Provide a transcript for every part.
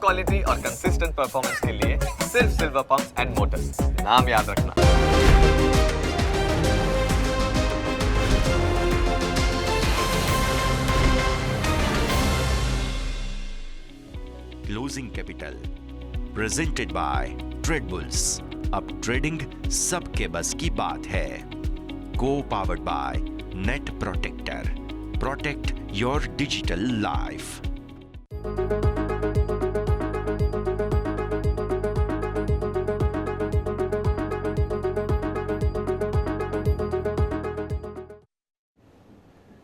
Quality और consistent performance के लिए सिर्फ सिल्वर पंप्स एंड मोटर्स, नाम याद रखना। Closing capital presented by trade bulls. अब ट्रेडिंग सबके बस की बात है। को powered by net protector. Protect your digital life.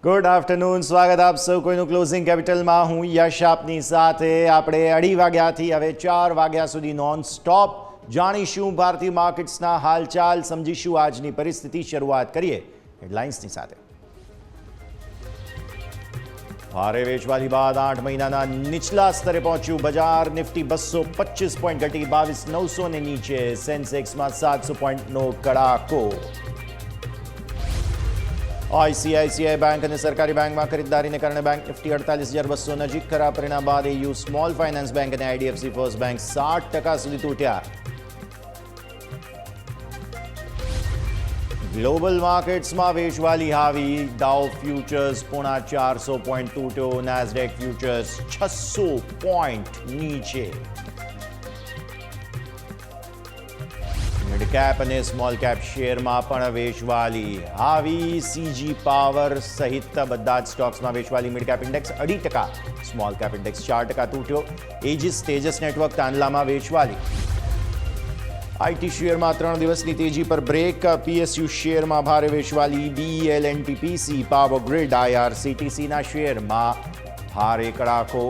Good afternoon, સ્વાગત આપ સૌ કોઈનું ક્લોઝિંગ કેપિટલમાં. હું યશ આપની સાથે. આપણે 2:30 વાગ્યાથી હવે 4 વાગ્યા સુધી નોન સ્ટોપ જાણીશું ભારતીય માર્કેટ્સના હાલચાલ, સમજીશું આજની પરિસ્થિતિ. શરૂઆત કરીએ હેડલાઇન્સની સાથે. ભારે વેચવાલી બાદ 8 મહિનાના નીચલા સ્તરે પહોંચ્યું બજાર. નિફ્ટી 225 પોઈન્ટ ઘટી 22,900 ને નીચે. સેન્સેક્સમાં 700 પોઈન્ટનો કડાકો. આઈસીઆઈસીઆઈ બેંક અને સરકારી બેંકમાં ખરીદદારીને કારણે બેંક નિફ્ટી 48,200 નજીક. ખરાબ પરિણામ બાદ એયુ સ્મોલ ફાઇનાન્સ બેંક અને આઈડીએફસી ફર્સ્ટ બેંક 60% સુધી તૂટ્યા. ગ્લોબલ માર્કેટ્સમાં વેચવાલી હાવી. ડાઉ ફ્યુચર્સ 450 પોઈન્ટ તૂટ્યો. નેસ્ડેક ફ્યુચર્સ 600 પોઈન્ટ નીચે. મિડ કેપ અને સ્મોલ કેપ શેરમાં પણ વેચવાલી હાવી. સીજી પાવર સહિત બધા જ સ્ટોક્સમાં વેચવાલી. Mid cap index 2%, small cap index 4% તૂટ્યો. એજીસ તેજસ નેટવર્ક તાંડલામાં વેચવાલી. આઈટી શેરમાં 3 દિવસની તેજી પર બ્રેક. પીએસયુ શેરમાં ભારે વેચવાલી. બીઈએલ, એનટીપીસી, પાવર ગ્રીડ, આઈઆરસીટીસીના શેરમાં ભારે કડાકો.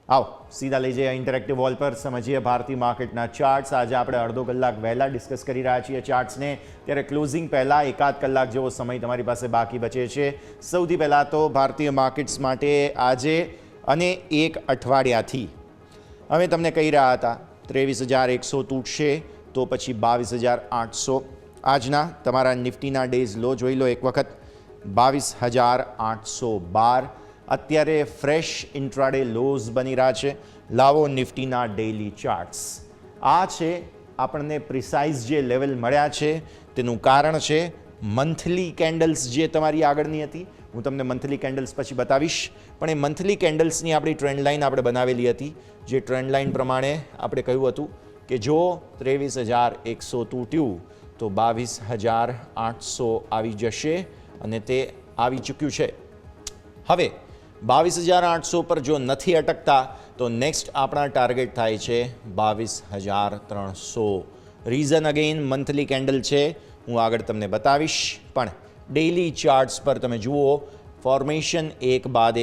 આવો સીધા લઈ જઈએ ઇન્ટરેક્ટિવ વોલ પર, સમજીએ ભારતીય માર્કેટના ચાર્ટ્સ. આજે આપણે અડધો કલાક વહેલા ડિસ્કસ કરી રહ્યા છીએ ચાર્ટ્સને, ત્યારે ક્લોઝિંગ પહેલાં 1 કલાક જેવો સમય તમારી પાસે બાકી બચે છે. સૌથી પહેલાં તો ભારતીય માર્કેટ્સ માટે આજે અને 1 અઠવાડિયાથી અમે તમને કહી રહ્યા હતા 23,100 તૂટશે, તો પછી 22,800. આજના તમારા નિફ્ટીના ડેઝ લો જોઈ લો એક વખત. 22,812 અત્યારે ફ્રેશ ઇન્ટ્રાડે લોઝ બની રહ્યા છે. લાવો નિફ્ટીના ડેઇલી ચાર્ટ્સ. આ છે આપણને પ્રિસાઇઝ જે લેવલ મળ્યા છે તેનું કારણ છે મંથલી કેન્ડલ્સ જે તમારી આગળની હતી. હું તમને મંથલી કેન્ડલ્સ પછી બતાવીશ, પણ એ મંથલી કેન્ડલ્સની આપણી ટ્રેન્ડ લાઇન આપણે બનાવેલી હતી, જે ટ્રેન્ડ લાઇન પ્રમાણે આપણે કહ્યું હતું કે જો 23,100 તૂટ્યું તો 22,800 આવી જશે, અને તે આવી ચૂક્યું છે. હવે 22,800 પર જો નથી અટકતા તો નેક્સ્ટ આપણા ટાર્ગેટ થાય છે 22,300. રીઝન અગેન મંથલી કેન્ડલ છે, હું આગળ તમને બતાવીશ, પણ ડેઇલી ચાર્ટ્સ પર તમે જુઓ ફોર્મેશન એક બાદ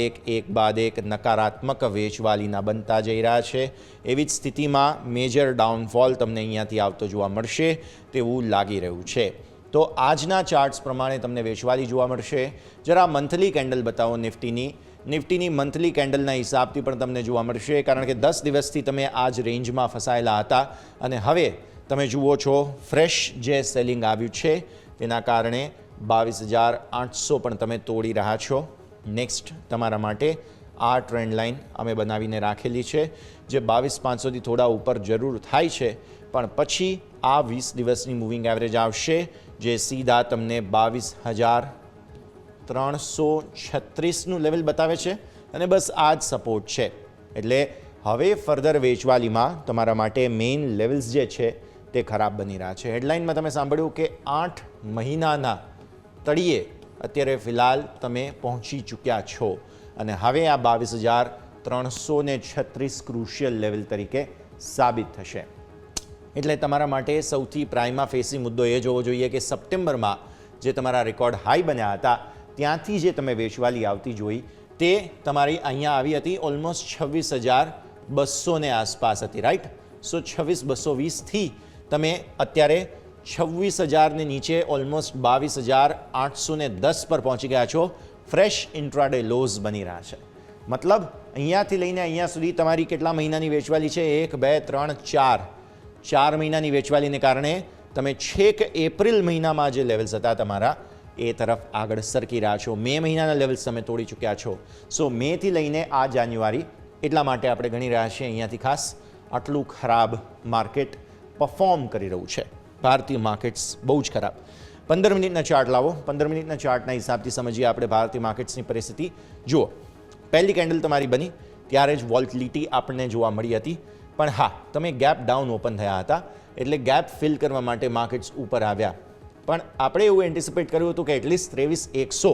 એક નકારાત્મક વેચવાલીના બનતા જઈ રહ્યા છે. એવી જ સ્થિતિમાં મેજર ડાઉનફોલ તમને અહીંયાથી આવતો જોવા મળશે તેવું લાગી રહ્યું છે. તો આજના ચાર્ટ્સ પ્રમાણે તમને વેચવાલી જોવા મળશે. જરા મંથલી કેન્ડલ બતાવો નિફ્ટીની મંથલી કેન્ડલના હિસાબથી પણ તમને જોવા મળશે, કારણ કે 10 દિવસથી તમે આ જ રેન્જમાં ફસાયેલા હતા અને હવે તમે જુઓ છો ફ્રેશ જે સેલિંગ આવ્યું છે તેના કારણે 22,800 પણ તમે તોડી રહ્યા છો. નેક્સ્ટ તમારા માટે આ ટ્રેન્ડ લાઇન અમે બનાવીને રાખેલી છે, જે 22,500થી થોડા ઉપર જરૂર થાય છે, પણ પછી આ 20 દિવસની મૂવિંગ એવરેજ આવશે જે સીધા તમને 22,336નું લેવલ બતાવે છે, અને બસ આ જ સપોર્ટ છે. એટલે હવે ફર્ધર વેચવાલીમાં તમારા માટે મેઇન લેવલ્સ જે છે તે ખરાબ બની રહ્યા છે. હેડલાઇનમાં તમે સાંભળ્યું કે 8 મહિનાના તળિયે અત્યારે ફિલહાલ તમે પહોંચી ચૂક્યા છો, અને હવે આ 22,336 ક્રુશિયલ લેવલ તરીકે સાબિત થશે. એટલે તમારા માટે સૌથી પ્રાઇમા ફેસી મુદ્દો એ જોવો જોઈએ કે સપ્ટેમ્બરમાં જે તમારા રેકોર્ડ હાઈ બન્યા હતા ત્યાંથી જે તમે વેચવાલી આવતી જોઈ તે તમારી અહીંયા આવી હતી ઓલમોસ્ટ 26,200 ને આસપાસ હતી, રાઈટ? સો 26,220થી તમે અત્યારે 26,000 ને નીચે ઓલમોસ્ટ 22,810 પર પહોંચી ગયા છો. ફ્રેશ ઇન્ટ્રાડે લોઝ બની રહ્યા છે. મતલબ અહીંયાથી લઈને અહીંયા સુધી તમારી કેટલા મહિનાની વેચવાલી છે? 1, 2, 3, 4 મહિનાની વેચવાલીને કારણે તમે છેક એપ્રિલ મહિનામાં જે લેવલ્સ હતા તમારા એ તરફ આગળ સરકી રહ્યા છો. મે મહિનાના લેવલ્સ તમે તોડી ચૂક્યા છો. સો મેથી લઈને આ જાન્યુઆરી એટલા માટે આપણે ગણી રહ્યા છીએ અહીંયાથી ખાસ આટલું ખરાબ માર્કેટ પરફોર્મ કરી રહ્યું છે. ભારતીય માર્કેટ્સ બહુ જ ખરાબ. 15 મિનિટના ચાર્ટ લાવો. 15 મિનિટના ચાર્ટના હિસાબથી સમજીએ આપણે ભારતીય માર્કેટ્સની પરિસ્થિતિ. જુઓ, પહેલી કેન્ડલ તમારી બની ત્યારે જ વોલ્ટિલિટી આપણને જોવા મળી હતી, પણ હા, તમે ગેપ ડાઉન ઓપન થયા હતા એટલે ગેપ ફિલ કરવા માટે માર્કેટ્સ ઉપર આવ્યા. પણ આપણે એવું એન્ટિસિપેટ કર્યું હતું કે એટલીસ્ટ 23,100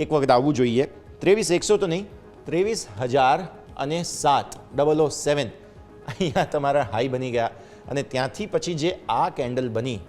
એક વખત આવવું જોઈએ. 23,100 તો નહીં, 23,007 અહીંયા તમારા હાઈ બની ગયા. અને ત્યાંથી પછી જે આ કેન્ડલ બની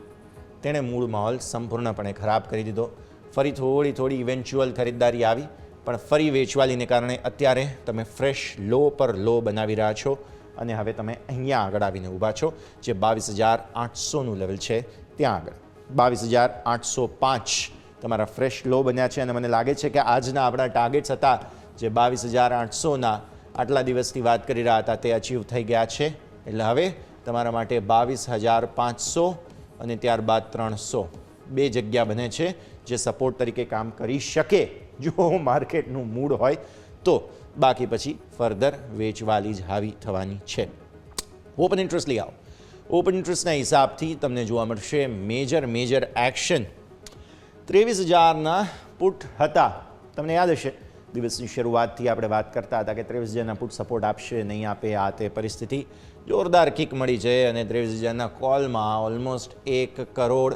તેણે મૂળ માહોલ સંપૂર્ણપણે ખરાબ કરી દીધો. ફરી થોડી ઇવેન્ચ્યુઅલ ખરીદદારી આવી, પણ ફરી વેચવાલીને કારણે અત્યારે તમે ફ્રેશ લો પર લો બનાવી રહ્યા છો અને હવે તમે અહીંયા આગળ આવીને ઊભા છો, જે 22,800નું લેવલ છે ત્યાં આગળ. 22,805 તમારા ફ્રેશ લો બન્યા છે અને મને લાગે છે કે આજના આપણા ટાર્ગેટ્સ હતા જે 22,800ના આટલા દિવસથી વાત કરી રહ્યા હતા તે અચીવ થઈ ગયા છે. એટલે હવે તમારા માટે 22,500 અને ત્યારબાદ 300 બે જગ્યા બને છે જે સપોર્ટ તરીકે કામ કરી શકે જો માર્કેટનું મૂડ હોય તો. બાકી પછી ફર્ધર વેચવાલી જ હાવી થવાની છે. ઓપન ઇન્ટરેસ્ટ લઈ આવો. ઓપન ઇન્ટરેસ્ટના હિસાબથી તમને જોવા મળશે મેજર એક્શન. 23,000ના પુટ હતા. તમને યાદ હશે દિવસની શરૂઆતથી આપણે વાત કરતા હતા કે 23,000ના પુટ સપોર્ટ આપશે નહીં આપે, આ તે પરિસ્થિતિ. જોરદાર કિક મળી છે અને 23,000ના કોલમાં ઓલમોસ્ટ 1 કરોડ.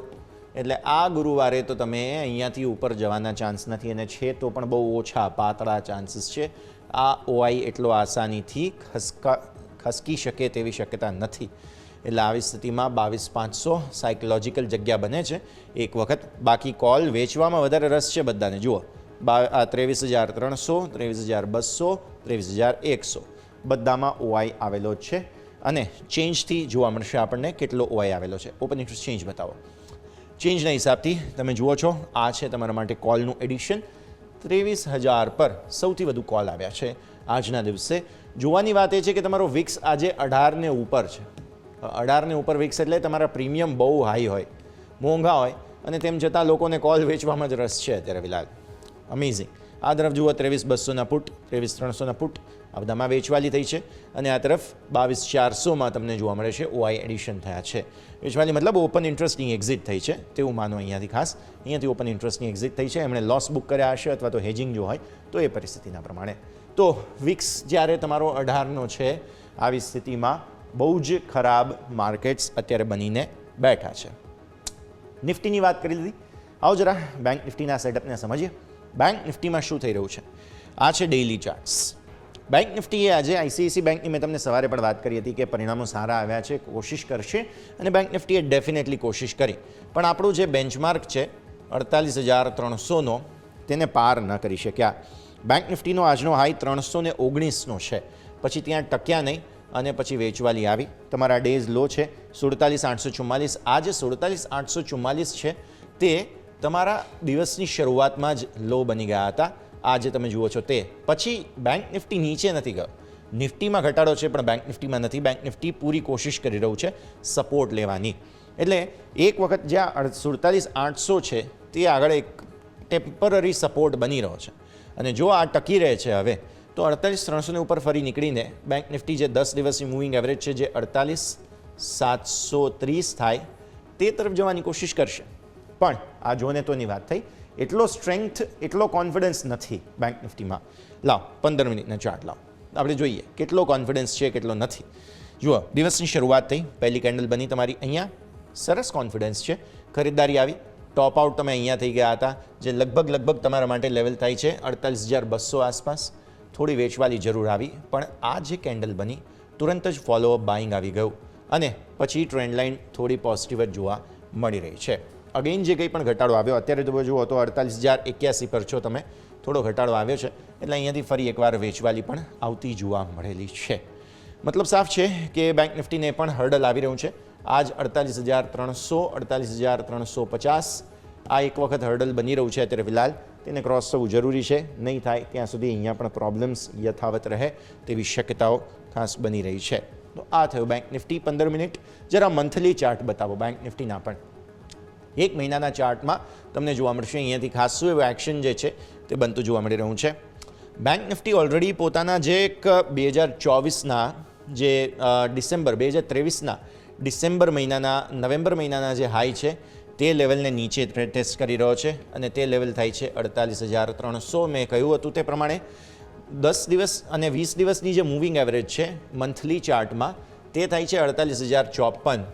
એટલે આ ગુરુવારે તો તમે અહીંયાથી ઉપર જવાના ચાન્સ નથી, અને છે તો પણ બહુ ઓછા પાતળા ચાન્સીસ છે. આ ઓઆઈ એટલો આસાનીથી ખસકી શકે તેવી શક્યતા નથી. એટલે આવી સ્થિતિમાં 22,500 સાયકોલોજીકલ જગ્યા બને છે એક વખત. બાકી કોલ વેચવામાં વધારે રસ છે બધાને. જુઓ, 23,300, 23,200, 23,100 બધામાં ઓઆઈ આવેલો જ છે. અને ચેન્જથી જોવા મળશે આપણને કેટલો ઓઆઈ આવેલો છે. ઓપન ઇન્ટરેસ્ટ ચેન્જ બતાવો. ચેન્જના હિસાબથી તમે જુઓ છો આ છે તમારા માટે કોલનું એડિશન. 23,000 પર સૌથી વધુ કોલ આવ્યા છે આજના દિવસે. જોવાની વાત એ છે કે તમારો વિક્સ આજે 18 ને ઉપર છે. 18 ને ઉપર વિક્સ એટલે તમારા પ્રીમિયમ બહુ હાઈ હોય, મોંઘા હોય, અને તેમ છતાં લોકોને કોલ વેચવામાં જ રસ છે અત્યારે ફિલહાલ. અમેઝિંગ. આ તરફ જુઓ 23,200ના પુટ, 23,300ના પુટ, આ બધામાં વેચવાલી થઈ છે. અને આ તરફ 22,400માં તમને જોવા મળે છે ઓઆઈ એડિશન થયા છે. વેચવાલી મતલબ ઓપન ઇન્ટરેસ્ટની એક્ઝિટ થઈ છે તેવું માનો અહીંયાથી ખાસ. અહીંયાથી ઓપન ઇન્ટરેસ્ટની એક્ઝિટ થઈ છે. એમણે લોસ બુક કર્યા હશે અથવા તો હેજિંગ જો હોય તો એ પરિસ્થિતિના પ્રમાણે. તો વિક્સ જ્યારે તમારો 18નો છે, આવી સ્થિતિમાં બહુ જ ખરાબ માર્કેટ્સ અત્યારે બનીને બેઠા છે. નિફ્ટીની વાત કરી લીધી. આવો જરા બેંક નિફ્ટીના સેટઅપને સમજીએ. બેંક નિફ્ટીમાં શું થઈ રહ્યું છે. આ છે ડેઇલી ચાર્ટ્સ. બેંક નિફ્ટીએ આજે આઈસીઆઈસી બેંકની મેં તમને સવારે પણ વાત કરી હતી કે પરિણામો સારા આવ્યા છે, કોશિશ કરશે, અને બેંક નિફ્ટીએ ડેફિનેટલી કોશિશ કરી. પણ આપણું જે બેન્ચમાર્ક છે 48,300નો તેને પાર ન કરી શક્યા. બેંક નિફ્ટીનો આજનો હાઈ 319નો છે, પછી ત્યાં ટક્યા નહીં અને પછી વેચવાલી આવી. તમારા ડેઝ લો છે 47,844. આ જે 47,844 છે તે તમારા દિવસની શરૂઆતમાં જ લો બની ગયા હતા. આ જે તમે જુઓ છો તે પછી બેંક નિફ્ટી નીચે નથી ગયો. નિફ્ટીમાં ઘટાડો છે પણ બેંક નિફ્ટીમાં નથી. બેંક નિફ્ટી પૂરી કોશિશ કરી રહ્યું છે સપોર્ટ લેવાની. એટલે એક વખત જ્યાં 47,800 છે તે આગળ એક ટેમ્પરરી સપોર્ટ બની રહ્યો છે, અને જો આ ટકી રહે છે હવે તો 48,300 ઉપર ફરી નીકળીને બેંક નિફ્ટી જે 10 દિવસની મૂવિંગ એવરેજ છે જે 48,730 થાય તે તરફ જવાની કોશિશ કરશે. પણ આ જોને તોની વાત થઈ. એટલો સ્ટ્રેન્થ, એટલો કોન્ફિડન્સ નથી બેંક નિફ્ટીમાં. લાવ 15 મિનિટના ચાર્ટ લાવ, આપણે જોઈએ કેટલો કોન્ફિડન્સ છે કેટલો નથી. જુઓ, દિવસની શરૂઆત થઈ, પહેલી કેન્ડલ બની તમારી અહીંયા, સરસ કોન્ફિડન્સ છે, ખરીદદારી આવી, ટોપ આઉટ તમે અહીંયા થઈ ગયા હતા જે લગભગ તમારા માટે લેવલ થાય છે 48,200 આસપાસ. થોડી વેચવાલી જરૂર આવી, પણ આ જે કેન્ડલ બની તુરંત જ ફોલોઅપ બાઇંગ આવી ગયું અને પછી ટ્રેન્ડ લાઇન થોડી પોઝિટિવ જ જોવા મળી રહી છે. અગેઇન જે કંઈ પણ ઘટાડો આવ્યો અત્યારે તો જુઓ તો 48,081 પર છો તમે, થોડો ઘટાડો આવ્યો છે એટલે અહીંયાથી ફરી એકવાર વેચવાલી પણ આવતી જોવા મળેલી છે. મતલબ સાફ છે કે બેંક નિફ્ટીને પણ હર્ડલ આવી રહ્યું છે. આજ 48,300, 48,350 આ એક વખત હર્ડલ બની રહ્યું છે અત્યારે ફિલહાલ. તેને ક્રોસ થવું જરૂરી છે. નહીં થાય ત્યાં સુધી અહીંયા પણ પ્રોબ્લેમ્સ યથાવત રહે તેવી શક્યતાઓ ખાસ બની રહી છે. તો આ થયું બેંક નિફ્ટી 15 મિનિટ. જરા મંથલી ચાર્ટ બતાવો બેંક નિફ્ટીના પણ. એક મહિનાના ચાર્ટમાં તમને જોવા મળશે અહીંયાથી ખાસું એવું એક્શન જે છે તે બનતું જોવા મળી રહ્યું છે. બેંક નિફ્ટી ઓલરેડી પોતાના જે એક 2024ના જે ડિસેમ્બર 2023ના ડિસેમ્બર મહિનાના નવેમ્બર મહિનાના જે હાઈ છે તે લેવલને નીચે ટેસ્ટ કરી રહ્યો છે અને તે લેવલ થાય છે 48,300. મેં કહ્યું હતું તે પ્રમાણે 10 દિવસ અને 20 દિવસની જે મૂવિંગ એવરેજ છે મંથલી ચાર્ટમાં તે થાય છે 48,054.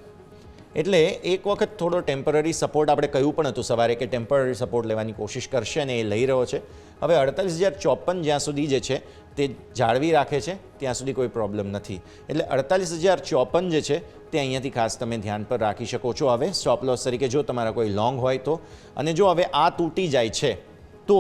એટલે એક વખત થોડો ટેમ્પરરી સપોર્ટ આપણે કહ્યું પણ હતું સવારે કે ટેમ્પરરી સપોર્ટ લેવાની કોશિશ કરશે અને એ લઈ રહ્યો છે. હવે 48,054 જ્યાં સુધી જે છે તે જાળવી રાખે છે ત્યાં સુધી કોઈ પ્રોબ્લેમ નથી. એટલે 48,054 જે છે તે અહીંયાથી ખાસ તમે ધ્યાન પર રાખી શકો છો. હવે સ્ટોપ લોસ તરીકે જો તમારા કોઈ લોંગ હોય તો, અને જો હવે આ તૂટી જાય છે તો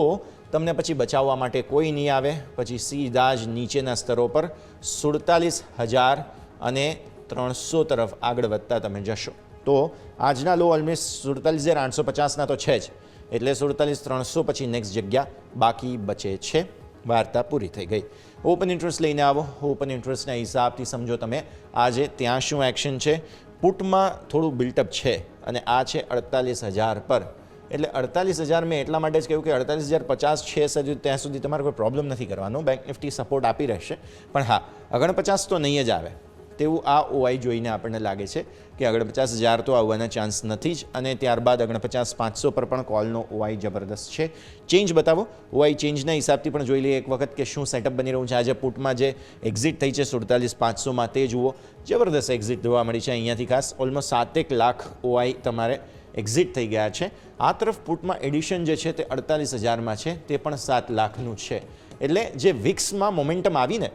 તમને પછી બચાવવા માટે કોઈ નહીં આવે, પછી સીધા જ નીચેના સ્તરો પર 47,300 તરફ આગળ વધતા તમે જશો. તો આજના લો ઓલમોસ્ટ 47,850ના તો છે જ, એટલે 47,300 પછી નેક્સ્ટ જગ્યા બાકી બચે છે. વાર્તા પૂરી થઈ ગઈ. ઓપન ઇન્ટરેસ્ટ લઈને આવો. ઓપન ઇન્ટરેસ્ટના હિસાબથી સમજો તમે આજે ત્યાં શું એક્શન છે. પુટમાં થોડું બિલ્ટઅપ છે અને આ છે 48,000 પર. એટલે 48,000 મેં એટલા માટે જ કહ્યું કે 48,050 છે ત્યાં સુધી તમારે કોઈ પ્રોબ્લેમ નથી કરવાનો. બેંક નિફ્ટી સપોર્ટ આપી રહેશે, પણ હા 49 તો નહીં જ આવે તેવું આ ઓઆઈ જોઈને આપણને લાગે છે કે 49,000 તો આવવાના ચાન્સ નથી જ. અને ત્યારબાદ 49,500 પર પણ કોલનો ઓઆઈ જબરદસ્ત છે. ચેન્જ બતાવો. ઓઆઈ ચેન્જના હિસાબથી પણ જોઈ લઈએ એક વખત કે શું સેટઅપ બની રહ્યું છે. આજે પુટમાં જે એક્ઝિટ થઈ છે 47,500માં તે જુઓ, જબરદસ્ત એક્ઝિટ જોવા મળી છે અહીંયાથી. ખાસ ઓલમોસ્ટ 7 લાખ ઓઆઈ તમારે એક્ઝિટ થઈ ગયા છે. આ તરફ પુટમાં એડિશન જે છે તે 48,000માં છે, તે પણ 7 લાખનું છે. એટલે જે વિક્સમાં મોમેન્ટમ આવીને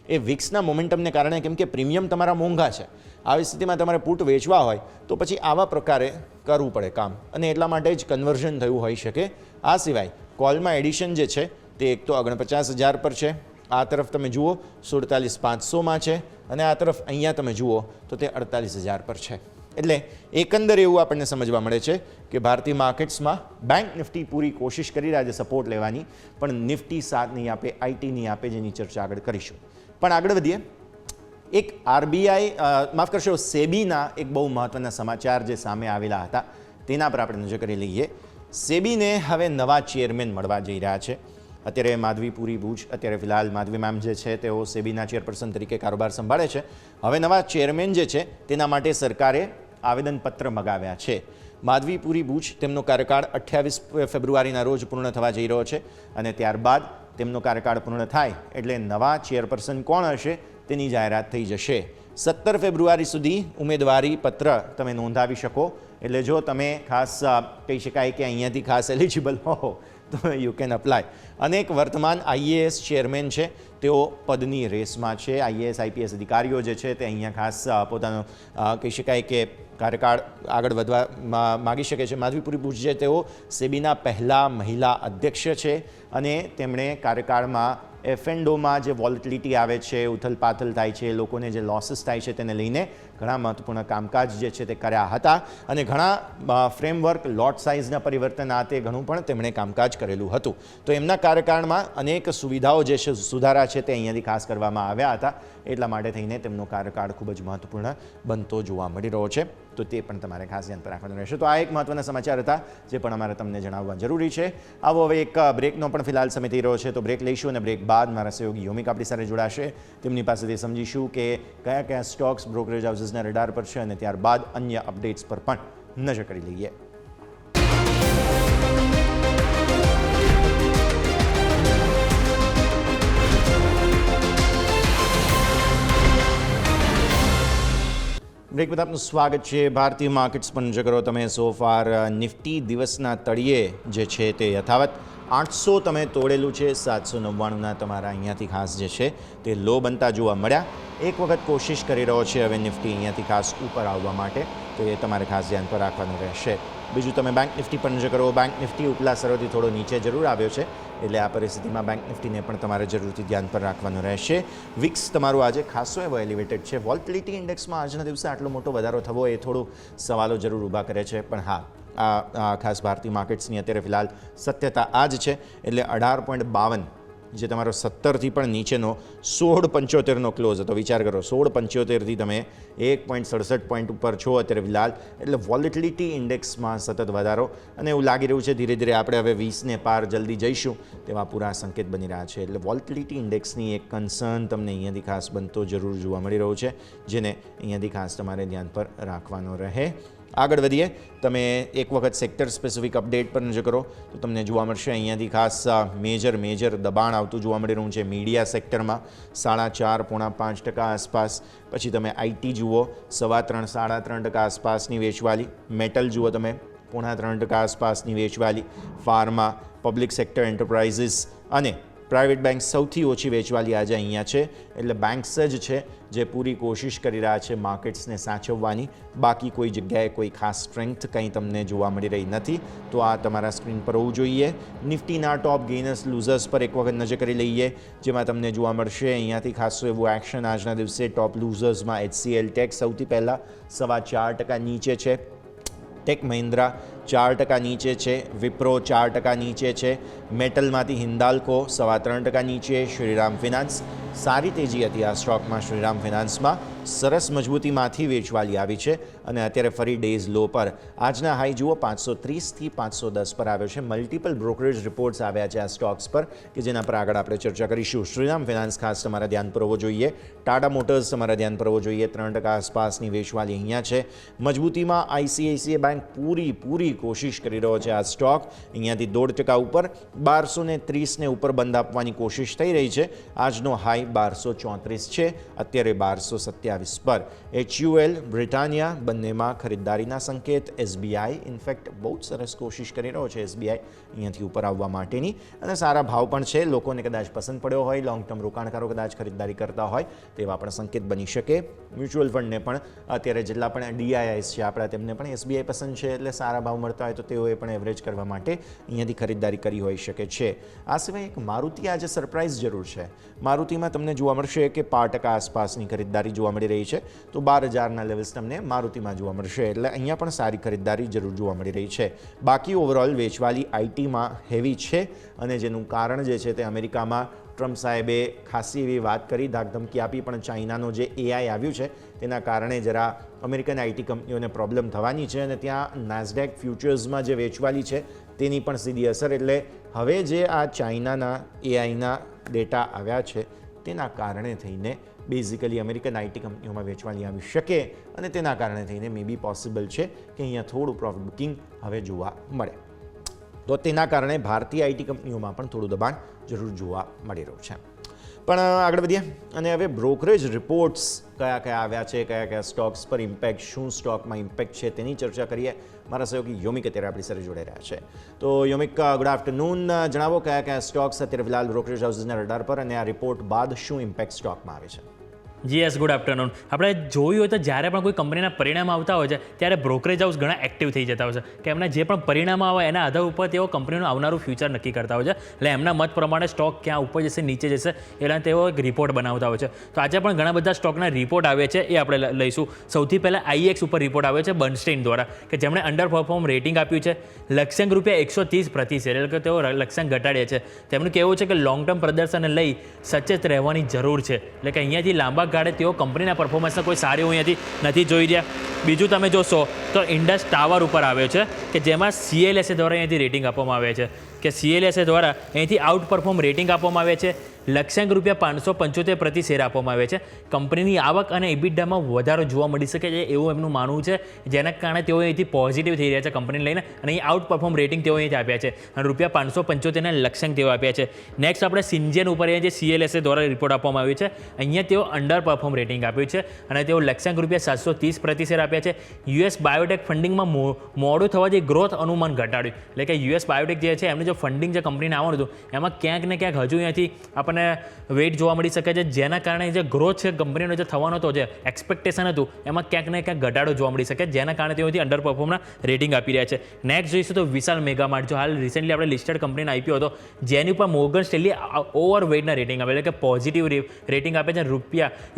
એ વિક્સના મોમેન્ટમને કારણે, કેમ કે પ્રીમિયમ તમારા મોંઘા છે, આવી સ્થિતિમાં તમારે પુટ વેચવા હોય તો પછી આવા પ્રકારે કરવું પડે કામ, અને એટલા માટે જ કન્વર્ઝન થયું હોઈ શકે. આ સિવાય કોલમાં એડિશન જે છે તે એક તો 49,000 પર છે, આ તરફ તમે જુઓ 47,500માં છે, અને આ તરફ અહીંયા તમે જુઓ તો તે 48,000 પર છે. એટલે એકંદર એવું આપણને સમજવા મળે છે કે ભારતીય માર્કેટ્સમાં બેંક નિફ્ટી પૂરી કોશિશ કરી રહ્યા છે સપોર્ટ લેવાની, પણ નિફ્ટી સાથ નહીં આપે, આઈટી નહીં આપે, જેની ચર્ચા આગળ કરીશું. પણ આગળ વધીએ. એક આરબીઆઈ માફ કરશો સેબીના એક બહુ મહત્ત્વના સમાચાર જે સામે આવેલા હતા તેના પર આપણે નજર કરી લઈએ. સેબીને હવે નવા ચેરમેન મળવા જઈ રહ્યા છે. અત્યારે માધવી પુરી બુચ, અત્યારે ફિલહાલ માધવી મેમ જે છે તેઓ સેબીના ચેરપર્સન તરીકે કારોબાર સંભાળે છે. હવે નવા ચેરમેન જે છે તેના માટે સરકારે આવેદનપત્ર મગાવ્યા છે. માધવી પુરી બુચ, તેમનો કાર્યકાળ 28 ફેબ્રુઆરીના રોજ પૂર્ણ થવા જઈ રહ્યો છે, અને ત્યારબાદ તેમનો કાર્યકાળ પૂર્ણ થાય એટલે નવા ચેરપર્સન કોણ હશે તેની જાહેરાત થઈ જશે. 17 ફેબ્રુઆરી સુધી ઉમેદવારી પત્ર તમે નોંધાવી શકો. એટલે જો તમે ખાસ કહી શકાય કે અહીંયાથી ખાસ એલિજિબલ હો તો યુ કેન અપ્લાય. અનેક વર્તમાન આઈએએસ ચેરમેન છે તેઓ પદની રેસમાં છે. આઈએએસ આઈપીએસ અધિકારીઓ જે છે તે અહીંયા ખાસ પોતાનો કહી શકાય કે કાર્યકાળ આગળ વધવા માગી શકે છે. માધવી પુરી બુચ જે તેઓ સેબીના પહેલા મહિલા અધ્યક્ષ છે, અને તેમણે કાર્યકાળમાં એફએન્ડોમાં જે વોલેટિલિટી આવે છે, ઉથલપાથલ થાય છે, લોકોને જે લોસીસ થાય છે તેને લઈને ઘણા મહત્વપૂર્ણ કામકાજ જે છે તે કર્યા હતા, અને ઘણા ફ્રેમવર્ક લોટ સાઇઝના પરિવર્તન આ તે ઘણું પણ તેમણે કામકાજ કરેલું હતું. તો એમના કાર્યકાળમાં અનેક સુવિધાઓ જે છે, સુધારા છે તે અહીંયાથી ખાસ કરવામાં આવ્યા હતા. એટલા માટે થઈને તેમનો કાર્યકાળ ખૂબ જ મહત્વપૂર્ણ બનતો જોવા મળી રહ્યો છે. તો તે પણ તમારે ખાસ ધ્યાન પર રાખવાનું રહેશે. તો આ એક મહત્વના સમાચાર હતા જે પણ અમારે તમને જણાવવા જરૂરી છે. આવો હવે એક બ્રેકનો પણ ફિલહાલ સમય થઈ રહ્યો છે, તો બ્રેક લઈશું, અને બ્રેક બાદ મારા સહયોગી યોમિક આપણી સાથે જોડાશે. તેમની પાસેથી સમજીશું કે કયા કયા સ્ટોક્સ બ્રોકરેજ હાઉસીસના રડાર પર છે, અને ત્યારબાદ અન્ય અપડેટ્સ પર પણ નજર કરી લઈએ. બ્રેક બાદ આપનું સ્વાગત છે. ભારતીય માર્કેટ્સ પર નજર કરો તમે. સોફાર નિફ્ટી દિવસના તળિયે જે છે તે યથાવત 800 તમે તોડેલું છે. 799ના તમારા અહીંયાથી ખાસ જે છે તે લો બનતા જોવા મળ્યા. એક વખત કોશિશ કરી રહ્યો છે હવે નિફ્ટી અહીંયાથી ખાસ ઉપર આવવા માટે, તો એ તમારે ખાસ ધ્યાન પર રાખવાનું રહેશે. બીજું તમે બેંક નિફ્ટી પર નજર કરો. બેંક નિફ્ટી ઉપલા સ્તરોથી થોડો નીચે જરૂર આવ્યો છે, એટલે આ પરિસ્થિતિમાં બેંક નિફ્ટીને પણ તમારે જરૂરથી ધ્યાન પર રાખવાનું રહેશે. વિક્સ તમારું આજે ખાસો એવો એલિવેટેડ છે. વોલેટિલિટી ઇન્ડેક્સમાં આજના દિવસે આટલો મોટો વધારો થવો એ થોડું સવાલો જરૂર ઊભા કરે છે, પણ હા આ ખાસ ભારતીય માર્કેટ્સની અત્યારે ફિલહાલ સત્યતા આ જ છે. એટલે 18.52 જે તમારો 17થી પણ નીચેનો 16.75નો ક્લોઝ હતો. વિચાર કરો, 16.75થી તમે 1.67 પોઈન્ટ ઉપર છો અત્યારે ફિલહાલ. એટલે વોલેટિલિટી ઇન્ડેક્સમાં સતત વધારો અને એવું લાગી રહ્યું છે ધીરે ધીરે આપણે હવે 20ને પાર જલ્દી જઈશું તેવા પૂરા સંકેત બની રહ્યા છે. એટલે વોલેટિલિટી ઇન્ડેક્સની એક કન્સર્ન તમને અહીંયાથી ખાસ બનતો જરૂર જોવા મળી રહ્યો છે, જેને અહીંયાથી ખાસ તમારે ધ્યાન પર રાખવાનો રહે. આગળ વધીએ, તમે એક વખત સેક્ટર સ્પેસિફિક અપડેટ પર નજર કરો તો તમને જોવા મળશે અહીંયાથી ખાસ મેજર દબાણ આવતું જોવા મળી રહ્યું છે મીડિયા સેક્ટરમાં 4.5-5% આસપાસ. પછી તમે આઈટી જુઓ 3.5-3% આસપાસની વેચવાલી, મેટલ જુઓ તમે 3.5% આસપાસની વેચવાલી, ફાર્મા, પબ્લિક સેક્ટર એન્ટરપ્રાઇઝીસ અને પ્રાઇવેટ બેંક સૌથી ઓછી વેચવાલી આજે અહીંયા છે. એટલે બેંક્સ જ છે જે પૂરી કોશિશ કરી રહ્યા છે માર્કેટ્સને સાચવવાની. બાકી કોઈ જગ્યાએ કોઈ ખાસ સ્ટ્રેન્થ કંઈ તમને જોવા મળી રહી નથી. તો આ તમારા સ્ક્રીન પર હોવું જોઈએ. નિફ્ટીના ટોપ ગેઇનર્સ લૂઝર્સ પર એક વખત નજર કરી લઈએ, જેમાં તમને જોવા મળશે અહીંયાથી ખાસ એવું એક્શન આજના દિવસે. ટોપ લૂઝર્સમાં HCL ટેક સૌથી પહેલાં 4.25% નીચે છે, ટેક મહિન્દ્રા 4% નીચે છે, વિપ્રો 4% નીચે છે, મેટલમાંથી હિન્દાલ્કો 3.25% નીચે, શ્રીરામ ફિનાન્સ સારી તેજી હતી આ સ્ટોકમાં. શ્રીરામ ફિનાન્સમાં સરસ મજબૂતીમાંથી વેચવાલી આવી છે અને અત્યારે ફરી ડેઝ લો પર. આજના હાઈ જુઓ 530થી 510 પર આવ્યો છે. મલ્ટિપલ બ્રોકરેજ રિપોર્ટ્સ આવ્યા છે આ સ્ટોક્સ પર કે જેના પર આગળ આપણે ચર્ચા કરીશું. શ્રીરામ ફિનાન્સ ખાસ તમારા ધ્યાન પર હોવો જોઈએ. ટાટા મોટર્સ તમારા ધ્યાન પર હોવો જોઈએ. 3% આસપાસની વેચવાલી અહીંયા છે. મજબૂતીમાં ICICI બેંક પૂરી કોશિશ કરી રહ્યો છે આ સ્ટોક. અહીંયાથી 1.5% ઉપર 1230ને ઉપર બંધ આપવાની કોશિશ થઈ રહી છે. આજનો હાઈ 1234 છે, અત્યારે 1227 પર. HUL, બ્રિટાનિયા બંનેમાં ખરીદદારીના સંકેત. SBI ઇનફેક્ટ બહુ જ સરસ કોશિશ કરી રહ્યો છે SBI અહીંયાથી ઉપર આવવા માટેની અને સારા ભાવ પણ છે. લોકોને કદાચ પસંદ પડ્યો હોય, લોંગ ટર્મ રોકાણકારો કદાચ ખરીદદારી કરતા હોય તેવા પણ સંકેત બની શકે. મ્યુચ્યુઅલ ફંડને પણ અત્યારે જેટલા પણ DIIs છે આપણા તેમને પણ SBI પસંદ છે, એટલે સારા ભાવ મળતા હોય તો તેઓએ પણ એવરેજ કરવા માટે અહીંયાથી ખરીદદારી કરી હોઈ શકે છે. આ સિવાય એક મારુતિ આજે સરપ્રાઇઝ જરૂર છે. મારુતિમાં તમને જોવા મળશે કે 5% આસપાસની ખરીદદારી જોવા મળી રહી છે. તો 12,000ના લેવલ્સ તમને મારુતિમાં જોવા મળશે, એટલે અહીંયા પણ સારી ખરીદદારી જરૂર જોવા મળી રહી છે. બાકી ઓવરઓલ વેચવાલી આઈટીમાં હેવી છે અને જેનું કારણ જે છે તે અમેરિકામાં ટ્રમ્પ સાહેબે ખાસી એવી વાત કરી, ધાકધમકી આપી, પણ ચાઇનાનો જે AI આવ્યું છે તેના કારણે જરા અમેરિકન આઈટી કંપનીઓને પ્રોબ્લેમ થવાની છે અને ત્યાં નાસ્ડેક ફ્યુચર્સમાં જે વેચવાલી છે તેની પણ સીધી અસર. એટલે હવે જે આ ચાઇનાના AIના ડેટા આવ્યા છે તેના કારણે થઈને બેઝિકલી અમેરિકન આઈટી કંપનીઓમાં વેચવાલી આવી શકે અને તેના કારણે થઈને મે બી પોસિબલ છે કે અહીંયા થોડું પ્રોફિટ બુકિંગ હવે જોવા મળે. તો તેના કારણે ભારતીય આઈટી કંપનીઓમાં પણ થોડું દબાણ જરૂર જોવા મળી રહ્યું છે. પણ આગળ વધીએ અને હવે બ્રોકરેજ રિપોર્ટ્સ કયા આવ્યા છે, કયા સ્ટોક્સ પર ઇમ્પેક્ટ, શું સ્ટોકમાં ઇમ્પેક્ટ છે તેની ચર્ચા કરીએ. મારા સહયોગી યોમિક અત્યારે આપણી સાથે જોડાઈ રહ્યા છે. તો યોમિક, ગુડ આફ્ટરનૂન. જણાવો કયા સ્ટોક્સ અત્યારે ફિલહાલ બ્રોકરેજ હાઉસીસના રડાર પર અને આ રિપોર્ટ બાદ શું ઇમ્પેક્ટ સ્ટોકમાં આવે છે? Yes, good afternoon. આપણે જોયું હોય તો જ્યારે પણ કોઈ કંપનીના પરિણામ આવતા હોય છે ત્યારે બ્રોકરેજ હાઉસ ઘણા એક્ટિવ થઈ જતા હોય છે કે એમના જે પણ પરિણામ આવે એના આધાર ઉપર તેઓ કંપનીનું આવનારું ફ્યુચર નક્કી કરતા હોય છે. એટલે એમના મત પ્રમાણે સ્ટોક ક્યાં ઉપર જશે, નીચે જશે, એટલે તેઓ એક રિપોર્ટ બનાવતા હોય છે. તો આજે પણ ઘણા બધા સ્ટોકના રિપોર્ટ આવે છે, એ આપણે લઈશું. સૌથી પહેલાં IEX ઉપર રિપોર્ટ આવે છે બર્નસ્ટેઇન દ્વારા, કે જેમણે અંડર પરફોર્મ રેટિંગ આપ્યું છે. લક્ષ્યાંક ₹130 પ્રતિ શેર, એટલે કે તેઓ લક્ષ્યાંક ઘટાડ્યા છે. તેમનું કહેવું છે કે લોંગ ટર્મ પ્રદર્શનને લઈ સચેત રહેવાની જરૂર છે. એટલે કે અહીંયાથી લાંબા ગાળે તેઓ કંપનીના પરફોર્મન્સને કોઈ સારી અહીંયાથી નથી જોઈ રહ્યા. બીજું તમે જોશો તો ઇન્ડસ ટાવર ઉપર આવ્યો છે કે જેમાં CLSA દ્વારા અહીંયાથી રેટિંગ આપવામાં આવે છે કે CLSA દ્વારા અહીંથી આઉટ પરફોર્મ રેટિંગ આપવામાં આવે છે. લક્ષ્યાંક ₹575 પ્રતિ શેર આપવામાં આવે છે. કંપનીની આવક અને ઇબિડામાં વધારો જોવા મળી શકે છે એવું એમનું માનવું છે, જેના કારણે તેઓ અહીંથી પોઝિટિવ થઈ રહ્યા છે કંપનીને લઈને અને અહીં આઉટ પરફોર્મ રેટિંગ તેઓ અહીંથી આપ્યા છે અને ₹575ના લક્ષ્યાંક તેઓ આપ્યા છે. નેક્સ્ટ આપણે સિન્જેન ઉપર અહીંયા જે CLSA દ્વારા રિપોર્ટ આપવામાં આવ્યું છે, અહીંયા તેઓ અંડર પરફોર્મ રેટિંગ આપ્યું છે અને તેઓ લક્ષ્યાંક ₹730 પ્રતિ શેર આપ્યા છે. US બાયોટેક ફંડિંગમાં મોડું થવાથી ગ્રોથ અનુમાન ઘટાડ્યું, એટલે કે US બાયોટેક જે છે એમનું જે ફંડિંગ જે કંપનીને આવવાનું હતું એમાં ક્યાંક ને ક્યાંક હજુ અહીંયાથી આપણને વેઇટ જોવા મળી શકે છે, જેના કારણે જે ગ્રોથ છે કંપનીનો જે થવાનો હતો, જે એક્સપેક્ટેશન હતું એમાં ક્યાંક ને ક્યાંક ઘટાડો જોવા મળી શકે, જેના કારણે તેઓથી અંડર પરફોર્મના રેટિંગ આપી રહ્યા છે. નેક્સ્ટ જોઈશું તો વિશાલ મેગામાર્ટ, જો હાલ રિસેન્ટલી આપણે લિસ્ટેડ કંપનીનો IPO હતો જેની ઉપર મોર્ગન સ્ટેનલી ઓવરવેટના રેટિંગ આપે, એટલે કે પોઝિટિવ રેટિંગ આપે છે.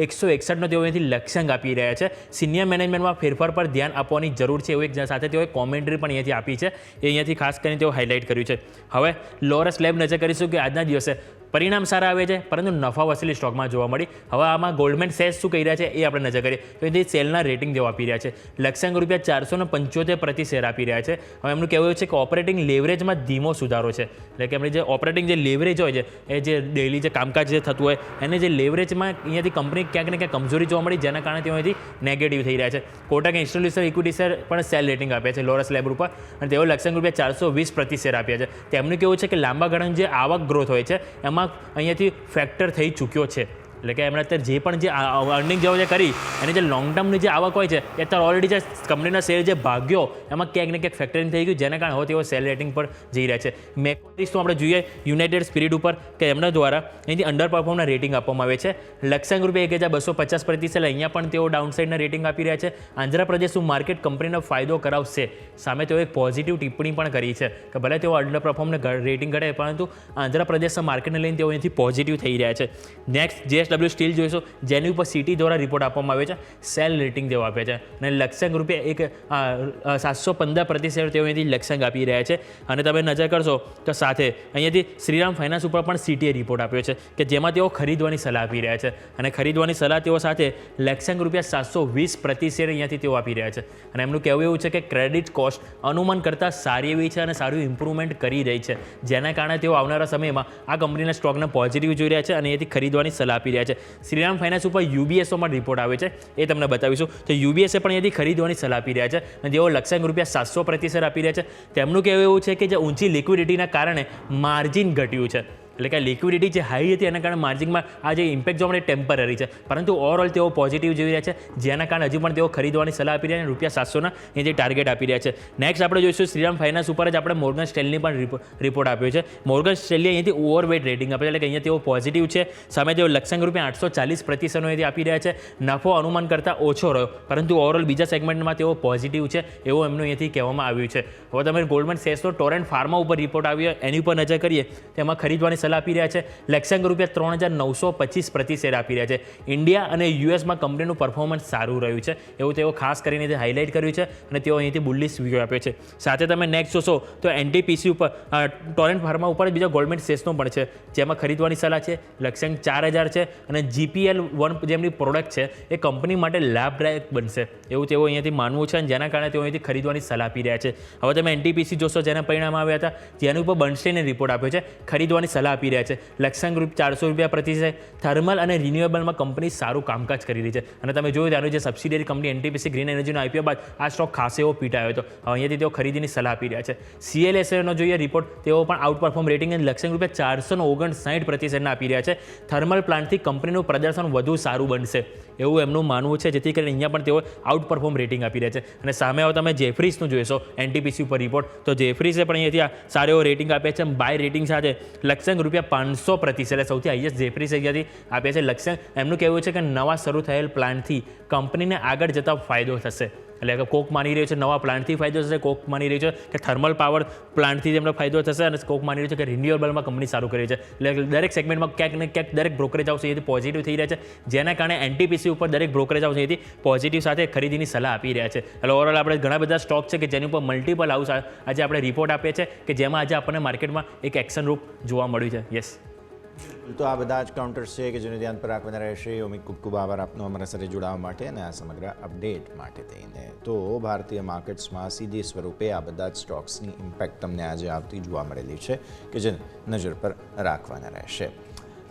₹161નો તેઓ અહીંથી લક્ષ્યાંક આપી રહ્યા છે. સિનિયર મેનેજમેન્ટમાં ફેરફાર પર ધ્યાન આપવાની જરૂર છે એવું એક સાથે તેઓએ કોમેન્ટ્રી પણ અહીંયાથી આપી છે, એ અહીંયાથી ખાસ કરીને તેઓ હાઇલાઇટ કર્યું છે. હવે લોરસ લેબ નજર કરીશું કે આજના દિવસે પરિણામ સારા આવે છે પરંતુ નફા વસૂલી સ્ટોકમાં જોવા મળી. હવે આમાં ગોલ્ડમેન સેસ શું કહી રહ્યા છે એ આપણે નજર કરીએ તો એથી સેલના રેટિંગ જેવો આપી રહ્યા છે. લક્ષ્યાંક ₹475 પ્રતિ શેર આપી રહ્યા છે. હવે એમનું કહેવું છે કે ઓપરેટિંગ લેવરેજમાં ધીમો સુધારો છે, એટલે કે એમની જે ઓપરેટિંગ જે લેવરેજ હોય છે એ જે ડેઇલી જે કામકાજ જે થતું હોય એને જે લેવરેજમાં અહીંયાથી કંપની ક્યાંક ને ક્યાંક કમજોરી જોવા મળી, જેના કારણે તેઓ અહીંથી નેગેટિવ થઈ રહ્યા છે. કોટક ઇન્સ્ટિટ્યુશનલ ઇક્વિટી શેર પણ સેલ રેટિંગ આપ્યા છે લોરસ લેબ ઉપર, અને તેઓ લક્ષ્યાંક ₹420 પ્રતિ શેર આપ્યા છે. તેમનું કેવું છે કે લાંબા ગાળાની જે આવક ગ્રોથ હોય છે એમાં અહીંયાથી ફેક્ટર થઈ ચૂક્યો છે, એટલે કે એમણે અત્યારે જે પણ જે અર્નિંગ જે કરી એની જે લોંગ ટર્મની જે આવક હોય છે એ અત્યારે ઓલરેડી જે કંપનીના શેર જે ભાગ્યો એમાં ક્યાંક ને ક્યાંક ફેક્ટરિંગ થઈ ગયું, જેના કારણે હવે તેઓ સેલ રેટિંગ પર જઈ રહ્યા છે. મેક્રોલિસ્ટ આપણે જોઈએ યુનાઇટેડ સ્પિરિટ ઉપર કે એમના દ્વારા અહીંથી અંડર પરફોર્મના રેટિંગ આપવામાં આવે છે. લક્ષ્યાંક ₹1250 પ્રતિ શેર, અહીંયા પણ તેઓ ડાઉનસાઇડના રેટિંગ આપી રહ્યા છે. આંધ્રપ્રદેશનું માર્કેટ કંપનીનો ફાયદો કરાવશે, સામે તેઓ એક પોઝિટિવ ટિપ્પણી પણ કરી છે કે ભલે તેઓ અંડર પરફોર્મને રેટિંગ કરે પરંતુ આંધ્રપ્રદેશના માર્કેટને લઈને તેઓ અહીંથી પોઝિટિવ થઈ રહ્યા છે. નેક્સ્ટ JSW સ્ટીલ જોઈશું, જેની ઉપર સિટી દ્વારા રિપોર્ટ આપવામાં આવ્યો છે, સેલ રેટિંગ જેવો આપે છે અને લક્ષ્યાંક ₹715 પ્રતિ શેર તેઓ અહીંથી લક્ષ્યાંક આપી રહ્યા છે. અને તમે નજર કરશો તો સાથે અહીંયાથી શ્રીરામ ફાઇનાન્સ ઉપર પણ સિટીએ રિપોર્ટ આપ્યો છે કે જેમાં તેઓ ખરીદવાની સલાહ આપી રહ્યા છે, અને ખરીદવાની સલાહ તેઓ સાથે લક્ષ્યાંક ₹720 પ્રતિ શેર અહીંયાથી તેઓ આપી રહ્યા છે. અને એમનું કહેવું એવું છે કે ક્રેડિટ કોસ્ટ અનુમાન કરતાં સારી એવી છે અને સારું ઇમ્પ્રુવમેન્ટ કરી રહી છે, જેના કારણે તેઓ આવનારા સમયમાં આ કંપનીના સ્ટોકને પોઝિટિવ જોઈ રહ્યા છે અને અહીંયાથી ખરીદવાની સલાહ આપી રહ્યા છે. શ્રીરામ ફાઇનાન્સ ઉપર UBSમાં રિપોર્ટ આવે છે, એ તમને બતાવીશું. તો UBS પણ અહીંયાથી ખરીદવાની સલાહ આપી રહ્યા છે અને તેઓ લક્ષ્યાંક ₹700 પ્રતિ શેર આપી રહ્યા છે. તેમનું કહેવું એવું છે કે જે ઊંચી લિક્વિડિટીના કારણે માર્જિન ઘટ્યું છે, એટલે કે લિક્વિડિટી જે હાઈ હતી એના કારણે માર્જિનમાં આ જે ઇમ્પેક્ટ જોવા મળે ટેમ્પરરી છે, પરંતુ ઓવરઓલ તેઓ પોઝિટિવ જોઈ રહ્યા છે, જેના કારણે હજુ પણ તેઓ ખરીદવાની સલાહ આપી રહ્યા છે. ₹700 અહીંથી ટાર્ગેટ આપી રહ્યા છે. નેક્સ્ટ આપણે જોઈશું શ્રીરામ ફાઇનાન્સ ઉપર જ આપણે મોર્ગન સ્ટેનલી પણ રિપોર્ટ આપ્યો છે. મોર્ગન સ્ટેનલી અહીંથી ઓવરવેટ રેટિંગ આપે છે, એટલે કે અહીંયા તેઓ પોઝિટિવ છે, સામે તેઓ લક્ષ્યાંક ₹840 પ્રતિ શેરનો અહીંથી આપી રહ્યા છે. નફો અનુમાન કરતાં ઓછો રહ્યો, પરંતુ ઓવરઓલ બીજા સેગમેન્ટમાં તેઓ પોઝિટિવ છે એવું એમનું અહીંયાથી કહેવામાં આવ્યું છે. હવે તમે ગોલ્ડમેન સેસનો ટોરેન્ટ ફાર્મા ઉપર રિપોર્ટ આવ્યો એની ઉપર નજર કરીએ, તેમાં ખરીદવાની સલાહ આપી રહ્યા છે. લક્ષ્યાંક ₹3925 પ્રતિ શેર આપી રહ્યા છે. ઇન્ડિયા અને યુએસમાં કંપનીનું પરફોર્મન્સ સારું રહ્યું છે એવું તેઓ ખાસ કરીને હાઇલાઇટ કર્યું છે અને તેઓ અહીંથી બુલિશ વ્યૂ આપ્યો છે. સાથે તમે નેક્સ્ટ જોશો તો NTPC ઉપર ટોરેન્ટ ફાર્મા ઉપર બીજો ગોલ્ડમેન સેસનો પણ છે, જેમાં ખરીદવાની સલાહ છે. લક્ષ્યાંક 4000 છે અને GPL1 જેમની પ્રોડક્ટ છે એ કંપની માટે લાભદાયક બનશે એવું તેઓ અહીંયાથી માનવું છે, અને જેના કારણે તેઓ અહીંથી ખરીદવાની સલાહ આપી રહ્યા છે. હવે તમે NTPC જોશો, જેના પરિણામ આવ્યા હતા, જેની ઉપર બર્નસ્ટેઈને રિપોર્ટ આપ્યો છે, ખરીદવાની સલાહ આપી રહ્યા છે. લક્ષ્યાંક ₹400 પ્રતિ શેર. થર્મલ અને રિન્યુએબલમાં કંપની સારું કામકાજ કરી રહી છે, અને તમે જોયું ત્યાંનું જે સબસિડિયરી કંપની NTPC ગ્રીન એનર્જીનો IPO બાદ આ સ્ટોક ખાસ એવો પીટાયો હતો. અહીંયાથી તેઓ ખરીદીની સલાહ આપી રહ્યા છે. CLSAનો જોઈએ રિપોર્ટ, તેઓ પણ આઉટ પરફોર્મ રેટિંગ અને લક્ષ્યાંક ₹459 પ્રતિ શેરના આપી રહ્યા છે. થર્મલ પ્લાન્ટથી કંપનીનું પ્રદર્શન વધુ સારું બનશે એવું એમનું માનવું છે, જેથી કરીને અહીંયા પણ તેઓ આઉટ પરફોર્મ રેટિંગ આપી રહ્યા છે. અને સામે આવો તમે જેફરીસનું જોઈશો NTPC ઉપર રિપોર્ટ, તો જેફરીસે પણ અહીંયાથી સારો એવો રેટિંગ આપ્યા છે. બાય રેટિંગ સાથે લક્ષ્યાંક ₹500 પ્રતિ શેર, સૌથી હાઈએસ્ટ જેફરીસ અહીંયાથી આપ્યા છે. લક્ષ્યાંક એમનું કહેવું છે કે નવા શરૂ થયેલ પ્લાન્ટથી કંપનીને આગળ જતા ફાયદો થશે, એટલે કે કોક માની રહ્યો છે નવા પ્લાન્ટથી ફાયદો થશે, કોક માની રહ્યો છે કે થર્મલ પાવર પ્લાન્ટથી તેમને ફાયદો થશે, અને કોક માની રહ્યો છે કે રિન્યુએબલમાં કંપની સારું કરી છે. એટલે દરેક સેગમેન્ટમાં ક્યાંક ને ક્યાંક દરેક બ્રોકરેજ હાઉસ અહીંથી પોઝિટિવ થઈ રહ્યા છે, જેના કારણે NTPC ઉપર દરેક બ્રોકરેજ હાઉસ અહીંથી પોઝિટિવ સાથે ખરીદીની સલાહ આપી રહ્યા છે. એટલે ઓવરઓલ આપણે ઘણા બધા સ્ટોક છે કે જેની ઉપર મલ્ટિપલ હાઉસ આજે આપણે રિપોર્ટ આપીએ છીએ કે જેમાં આજે આપણને માર્કેટમાં એક એક્શન રૂપ જોવા મળ્યું છે. યસ, તો આ બધા જ કાઉન્ટર્સ છે કે જેને ધ્યાન પર રાખવાના રહેશે. અમિત, ખૂબ ખૂબ આભાર આપનો અમારા સાથે જોડાવા માટે અને આ સમગ્ર અપડેટ માટે થઈને. તો ભારતીય માર્કેટ્સમાં સીધી સ્વરૂપે આ બધા જ સ્ટોક્સની ઇમ્પેક્ટ તમને આજે આવતી જોવા મળેલી છે કે જેને નજર પર રાખવાના રહેશે.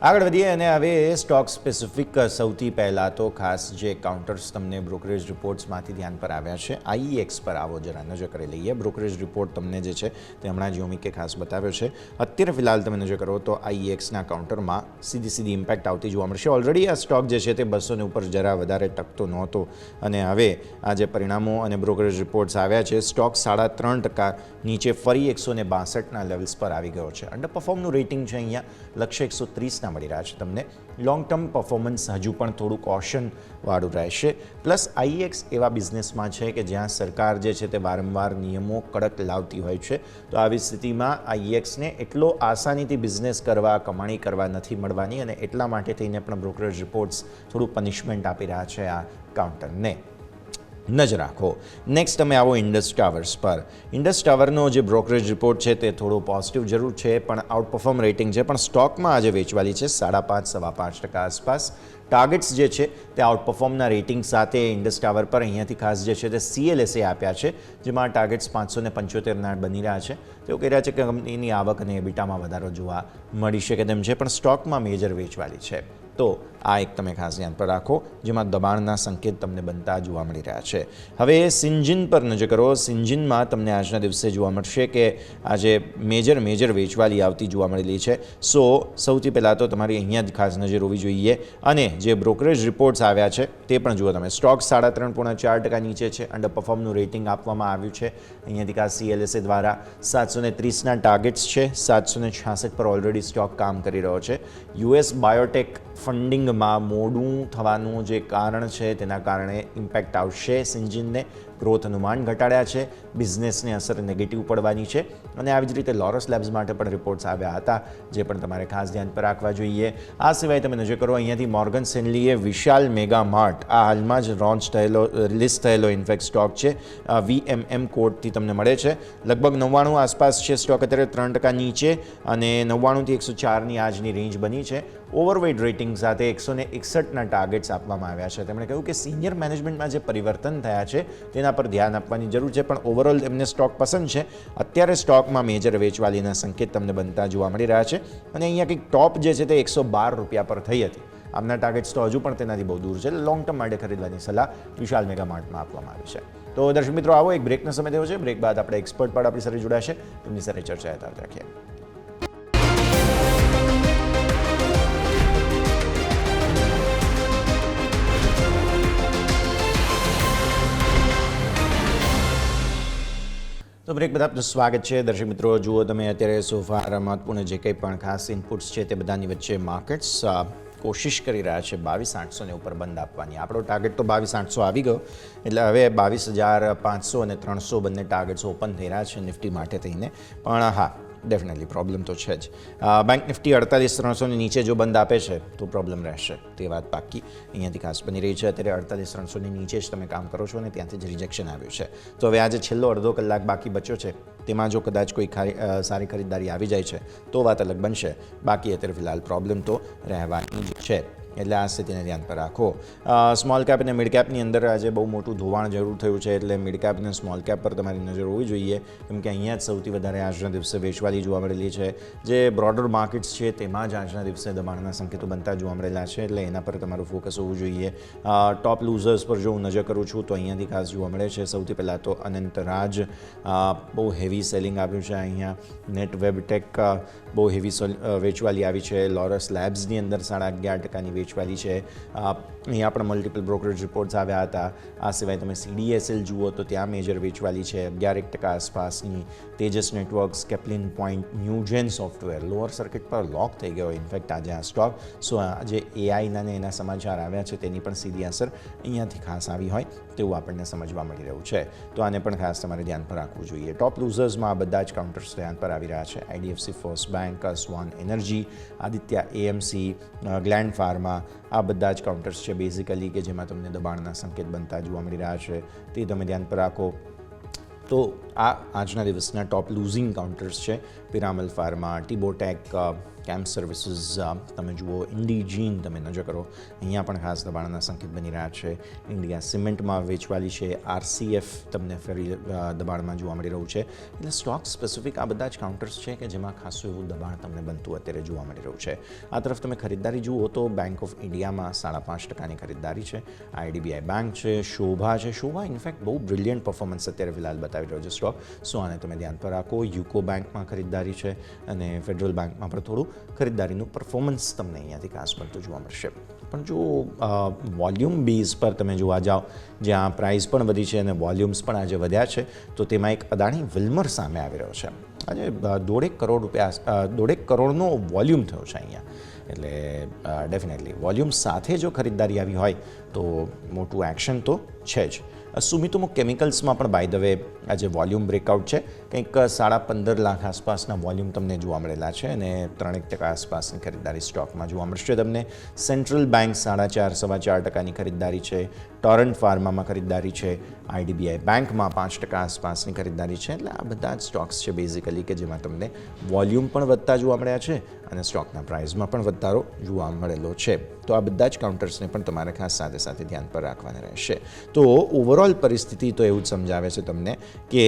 આગળ વધીએ અને હવે સ્ટોક સ્પેસિફિક સૌથી પહેલાં તો ખાસ જે કાઉન્ટર્સ તમને બ્રોકરેજ રિપોર્ટ્સમાંથી ધ્યાન પર આવ્યા છે, IEX પર આવો જરા નજર કરી લઈએ. બ્રોકરેજ રિપોર્ટ તમને જે છે તે હમણાં જ યોમિકે ખાસ બતાવ્યો છે. અત્યારે ફિલહાલ તમે નજર કરો તો IEXના કાઉન્ટરમાં સીધી ઇમ્પેક્ટ આવતી જોવા મળશે. ઓલરેડી આ સ્ટોક જે છે તે 200 ઉપર જરા વધારે ટકતો નહોતો, અને હવે આ જે પરિણામો અને બ્રોકરેજ રિપોર્ટ્સ આવ્યા છે, સ્ટોક 3.5% નીચે ફરી 162ના લેવલ્સ પર આવી ગયો છે. અંડર પરફોર્મનું રેટિંગ છે અહીંયા લક્ષ્ય 130ના મળી રહ્યા છે તમને. લોંગ ટર્મ પરફોર્મન્સ હજુ પણ થોડું કોશનવાળું રહેશે. પ્લસ IEX એવા બિઝનેસમાં છે કે જ્યાં સરકાર જે છે તે વારંવાર નિયમો કડક લાવતી હોય છે, તો આવી સ્થિતિમાં IEXને એટલો આસાનીથી બિઝનેસ કરવા, કમાણી કરવા નથી મળવાની, અને એટલા માટે થઈને પણ બ્રોકરેજ રિપોર્ટ્સ થોડું પનિશમેન્ટ આપી રહ્યા છે આ કાઉન્ટરને. નજર રાખો. નેક્સ્ટ તમે આવો ઇન્ડસ ટાવર્સ પર. ઇન્ડસ ટાવરનો જે બ્રોકરેજ રિપોર્ટ છે તે થોડો પોઝિટિવ જરૂર છે, પણ આઉટપરફોર્મ રેટિંગ છે, પણ સ્ટોકમાં આજે વેચવાલી છે 5.5-5.5% આસપાસ. ટાર્ગેટ્સ જે છે તે આઉટપરફોર્મના રેટિંગ સાથે ઇન્ડસ ટાવર પર અહીંયાથી ખાસ જે છે તે CLSA આપ્યા છે, જેમાં ટાર્ગેટ્સ 575 બની રહ્યા છે. તેઓ કહી રહ્યા છે કે કંપનીની આવક અને એબિટામાં વધારો જોવા મળી શકે તેમ છે, પણ સ્ટોકમાં મેજર વેચવાલી છે. તો આ એક તમે ખાસ ધ્યાન પર રાખો, જેમાં દબાણના સંકેત તમને બનતા જોવા મળી રહ્યા છે. હવે સિન્જિન પર નજર કરો. સિન્જિનમાં તમને આજના દિવસે જોવા મળશે કે આજે મેજર વેચવાલી આવતી જોવા મળેલી છે. સૌથી પહેલાં તો તમારી અહીંયા જ ખાસ નજર હોવી જોઈએ. અને જે બ્રોકરેજ રિપોર્ટ્સ આવ્યા છે તે પણ જુઓ તમે. સ્ટોક 3.4% નીચે છે. અંડર પરફોર્મનું રેટિંગ આપવામાં આવ્યું છે અહીંયાથી ખાસ CLSA દ્વારા. 730ના ટાર્ગેટ્સ છે. 766 પર ઓલરેડી સ્ટોક કામ કરી રહ્યો છે. US બાયોટેક ફંડિંગમાં મોડું થવાનું જે કારણ છે તેના કારણે ઇમ્પેક્ટ આવશે સિન્જિનને. ગ્રોથ અનુમાન ઘટાડ્યા છે. બિઝનેસને અસર નેગેટિવ પડવાની છે. અને આવી જ રીતે લોરસ લેબ્સ માટે પણ રિપોર્ટ્સ આવ્યા હતા, જે પણ તમારે ખાસ ધ્યાન પર રાખવા જોઈએ. આ સિવાય તમે નજર કરો અહીંયાથી મોર્ગન સ્ટેનલીએ વિશાલ મેગા માર્ટ, આ હાલમાં જ લિસ્ટ થયેલો ઇન્ફેક્ટ સ્ટોક છે, VMM કોડથી તમને મળે છે. લગભગ 99 આસપાસ છે સ્ટોક, અત્યારે 3% નીચે, અને 99 થી 104ની આજની રેન્જ બની છે. ઓવરવેઇટ રેટિંગ સાથે 161ના ટાર્ગેટ્સ આપવામાં આવ્યા છે. તેમણે કહ્યું કે સિનિયર મેનેજમેન્ટમાં જે પરિવર્તન થયા છે તેના પર ધ્યાન આપવાની જરૂર છે, પણ ઓવરઓલ એમને સ્ટોક પસંદ છે. અત્યારે સ્ટોકમાં મેજર વેચવાલીના સંકેત તમને બનતા જોવા મળી રહ્યા છે. અને અહીંયા કંઈક ટોપ જે છે તે 112 રૂપિયા પર થઈ હતી. આમના ટાર્ગેટ્સ તો હજુ પણ તેનાથી બહુ દૂર છે. લોંગ ટર્મ માટે ખરીદવાની સલાહ વિશાલ મેગા માર્ટમાં આપવામાં આવી છે. તો દર્શક મિત્રો, આવો એક બ્રેકનો સમય થયો છે. બ્રેક બાદ આપણે એક્સપર્ટ પણ આપણી સાથે જોડાશે, તેમની સાથે ચર્ચા યથાવત રાખીએ. તો બ્રેક બધા આપનું સ્વાગત છે. દર્શક મિત્રો, જુઓ તમે અત્યારે સોફા મહત્વપૂર્ણ જે કંઈ પણ ખાસ ઇનપુટ્સ છે તે બધાની વચ્ચે માર્કેટ્સ કોશિશ કરી રહ્યા છે 22,800 ઉપર બંધ આપવાની. આપણો ટાર્ગેટ તો 22,800 આવી ગયો, એટલે હવે 22,500 અને 300 બંને ટાર્ગેટ્સ ઓપન થઈ રહ્યા છે નિફ્ટી માટે થઈને. પણ હા, ડેફિનેટલી પ્રોબ્લેમ તો છે જ. બેંક નિફ્ટી 48,300ની નીચે જો બંધ આપે છે તો પ્રોબ્લેમ રહેશે, તે વાત પાક્કી અહીંયાથી ખાસ બની રહી છે. અત્યારે 48,300ની નીચે જ તમે કામ કરો છો અને ત્યાંથી જ રિજેક્શન આવ્યું છે. તો હવે આજે છેલ્લો અડધો કલાક બાકી બચ્યો છે, તેમાં જો કદાચ કોઈ સારી ખરીદદારી આવી જાય છે તો વાત અલગ બનશે. બાકી અત્યારે ફિલહાલ પ્રોબ્લેમ તો રહેવાની જ છે. એટલે આ સ્થિતિને ધ્યાન પર રાખો. સ્મોલ કેપ અને મિડ કેપની અંદર આજે બહુ મોટું ધોવાણ જરૂર થયું છે, એટલે મિડ કેપ અને સ્મોલ કેપ પર તમારી નજર હોવી જોઈએ, કેમ કે અહીંયા જ સૌથી વધારે આજના દિવસે વેચવાલી જોવા મળેલી છે. જે બ્રોડર માર્કેટ્સ છે તેમાં જ આજના દિવસે દબાણના સંકેતો બનતા જોવા મળેલા છે, એટલે એના પર તમારું ફોકસ હોવું જોઈએ. ટોપ લૂઝર્સ પર જો હું નજર કરું છું તો અહીંયાથી ખાસ જોવા મળે છે. સૌથી પહેલાં તો અનંતરાજ, બહુ હેવી સેલિંગ આવ્યું છે અહીંયા. નેટ વેબટેક બહુ હેવી વેચવાલી આવી છે. લોરસ લેબ્સની અંદર 11.5%ની વેચવાલી છે. અહીંયા પણ મલ્ટિપલ બ્રોકરેજ રિપોર્ટ્સ આવ્યા હતા. આ સિવાય તમે CDSL જુઓ તો ત્યાં મેજર વેચવાલી છે 11% આસપાસની. Tejas networks, Caplin point, Newgen software lower circuit પર લોક થઈ ગયો ઇનફેક્ટ આજે આ સ્ટોક. આજે AIના ને એના સમાચાર આવ્યા છે તેની પણ સીધી અસર અહીંયાથી ખાસ આવી હોય તેવું આપણને સમજવા મળી રહ્યું છે. તો આને પણ ખાસ તમારે ધ્યાન પર રાખવું જોઈએ. ટોપ લૂઝર્સમાં આ બધા જ કાઉન્ટર્સ ધ્યાન પર આવી રહ્યા છે. IDFC first bank, Swan energy, Aditya AMC, Gland Pharma, આ બધા જ કાઉન્ટર્સ છે બેઝિકલી કે જેમાં તમને દબાણના સંકેત બનતા જોવા મળી રહ્યા છે. તે તમે ધ્યાન પર રાખો. તો આ આજના દિવસના ટોપ લૂઝિંગ કાઉન્ટર્સ છે. પિરામલ ફાર્મા, ટીબોટેક, કેમ્પ સર્વિસીસ તમે જુઓ, ઇન્ડીજીન તમે નજર કરો, અહીંયા પણ ખાસ દબાણના સંકેત બની રહ્યા છે. ઇન્ડિયા સિમેન્ટમાં વેચવાલી છે. RCF તમને ફરી દબાણમાં જોવા મળી રહ્યું છે. એટલે સ્ટોક સ્પેસિફિક આ બધા જ કાઉન્ટર્સ છે કે જેમાં ખાસું એવું દબાણ તમને બનતું અત્યારે જોવા મળી રહ્યું છે. આ તરફ તમે ખરીદદારી જુઓ તો બેંક ઓફ ઇન્ડિયામાં 5.5%ની ખરીદદારી છે. IDBI બેંક છે, શોભા છે. શોભા ઇનફેક્ટ બહુ બ્રિલિયન્ટ પરફોર્મન્સ અત્યારે ફિલહાલ બતાવી રહ્યો છે સ્ટોક. આને તમે ધ્યાન પર રાખો. યુકો બેંકમાં ખરીદદારી છે અને ફેડરલ બેંકમાં પણ થોડું ખરીદદારીનું પરફોર્મન્સ તમને અહીંયાથી ખાસ મળતું જોવા મળશે. પણ જો વોલ્યુમ બેઝ પર તમે જોવા જાઓ, જ્યાં પ્રાઇસ પણ વધી છે અને વોલ્યુમ્સ પણ આજે વધ્યા છે, તો તેમાં એક અદાણી વિલ્મર સામે આવી રહ્યો છે. આજે 1.5 કરોડનો વોલ્યુમ થયો છે અહીંયા. એટલે ડેફિનેટલી વોલ્યુમ સાથે જો ખરીદદારી આવી હોય તો મોટું એક્શન તો છે જ. સુમિતોમો કેમિકલ્સમાં પણ બાય ધ વે આજે વોલ્યુમ બ્રેકઆઉટ છે, કંઈક 15.5 લાખ આસપાસના વોલ્યુમ તમને જોવા મળેલા છે અને 3% આસપાસની ખરીદદારી સ્ટોકમાં જોવા મળશે તમને. સેન્ટ્રલ બેંક 4.5-4.5% ખરીદદારી છે, ટોરન્ટ ફાર્મામાં ખરીદદારી છે, આઈડીબીઆઈ બેંકમાં 5% આસપાસની ખરીદદારી છે. એટલે આ બધા જ સ્ટોક્સ છે બેઝિકલી કે જેમાં તમને વોલ્યુમ પણ વધતા જોવા મળ્યા છે અને સ્ટોકના પ્રાઇસમાં પણ વધારો જોવા મળેલો છે. તો આ બધા જ કાઉન્ટર્સને પણ તમારે ખાસ સાથે સાથે ધ્યાન પર રાખવાના રહેશે. તો ઓવરઓલ પરિસ્થિતિ તો એવું જ સમજાવે છે તમને કે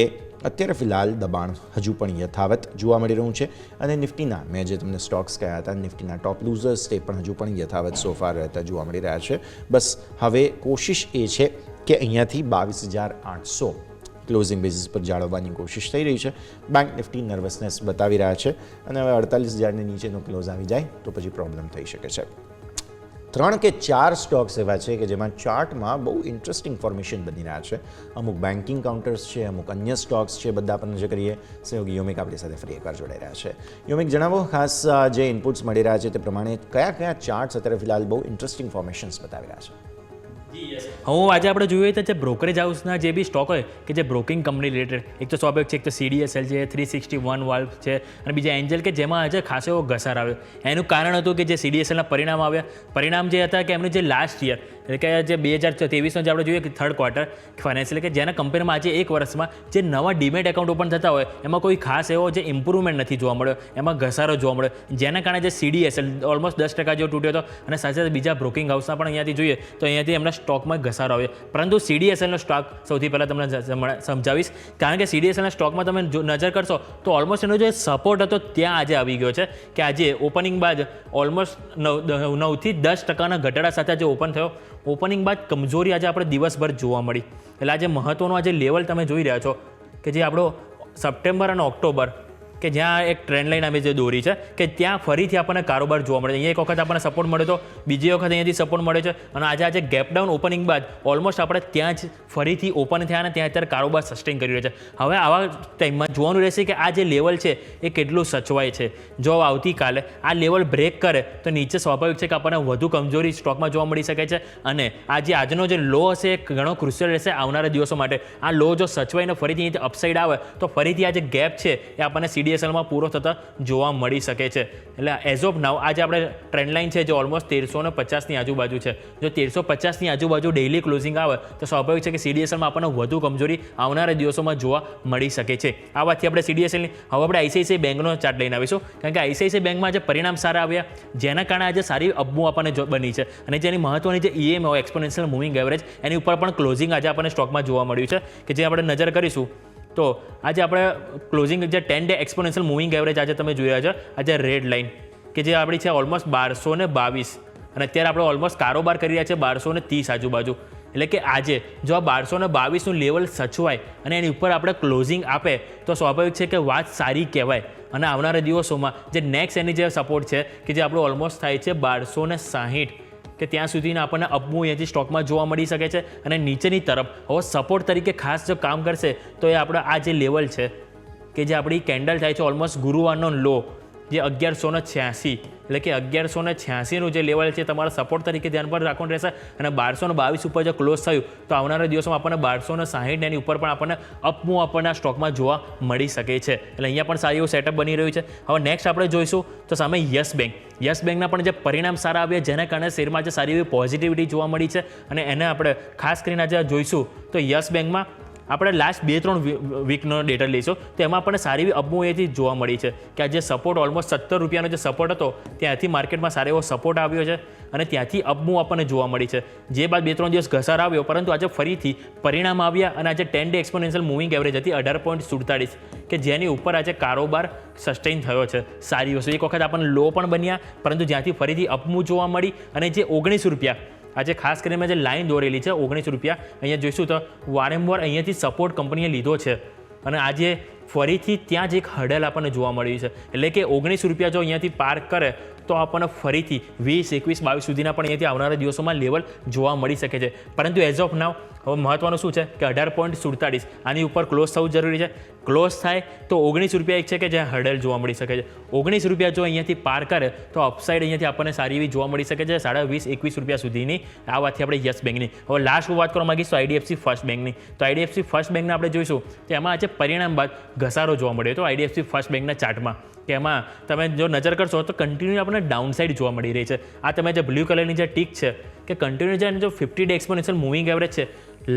અત્યારે ફિલહાલ દબાણ હજુ પણ યથાવત જોવા મળી રહ્યું છે અને નિફ્ટીના મેં જે તમને સ્ટોક્સ કહ્યા હતા નિફ્ટીના ટોપ લૂઝર્સ તે પણ હજુ પણ યથાવત સોફાર રહેતા જોવા મળી રહ્યા છે. બસ હવે કોશિશ એ છે કે અહીંયાથી 22,800 ક્લોઝિંગ બેઝિસ પર જાળવવાની કોશિશ થઈ રહી છે. બેંક નિફ્ટી નર્વસનેસ બતાવી રહ્યા છે અને હવે 48,000ની નીચેનો ક્લોઝ આવી જાય તો પછી પ્રોબ્લેમ થઈ શકે છે. 3 કે 4 સ્ટોક્સ એવા છે કે જેમાં ચાર્ટમાં બહુ ઇન્ટરેસ્ટિંગ ફોર્મેશન બની રહ્યા છે. અમુક બેન્કિંગ કાઉન્ટર્સ છે, અમુક અન્ય સ્ટોક્સ છે, બધા પર નજર કરીએ. સહયોગી યોમિક આપણી સાથે ફરી એકવાર જોડાઈ રહ્યા છે. યોમિક, જણાવો ખાસ જે ઇનપુટ્સ મળી રહ્યા છે તે પ્રમાણે કયા કયા ચાર્ટ્સ અત્યારે ફિલહાલ બહુ ઇન્ટરેસ્ટિંગ ફોર્મેશન્સ બતાવી રહ્યા છે? હું આજે આપણે જોઈએ તો જે બ્રોકરેજ હાઉસના જે બી સ્ટોક હોય કે જે બ્રોકિંગ કંપની રિલેટેડ, એક તો સ્વાભાવિક છે, એક તો CDSL છે, 361 વાલ્વ છે અને બીજા એન્જલ કે જેમાં આજે ખાસો એવો ઘસાર આવ્યો. એનું કારણ હતું કે જે CDSLના પરિણામ આવ્યા, પરિણામ જે હતા કે એમનું જે લાસ્ટ યર એટલે કે જે 2023નો જે આપણે જોઈએ કે થર્ડ ક્વાર્ટર ફાઇનાન્શિયલ કે જેના કમ્પેરમાં આજે એક વર્ષમાં જે નવા ડીમેટ એકાઉન્ટ ઓપન થતા હોય એમાં કોઈ ખાસ એવો જે ઇમ્પ્રુવમેન્ટ નથી જોવા મળ્યો, એમાં ઘસારો જોવા મળ્યો, જેના કારણે જે CDSL ઓલમોસ્ટ 10% જેવો તૂટ્યો હતો અને સાથે સાથે બીજા બ્રોકિંગ હાઉસના પણ અહીંયાથી જોઈએ તો અહીંયાથી એમના સ્ટોકમાં ઘસારો આવ્યો. પરંતુ CDSLનો સ્ટોક સૌથી પહેલાં તમને સમજાવીશ, કારણ કે CDSLના સ્ટોકમાં તમે નજર કરશો તો ઓલમોસ્ટ એનો જે સપોર્ટ હતો ત્યાં આજે આવી ગયો છે કે આજે ઓપનિંગ બાદ ઓલમોસ્ટ 9થી 10%ના ઘટાડા સાથે આજે ઓપન થયો. ઓપનિંગ બાદ કમજોરી આજે આપણે દિવસભર જોવા મળી. એટલે આજે મહત્ત્વનો આજે લેવલ તમે જોઈ રહ્યા છો કે જે આપણો સપ્ટેમ્બર અને ઓક્ટોબર કે જ્યાં એક ટ્રેન્ડ લાઈન અમે જે દોરી છે કે ત્યાં ફરીથી આપણને કારોબાર જોવા મળે છે. અહીંયા એક વખત આપણને સપોર્ટ મળ્યો તો બીજી વખત અહીંયાથી સપોર્ટ મળે છે અને આજે ગેપ ડાઉન ઓપનિંગ બાદ ઓલમોસ્ટ આપણે ત્યાં જ ફરીથી ઓપન થયા અને ત્યાં અત્યારે કારોબાર સસ્ટેન કરી રહ્યો છે. હવે આવા ટાઈમમાં જોવાનું રહેશે કે આ જે લેવલ છે એ કેટલું સચવાય છે. જો આવતીકાલે આ લેવલ બ્રેક કરે તો નીચે સ્વાભાવિક છે કે આપણને વધુ કમજોરી સ્ટોકમાં જોવા મળી શકે છે અને આજનો જે લો હશે એ ઘણો ક્રુશિયલ રહેશે આવનારા દિવસો માટે. આ લો જો સચવાઈને ફરીથી અહીંથી અપસાઇડ આવે તો ફરીથી આ જે ગેપ છે એ આપણને CDSLમાં પૂરો થતા જોવા મળી શકે છે. એટલે એઝ ઓફ નાવ આજે આપણે ટ્રેન્ડ લાઇન છે જે ઓલમોસ્ટ 1350ની આજુબાજુ છે. જો 1350ની આજુબાજુ ડેઇલી ક્લોઝિંગ આવે તો સ્વાભાવિક છે કે CDSLમાં આપણને વધુ કમજોરી આવનારા દિવસોમાં જોવા મળી શકે છે. આ વાતથી આપણે CDSLની હવે આપણે ICICI બેંકનો ચાર્ટ લઈને આવીશું, કારણ કે ICICI બેંકમાં આજે પરિણામ સારા આવ્યા જેના કારણે આજે સારી અપમૂવ આપણને બની છે અને જેની મહત્વની જે EM હોય એક્સપોનેન્શિયલ મૂવિંગ એવરેજ એની ઉપર પણ ક્લોઝિંગ આજે આપણને સ્ટોકમાં જોવા મળ્યું છે કે જે આપણે નજર કરીશું તો આજે આપણે ક્લોઝિંગ જે 10-day એક્સપોનેન્શિયલ મૂવિંગ એવરેજ આજે તમે જોઈ રહ્યા છો, આજે રેડ લાઇન કે જે આપણી છે ઓલમોસ્ટ 1222 અને અત્યારે આપણે ઓલમોસ્ટ કારોબાર કરી રહ્યા છે 1230 આજુબાજુ. એટલે કે આજે જો આ 1222નું લેવલ સચવાય અને એની ઉપર આપણે ક્લોઝિંગ આપે તો સ્વાભાવિક છે કે વાત સારી કહેવાય અને આવનારા દિવસોમાં જે નેક્સ્ટ એની જે સપોર્ટ છે કે જે આપણું ઓલમોસ્ટ થાય છે 1260 કે ત્યાં સુધીના આપણને અપમૂવ અહીંયાથી સ્ટોકમાં જોવા મળી શકે છે અને નીચેની તરફ હવે સપોર્ટ તરીકે ખાસ જો કામ કરશે તો એ આપણે આ જે લેવલ છે કે જે આપણી કેન્ડલ થાય છે ઓલમોસ્ટ ગુરુવારનો લો જે 1186 એટલે કે 1186નું જે લેવલ છે તમારા સપોર્ટ તરીકે ધ્યાન પર રાખવાનું રહેશે અને 1222 ઉપર જો ક્લોઝ થયું તો આવનારા દિવસોમાં આપણને 1260 એની ઉપર પણ આપણને અપમૂવ આપણને આ સ્ટોકમાં જોવા મળી શકે છે. એટલે અહીંયા પણ સારું એવું સેટઅપ બની રહ્યું છે. હવે નેક્સ્ટ આપણે જોઈશું તો સામે યસ બેંકના પણ જે પરિણામ સારા આવ્યા જેના કારણે શેરમાં જે સારી એવી પોઝિટિવિટી જોવા મળી છે અને એને આપણે ખાસ કરીને આજે જોઈશું તો યસ બેંકમાં આપણે લાસ્ટ 2-3 વીકનો ડેટા લઈશું તો એમાં આપણને સારી એવી અપમૂવ એથી જોવા મળી છે કે આ જે સપોર્ટ ઓલમોસ્ટ 17 રૂપિયાનો જે સપોર્ટ હતો ત્યાંથી માર્કેટમાં સારો એવો સપોર્ટ આવ્યો છે અને ત્યાંથી અપમૂવ આપણને જોવા મળી છે. જે બાદ 2-3 દિવસ ઘસાર આવ્યો પરંતુ આજે ફરીથી પરિણામ આવ્યા અને આજે 10-day એક્સપોનેન્શિયલ મૂવિંગ એવરેજ હતી 18.47 કે જેની ઉપર આજે કારોબાર સસ્ટેઇન થયો છે. સારી વસ્તુ એક વખત આપણને લો પણ બન્યા પરંતુ જ્યાંથી ફરીથી અપમૂવ જોવા મળી અને જે 19 રૂપિયા આજે ખાસ કરીને મેં જે લાઇન દોરેલી છે 19 રૂપિયા અહીંયા જોઈશું તો વારંવાર અહીંયાથી સપોર્ટ કંપનીએ લીધો છે અને આજે ફરીથી ત્યાં જ એક હર્ડલ આપણને જોવા મળ્યું છે. એટલે કે 19 રૂપિયા જો અહીંયાથી પાર કરે તો તો આપણને ફરીથી 20, 21, 22 સુધીના પણ અહીંયાથી આવનારા દિવસોમાં લેવલ જોવા મળી શકે છે. પરંતુ એઝ ઓફ નાવ હવે મહત્વનું શું છે કે 18.47 આની ઉપર ક્લોઝ થવું જરૂરી છે. ક્લોઝ થાય તો 19 રૂપિયા એક છે કે જ્યાં હર્ડલ જોવા મળી શકે છે. 19 રૂપિયા જો અહીંયાથી પાર કરે તો અપસાઇડ અહીંયાથી આપણને સારી એવી જોવા મળી શકે છે 20, 21 રૂપિયા સુધીની. આ વાતથી આપણે યસ બેંકની. હવે લાસ્ટ હું વાત કરવા માંગીશ તો IDFC ફર્સ્ટ બેંકની. તો IDFC ફર્સ્ટ બેંકને આપણે જોઈશું તો એમાં આજે પરિણામ બાદ ઘસારો જોવા મળ્યો હતો IDFC ફર્સ્ટ બેંકના ચાર્ટમાં, કે એમાં તમે જો નજર કરશો તો કન્ટિન્યુ આપણને ડાઉન સાઇડ જોવા મળી રહી છે. આ તમે જે બ્લુ કલરની જે ટીક છે કે કન્ટિન્યુ જે જો 50 ડે એક્સપોનેન્શિયલ મૂવિંગ એવરેજ છે,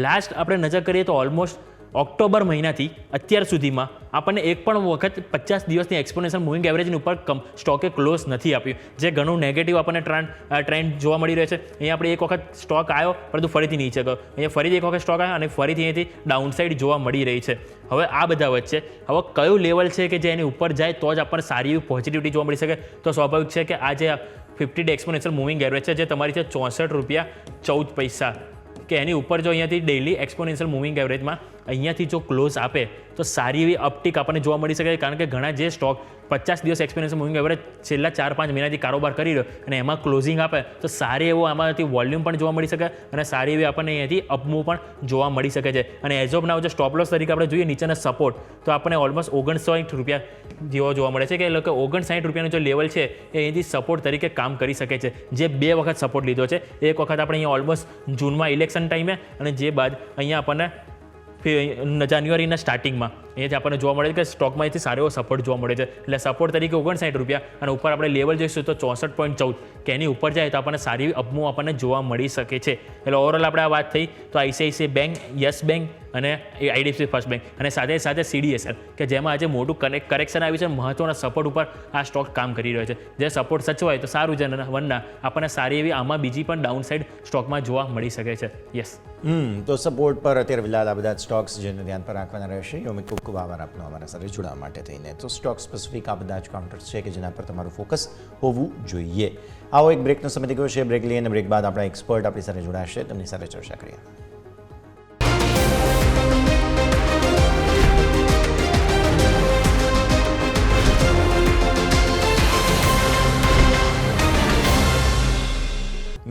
લાસ્ટ આપણે નજર કરીએ તો ઓલમોસ્ટ ઓક્ટોબર મહિનાથી અત્યાર સુધીમાં આપણને એક પણ વખત 50 દિવસની એક્સપોનેન્શિયલ મૂવિંગ એવરેજની ઉપર સ્ટોકે ક્લોઝ નથી આપ્યું, જે ઘણું નેગેટિવ આપણને ટ્રેન્ડ જોવા મળી રહ્યો છે. અહીંયા આપણે એક વખત સ્ટોક આવ્યો પરંતુ ફરીથી નીચે ગયો, અહીંયા ફરીથી એક વખત સ્ટોક આવ્યો અને ફરીથી અહીંયાથી ડાઉન સાઇડ જોવા મળી રહી છે. હવે આ બધા વચ્ચે હવે કયું લેવલ છે કે જે એની ઉપર જાય તો જ આપણને સારી એવી પોઝિટિવિટી જોવા મળી શકે? તો સ્વાભાવિક છે કે આ જે 50 ડે એક્સપોનેન્શિયલ મૂવિંગ એવરેજ છે જે તમારી છે 64 રૂપિયા 14 પૈસા, કે એની ઉપર જો અહીંયાથી ડેઇલી એક્સપોનેન્શિયલ મૂવિંગ એવરેજમાં અહીંયાથી જો ક્લોઝ આપે તો સારી એવી અપટીક આપણને જોવા મળી શકે. કારણ કે ઘણા જે સ્ટોક 50 દિવસ એક્સપોનેન્શિયલ મૂવિંગ એવરેજ છેલ્લા 4-5 મહિનાથી કારોબાર કરી રહ્યો અને એમાં ક્લોઝિંગ આપે તો સારી એવો આમાંથી વોલ્યુમ પણ જોવા મળી શકે અને સારી એવી આપણને અહીંયાથી અપમૂવ પણ જોવા મળી શકે છે. અને એઝ ઓફ નાવ જો સ્ટોપ લોસ તરીકે આપણે જોઈએ નીચેના સપોર્ટ તો આપણને ઓલમોસ્ટ 59 રૂપિયા જેવો જોવા મળે છે, કે એ લોકો 59 રૂપિયાનો જો લેવલ છે એ અહીંથી સપોર્ટ તરીકે કામ કરી શકે છે, જે 2 વખત સપોર્ટ લીધો છે. એક વખત આપણે અહીંયા ઓલમોસ્ટ જૂનમાં ઇલેક્શન ટાઈમે અને જે બાદ અહીંયા આપણને જાન્યુઆરીના સ્ટાર્ટિંગમાં અહીંયાથી આપણને જોવા મળે છે કે સ્ટોકમાં અહીંથી સારો એવો સપોર્ટ જોવા મળે છે. એટલે સપોર્ટ તરીકે 59 રૂપિયા અને ઉપર આપણે લેવલ જોઈશું તો 64.14, કે એની ઉપર જાય તો આપણને સારી એવી આપણને જોવા મળી શકે છે. એટલે ઓવરઓલ આપણે આ વાત થઈ તો ICICI બેંક, યસ બેંક અને IDFC ફર્સ્ટ બેંક અને સાથે સાથે CDSL કે જેમાં આજે મોટું કરેક્શન આવ્યું છે, મહત્વના સપોર્ટ ઉપર આ સ્ટોક કામ કરી રહ્યો છે. જે સપોર્ટ સચવાય તો સારું છે, વરના આપણને સારી એવી આમાં બીજી પણ ડાઉન સાઇડ સ્ટોકમાં જોવા મળી શકે છે. યસ તો સપોર્ટ પર અત્યારે ફિલહાલ આ બધા સ્ટોક્સ જેને ધ્યાન પર રાખવાના રહેશે. યોમિત, ખૂબ ખૂબ આભાર આપનો અમારા સાથે જોડાવા માટે થઈને. તો સ્ટોક સ્પેસિફિક આ બધા જ કાઉન્ટર્સ છે કે જેના પર તમારું ફોકસ હોવું જોઈએ. આવો એક બ્રેકનો સમય થઈ ગયો છે. બ્રેક લઈએ અને બ્રેક બાદ આપણા એક્સપર્ટ આપણી સાથે જોડાશે, તેમની સાથે ચર્ચા કરીએ.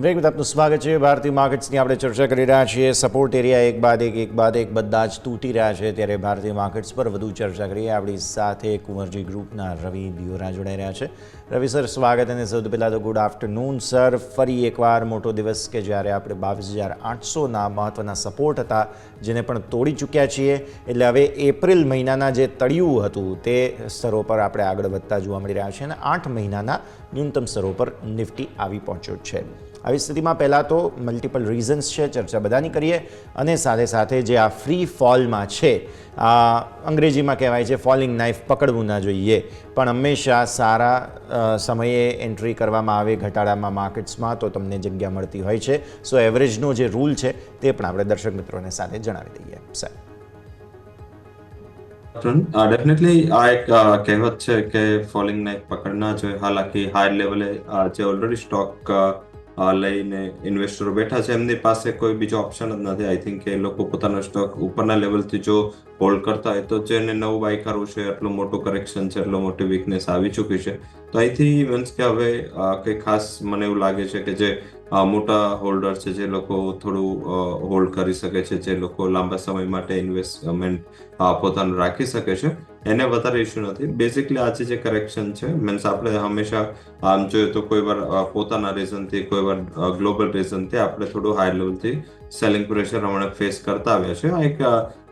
બ્રેક બાદ આપનું સ્વાગત છે. ભારતીય માર્કેટ્સની આપણે ચર્ચા કરી રહ્યા છીએ. સપોર્ટ એરિયા એક બાદ એક બધા જ તૂટી રહ્યા છે, ત્યારે ભારતીય માર્કેટ્સ પર વધુ ચર્ચા કરીએ. આપણી સાથે કુંવરજી ગ્રુપના રવિ દિયોરા જોડાઈ રહ્યા છે. રવિ સર, સ્વાગત. અને સૌથી પહેલાં તો ગુડ આફ્ટરનૂન સર. ફરી એકવાર મોટો દિવસ કે જ્યારે આપણે 22,800ના મહત્ત્વના સપોર્ટ હતા જેને પણ તોડી ચૂક્યા છીએ. એટલે હવે એપ્રિલ મહિનાના જે તળિયું હતું તે સ્તરો પર આપણે આગળ વધતા જોવા મળી રહ્યા છે અને 8 મહિનાના ન્યૂનતમ સ્તરો પર નિફ્ટી આવી પહોંચ્યો છે. આવી સ્થિતિમાં પહેલાં તો મલ્ટિપલ રીઝન્સ છે, ચર્ચા બધાની કરીએ અને સાથે સાથે જે આ ફ્રી ફોલમાં છે, અંગ્રેજીમાં કહેવાય છે ફોલિંગ નાઇફ પકડવું ના જોઈએ, પણ હંમેશા સારા સમયે એન્ટ્રી કરવામાં આવે ઘટાડામાં માર્કેટ્સમાં તો તમને જગ્યા મળતી હોય છે. સો એવરેજનો જે રૂલ છે તે પણ આપણે દર્શક મિત્રોને સાથે જણાવી દઈએ. સાહેબ, डेफिनेटली આ એક કહેવત છે કે ફોલિંગ નાઇફ પકડના જોઈએ. હાલાકી હાયર લેવલે જે ઓલરેડી સ્ટોક લઈને ઇન્વેસ્ટરો બેઠા છે એમની પાસે કોઈ બીજો ઓપ્શન જ નથી. આઈ થિંક એ લોકો પોતાનો સ્ટોક ઉપરના લેવલથી જો હોલ્ડ કરતા હોય તો જેને નવું બાય કરવું છે, એટલું મોટું કરેક્શન છે, એટલો મોટી વીકનેસ આવી ચૂકી છે, તો અહીંથી મીન્સ કે હવે કંઈ ખાસ મને એવું લાગે છે કે જે મોટા હોલ્ડર છે, જે લોકો થોડું હોલ્ડ કરી શકે છે, જે લોકો લાંબા સમય માટે ઇન્વેસ્ટમેન્ટ પોતાનું રાખી શકે છે, એને વધારે ઇસ્યુ નથી. બેઝિકલી આજે જે કરેક્શન છે મીન્સ આપણે હંમેશા આમ જોઈએ તો કોઈ વાર પોતાના રીઝનથી, કોઈ વાર ગ્લોબલ રીઝનથી આપણે થોડું હાઈ લેવલથી સેલિંગ પ્રેશર હમણાં ફેસ કરતા આવ્યા છે. આ એક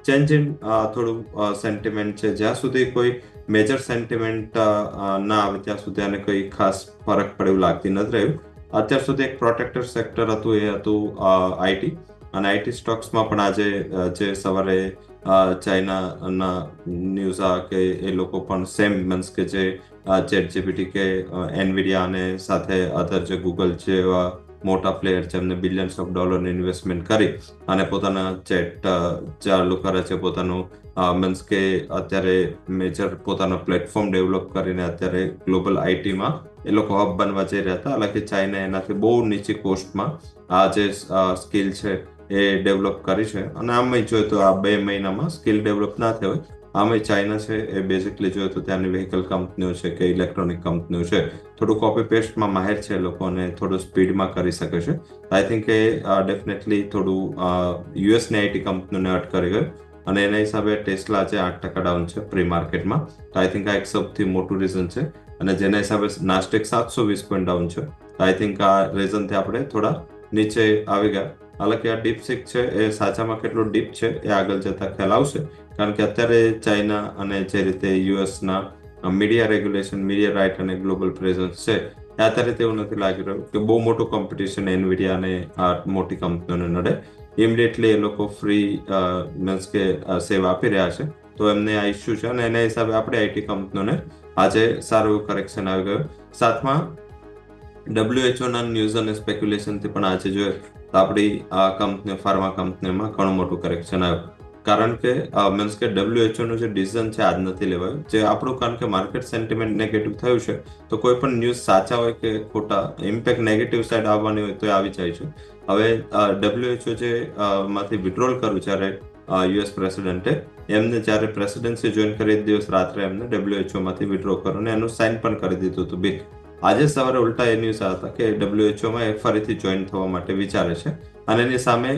ચેન્જ ઇન થોડું સેન્ટિમેન્ટ છે. જ્યાં સુધી કોઈ મેજર સેન્ટિમેન્ટ ના આવે ત્યાં સુધી આને કોઈ ખાસ ફરક પડે એવું લાગતી નથી રહ્યું. અત્યાર સુધી એક પ્રોટેક્ટર સેક્ટર હતું, એ હતું આઈટી, અને આઈટી સ્ટોક્સમાં પણ આજે જે સવારે ચાઇનાના ન્યૂઝ કે એ લોકો પણ સેમ મીન્સ કે જે ChatGPT કે એનવિડિયા અને સાથે અધર જે ગૂગલ જેવા મોટા પ્લેયર છે એમને બિલિયન્સ ઓફ ડોલરની ઇન્વેસ્ટમેન્ટ કરી અને પોતાના ચેટ ચાલુ કરે છે, પોતાનું મીન્સ કે અત્યારે મેજર પોતાનો પ્લેટફોર્મ ડેવલપ કરીને અત્યારે ગ્લોબલ આઈટીમાં એ લોકો હબ બનવા જઈ રહ્યા હતા. હાલાકી ચાઇના એનાથી બહુ નીચી કોસ્ટમાં આ જે સ્કિલ છે એ ડેવલપ કરી છે, અને આમ જોઈએ તો આ 2 મહિનામાં સ્કિલ ડેવલપ ના થયો હોય આમાં ચાઇના છે એ બેઝિકલી જોઈએ તો ત્યાંની વ્હીકલ કંપનીઓ છે કે ઇલેક્ટ્રોનિક કંપનીઓ છે થોડું કોપી પેસ્ટમાં માહેર છે એ લોકો અને થોડું સ્પીડમાં કરી શકે છે. આઈ થિંક એ ડેફિનેટલી થોડું યુએસની આઈટી કંપનીઓને હટ કરી ગયું અને એના હિસાબે ટેસ્લા જે 8% ડાઉન છે પ્રી માર્કેટમાં. તો આઈ થિંક આ એક સૌથી મોટું રીઝન છે અને જેના હિસાબે નાસ્ટેક 720 પોઈન્ટ ડાઉન છે. આઈ થિંક આ રીઝનથી આપણે થોડા નીચે આવી ગયા. હાલાકી આ ડીપસીક છે એ સાચામાં કેટલો ડીપ છે એ આગળ જતા ખ્યાલ આવશે, કારણ કે અત્યારે ચાઇના અને જે રીતે યુએસના મીડિયા રેગ્યુલેશન, મીડિયા રાઇટ અને ગ્લોબલ પ્રેઝન્સ છે એ અત્યારે તેવું નથી લાગી રહ્યું કે બહુ મોટું કોમ્પિટિશન એનવીડિયા અને આ મોટી કંપનીઓને નડે. ઇમિડિયેટલી એ લોકો ફ્રી મીન્સ કે સેવા આપી રહ્યા છે, તો એમને આ ઇસ્યુ છે અને એના હિસાબે આપણે આઈટી કંપનીઓને આજે સારું કરેક્શન આવી ગયું. સાથમાં WHO ના ન્યૂઝ અને સ્પેક્યુલેશનથી પણ આજે જોઈએ તો આપણી આ કંપનીઓ, ફાર્મા કંપનીઓમાં ઘણું મોટું કરેક્શન આવ્યું. કારણ કે મીન્સ કે WHO નું જે ડિસિઝન છે આજ નથી લેવાયું, જે આપણું, કારણ કે માર્કેટ સેન્ટિમેન્ટ નેગેટિવ થયું છે તો કોઈ પણ ન્યૂઝ સાચા હોય કે ખોટા, ઇમ્પેક્ટ નેગેટિવ સાઈડ આવવાની હોય તો એ આવી જાય છે. હવે WHO જે માંથી વિડ્રોલ કર્યું જ્યારે યુએસ પ્રેસિડેન્ટે, એમને જ્યારે પ્રેસિડેન્સી જોઈન કરી દિવસ રાત્રે એમને WHO માંથી વિડ્રો કર્યો અને એનું સાઇન પણ કરી દીધું હતું બિલ. આજે સવારે ઉલટા એ ન્યૂઝ હતા કે WHO માં એ ફરીથી જોઈન થવા માટે વિચારે છે અને એની સામે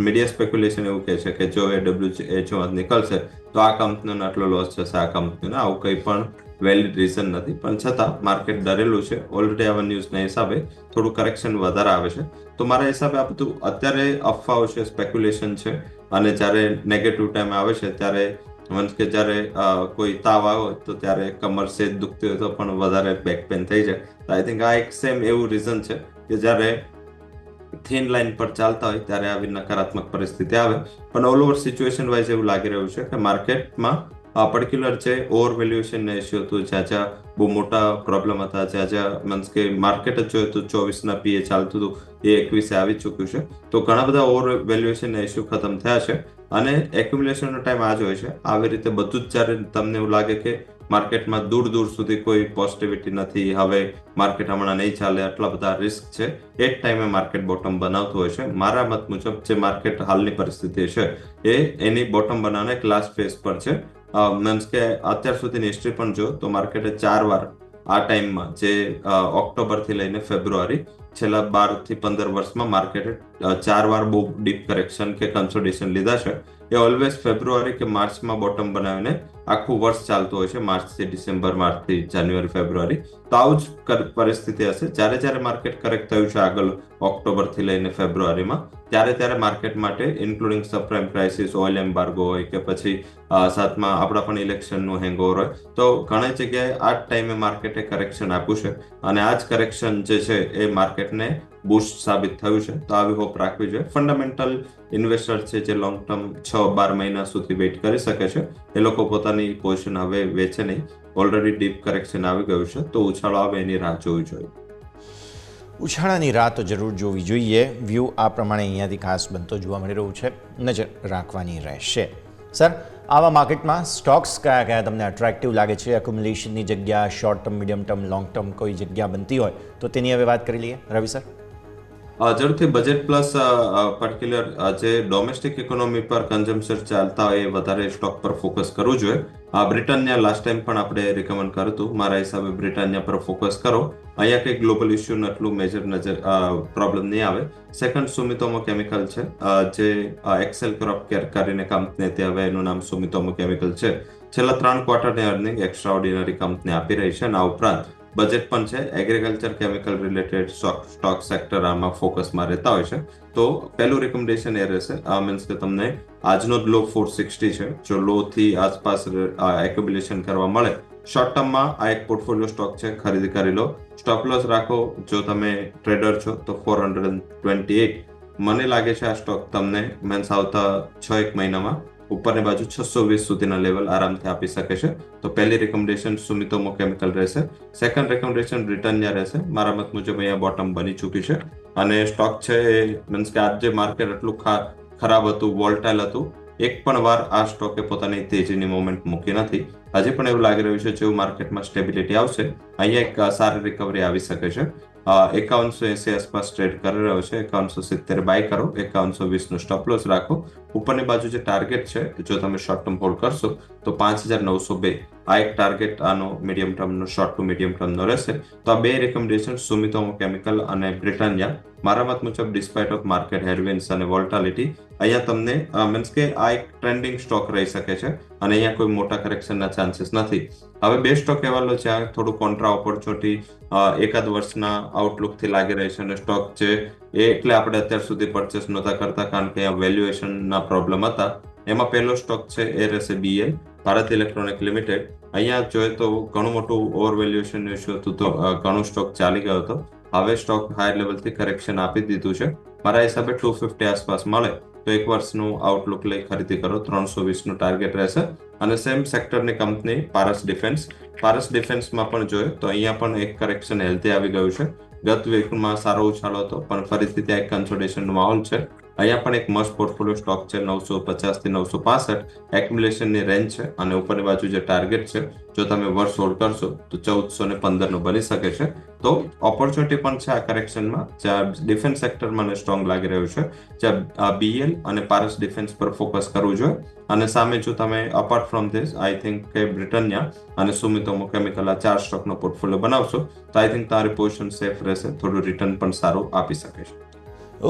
મીડિયા સ્પેક્યુલેશન એવું કહે છે કે જો એ WHO માં નીકળશે તો આ કંપનીનો આટલો લોસ જશે, આ કંપનીનો. આવું કંઈ પણ વેલિડ રીઝન નથી, પણ છતાં માર્કેટ ડરેલું છે. ઓલરેડી આવા ન્યૂઝના હિસાબે થોડું કરેક્શન વધારે આવે છે. તો મારા હિસાબે આ બધું અત્યારે અફવાઓ છે, સ્પેક્યુલેશન છે અને જ્યારે નેગેટિવ ટાઈમ આવે છે ત્યારે મીન્સ કે જ્યારે કોઈ તાવ આવે તો ત્યારે કમર સેજ દુખતી હોય તો પણ વધારે બેક પેન થઈ જાય. આઈ થિંક આ એક સેમ એવું રીઝન છે કે જ્યારે થિન લાઇન પર ચાલતા હોય ત્યારે આવી નકારાત્મક પરિસ્થિતિ આવે. પણ ઓલ ઓવર સિચ્યુએશન વાઇઝ એવું લાગી રહ્યું છે કે માર્કેટમાં પર્ટિક્યુલર જે ઓવર વેલ્યુએશનના ઇસ્યુ હતું, જ્યાં બહુ મોટા પ્રોબ્લેમ હતા, જ્યાં મીન્સ કે માર્કેટ જ જોઈએ તો 24ના પીએ ચાલતું હતું એ 21 આવી ચૂક્યું છે. તો ઘણા બધા ઓવર વેલ્યુએશનના ઇસ્યુ ખતમ થયા છે અને એક્યુમ્યુલેશનનો ટાઈમ આ જ હોય છે. આવી રીતે બધું જ જ્યારે તમને એવું લાગે કે માર્કેટમાં દૂર દૂર સુધી કોઈ પોઝિટિવિટી નથી, હવે માર્કેટ હમણાં નહીં ચાલે, આટલા બધા રિસ્ક છે, એ જ ટાઈમે માર્કેટ બોટમ બનાવતું હોય છે. મારા મત મુજબ જે માર્કેટ હાલની પરિસ્થિતિ છે એ એની બોટમ બનાવવાના એક લાસ્ટ ફેઝ પર છે. મીન્સ કે અત્યાર સુધીની હિસ્ટ્રી પણ જો તો માર્કેટે 4 વાર આ ટાઈમમાં, જે ઓક્ટોબરથી લઈને ફેબ્રુઆરી, છેલ્લા 12 થી 15 વર્ષમાં માર્કેટે 4 વાર બહુ ડીપ કરેક્શન કે કન્સોલિડેશન લીધા છે. એ ઓલવેઝ ફેબ્રુઆરી કે માર્ચમાં બોટમ બનાવીને આખું વર્ષ ચાલતું હોય છે, માર્ચથી ડિસેમ્બર, માર્ચથી જાન્યુઆરી, ફેબ્રુઆરી. તો આવું જ પરિસ્થિતિ હશે. જ્યારે માર્કેટ કરેક્ટ થયું છે આગળ ઓક્ટોબરથી લઈને ફેબ્રુઆરીમાં, ત્યારે માર્કેટ માટે ઇન્ક્લુડિંગ સબપ્રાઇમ ક્રાઇસિસ, ઓઇલ એમ્બાર્ગો હોય કે પછી સાથમાં આપણા પણ ઇલેક્શનનું હેંગઓવર હોય, તો ઘણી જગ્યાએ આ જ ટાઈમે માર્કેટે કરેક્શન આપ્યું છે અને આ જ કરેક્શન જે છે એ માર્કેટને બૂસ્ટ સાબિત થયું છે. તો આવી હોપ રાખવી જોઈએ. ફંડામેન્ટલ ઇન્વેસ્ટર છે જે લોંગ ટર્મ 6-12 મહિના સુધી વેઇટ કરી શકે છે, એ લોકો પોતાની પોઝિશન હવે વેચે નહીં. ઓલરેડી ડીપ કરેક્શન આવી ગયું છે તો ઉછાળો આવે એની રાહ જોવી જોઈએ. ઉછાળાની રાહ તો જરૂર જોવી જોઈએ. વ્યૂ આ પ્રમાણે અહીંયાથી ખાસ બનતો જોવા મળી રહ્યું છે, નજર રાખવાની રહેશે. સર, આવા માર્કેટમાં સ્ટોક્સ કયા કયા તમને અટ્રેક્ટિવ લાગે છે? એક્યુમ્યુલેશનની જગ્યા, short term, medium term, long term કોઈ જગ્યા બનતી હોય તો તેની હવે વાત કરી લઈએ. રવિ સર, જરૂરથી બજેટ પ્લસ પર્ટિક્યુલર જે ડોમેસ્ટિક ઇકોનોમી પર કન્ઝમ્પશન ચાલતા હોય એ વધારે સ્ટોક પર ફોકસ કરવું જોઈએ. બ્રિટાનિયા લાસ્ટ ટાઈમ પણ આપણે રિકમેન્ડ કર્યું હતું. મારા હિસાબે બ્રિટાનિયા પર ફોકસ કરો. અહીંયા કંઈક ગ્લોબલ ઇસ્યુનું એટલું મેજર પ્રોબ્લેમ નહીં આવે. સેકન્ડ સુમિતોમો કેમિકલ છે, જે એક્સેલ ક્રોપ કેર કરીને કંપની હતી, હવે એનું નામ સુમિતોમો કેમિકલ છે. છેલ્લા 3 ક્વાર્ટરની અર્નિંગ એક્સ્ટ્રાઓર્ડિનરી કંપની આપી રહી છે અને આ ઉપરાંત બજેટ પણ છે. Agriculture, chemical related stock sector આમાં ફોકસમાં રહેતા હોય છે. તો પહેલું રિકમેન્ડેશન એ રહેશે, મીન્સ કે તમને આજનો જ લો 460 છે, જો લો થી આસપાસ એક્યુમ્યુલેશન કરવા મળે શોર્ટ ટર્મમાં આ એક પોર્ટફોલિયો સ્ટોક છે, ખરીદી કરી લો. સ્ટોપ લોસ રાખો જો તમે ટ્રેડર છો તો 428. મને લાગે છે આ સ્ટોક તમને મીન્સ આવતા 6-1 મહિનામાં ઉપરની બાજુ 620 સુધીના લેવલ આરામથી આપી શકે છે. તો પહેલી રિકમેન્ડેશન સુમિતોમો કેમિકલ રહેશે. સેકન્ડ રિકમેન્ડેશન બ્રિટાનિયા રહેશે. મારા મત મુજબ અહીંયા બોટમ બની ચૂકી છે અને સ્ટોક છે એ મીન્સ કે આજે માર્કેટ એટલું ખરાબ હતું, વોલ્ટાઇલ હતું, એક પણ વાર આ સ્ટોકે પોતાની તેજીની મોમેન્ટ મૂકી નથી. હજી પણ એવું લાગી રહ્યું છે જેવું માર્કેટમાં સ્ટેબિલિટી આવશે અહીંયા એક સારી રિકવરી આવી શકે છે. 5180 આસપાસ ટ્રેડ કરી રહ્યો છે. 5170 બાય કરો, 5120 નું સ્ટોપ લોસ રાખો. ઉપરની બાજુ જે ટાર્ગેટ છે, જો તમે શોર્ટ ટર્મ હોલ્ડ કરશો તો 5902 આ એક ટાર્ગેટ આનો મીડિયમ ટર્મનો, શોર્ટ ટુ મીડિયમ ટર્મનો રહેશે. તો આ બે રેકમેન્ડેશન સુમિતોમો કેમિકલ અને બ્રિટાનિયા, મારા મત મુજબ ડિસ્પાઇટ ઓફ માર્કેટ હેડવિન્ડ્સ અને વોલ્ટાલિટી, અહીંયા તમને મીન્સ કે આ એક ટ્રેન્ડિંગ સ્ટોક રહી શકે છે અને અહીંયા કોઈ મોટા કરેક્શનના ચાન્સીસ નથી. હવે બે સ્ટોક એવા લો જ્યાં થોડું કોન્ટ્રા ઓપોર્ચ્યુનિટી એકાદ વર્ષના આઉટલુકથી લાગી રહી છે અને સ્ટોક છે એ એટલે આપણે અત્યાર સુધી પરચેસ નહોતા કરતા કારણ કે અહીંયા વેલ્યુએશનના પ્રોબ્લેમ હતા. એમાં પહેલો સ્ટોક છે એ રહેશે BL, ભારત ઇલેક્ટ્રોનિક લિમિટેડ. અહીંયા જોઈએ તો ઘણું મોટું ઓવર વેલ્યુએશન ઇસ્યુ હતું તો ઘણું સ્ટોક ચાલી ગયો હતો. હવે સ્ટોક હાયર લેવલથી કરેક્શન આપી દીધું છે. મારા હિસાબે 250 આસપાસ મળે તો એક વર્ષનું આઉટલુક લઈ ખરીદી કરો. 320 નું ટાર્ગેટ રહેશે. અને સેમ સેક્ટરની કંપની પારસ ડિફેન્સમાં પણ જોઈએ તો અહીંયા પણ એક કરેક્શન હેલ્ધી આવી ગયું છે. ગત વીકમાં સારો ઉછાળો હતો પણ ફરીથી ત્યાં એક કન્સોલિડેશનનો માહોલ છે. અહીંયા પણ એક મસ્ત પોર્ટફોલિયો સ્ટોક છે 950 થી 965 એક્યુમ્યુલેશનની રેન્જ છે અને ઉપરની બાજુ જે ટાર્ગેટ છે જો તમે વર્ષ હોલ્ડ કરશો તો 1415 નું બની શકે છે. તો ઓપોર્ચ્યુનિટી પણ છે આ કરેક્શનમાં, જ્યાં ડિફેન્સ સેક્ટર મને સ્ટ્રોંગ લાગી રહ્યું છે, જ્યાં BL અને પારસ ડિફેન્સ પર ફોકસ કરવું જોઈએ. અને સામે જો તમે apart from this I think કે બ્રિટાનિયા અને સુમિતોમો કેમિકલ આ 4 સ્ટોકનો પોર્ટફોલિયો બનાવશો તો આઈ થિંક તમારી પોઝિશન સેફ રહેશે, થોડું રિટર્ન પણ સારું આપી શકે છે.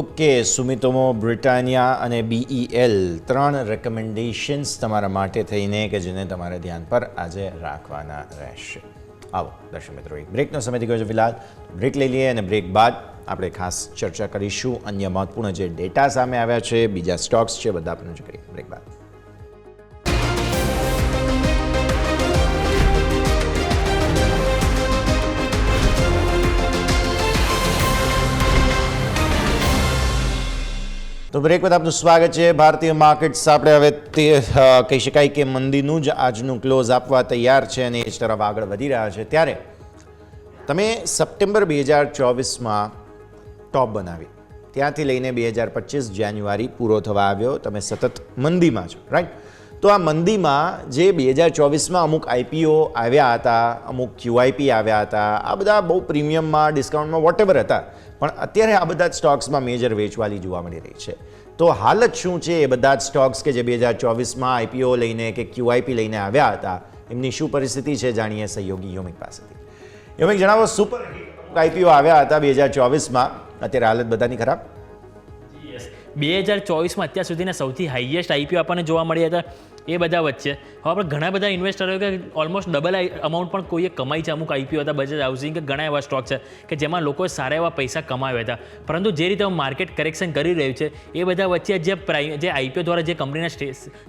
ઓકે, સુમિતોમો, બ્રિટાનિયા અને BEL 3 રેકમેન્ડેશન્સ તમારા માટે થઈને કે જેને તમારે ધ્યાન પર આજે રાખવાના રહેશે. આવો દર્શક મિત્રો, એક બ્રેકનો સમય થઈ ગયો છે ફિલહાલ. બ્રેક લઈ લઈએ અને બ્રેક બાદ આપણે ખાસ ચર્ચા કરીશું અન્ય મહત્વપૂર્ણ જે ડેટા સામે આવ્યા છે, બીજા સ્ટોક્સ છે, બધા આપણે કરીએ બ્રેક બાદ. તો બ્રેક બાદ આપનું સ્વાગત છે. ભારતીય માર્કેટ્સ આપણે હવે તે કહી શકાય કે મંદીનું જ આજનું ક્લોઝ આપવા તૈયાર છે અને એ જ તરફ આગળ વધી રહ્યા છે. ત્યારે તમે સપ્ટેમ્બર 2024માં ટોપ બનાવી, ત્યાંથી લઈને 2025 જાન્યુઆરી પૂરો થવા આવ્યો, તમે સતત મંદીમાં છો, રાઈટ? તો આ મંદીમાં જે 2024માં અમુક IPO આવ્યા હતા, અમુક QIP આવ્યા હતા, આ બધા બહુ પ્રીમિયમમાં, ડિસ્કાઉન્ટમાં, વોટેવર હતા, પણ અત્યારે આ બધા જ સ્ટોક્સમાં મેજર વેચવાલી જોવા મળી રહી છે. તો હાલત શું છે એ બધા જ સ્ટોક્સ કે જે 2024માં IPO લઈને કે QIP લઈને આવ્યા હતા, એમની શું પરિસ્થિતિ છે જાણીએ સહયોગી યોમિક પાસેથી. યોમિક, જણાવો, સુપર IPO આવ્યા હતા 2024માં, અત્યારે હાલત બધાની ખરાબ? 2024માં અત્યાર સુધીના સૌથી હાઈએસ્ટ IPO આપણને જોવા મળ્યા હતા. એ બધા વચ્ચે હવે આપણે ઘણા બધા ઇન્વેસ્ટરો કે ઓલમોસ્ટ ડબલ અમાઉન્ટ પણ કોઈએ કમાઈ છે. અમુક IPO હતા, બજાજ હાઉસિંગ કે ઘણા એવા સ્ટોક છે કે જેમાં લોકોએ સારા એવા પૈસા કમાવ્યા હતા. પરંતુ જે રીતે માર્કેટ કરેક્શન કરી રહ્યું છે એ બધા વચ્ચે જે IPO દ્વારા જે કંપનીના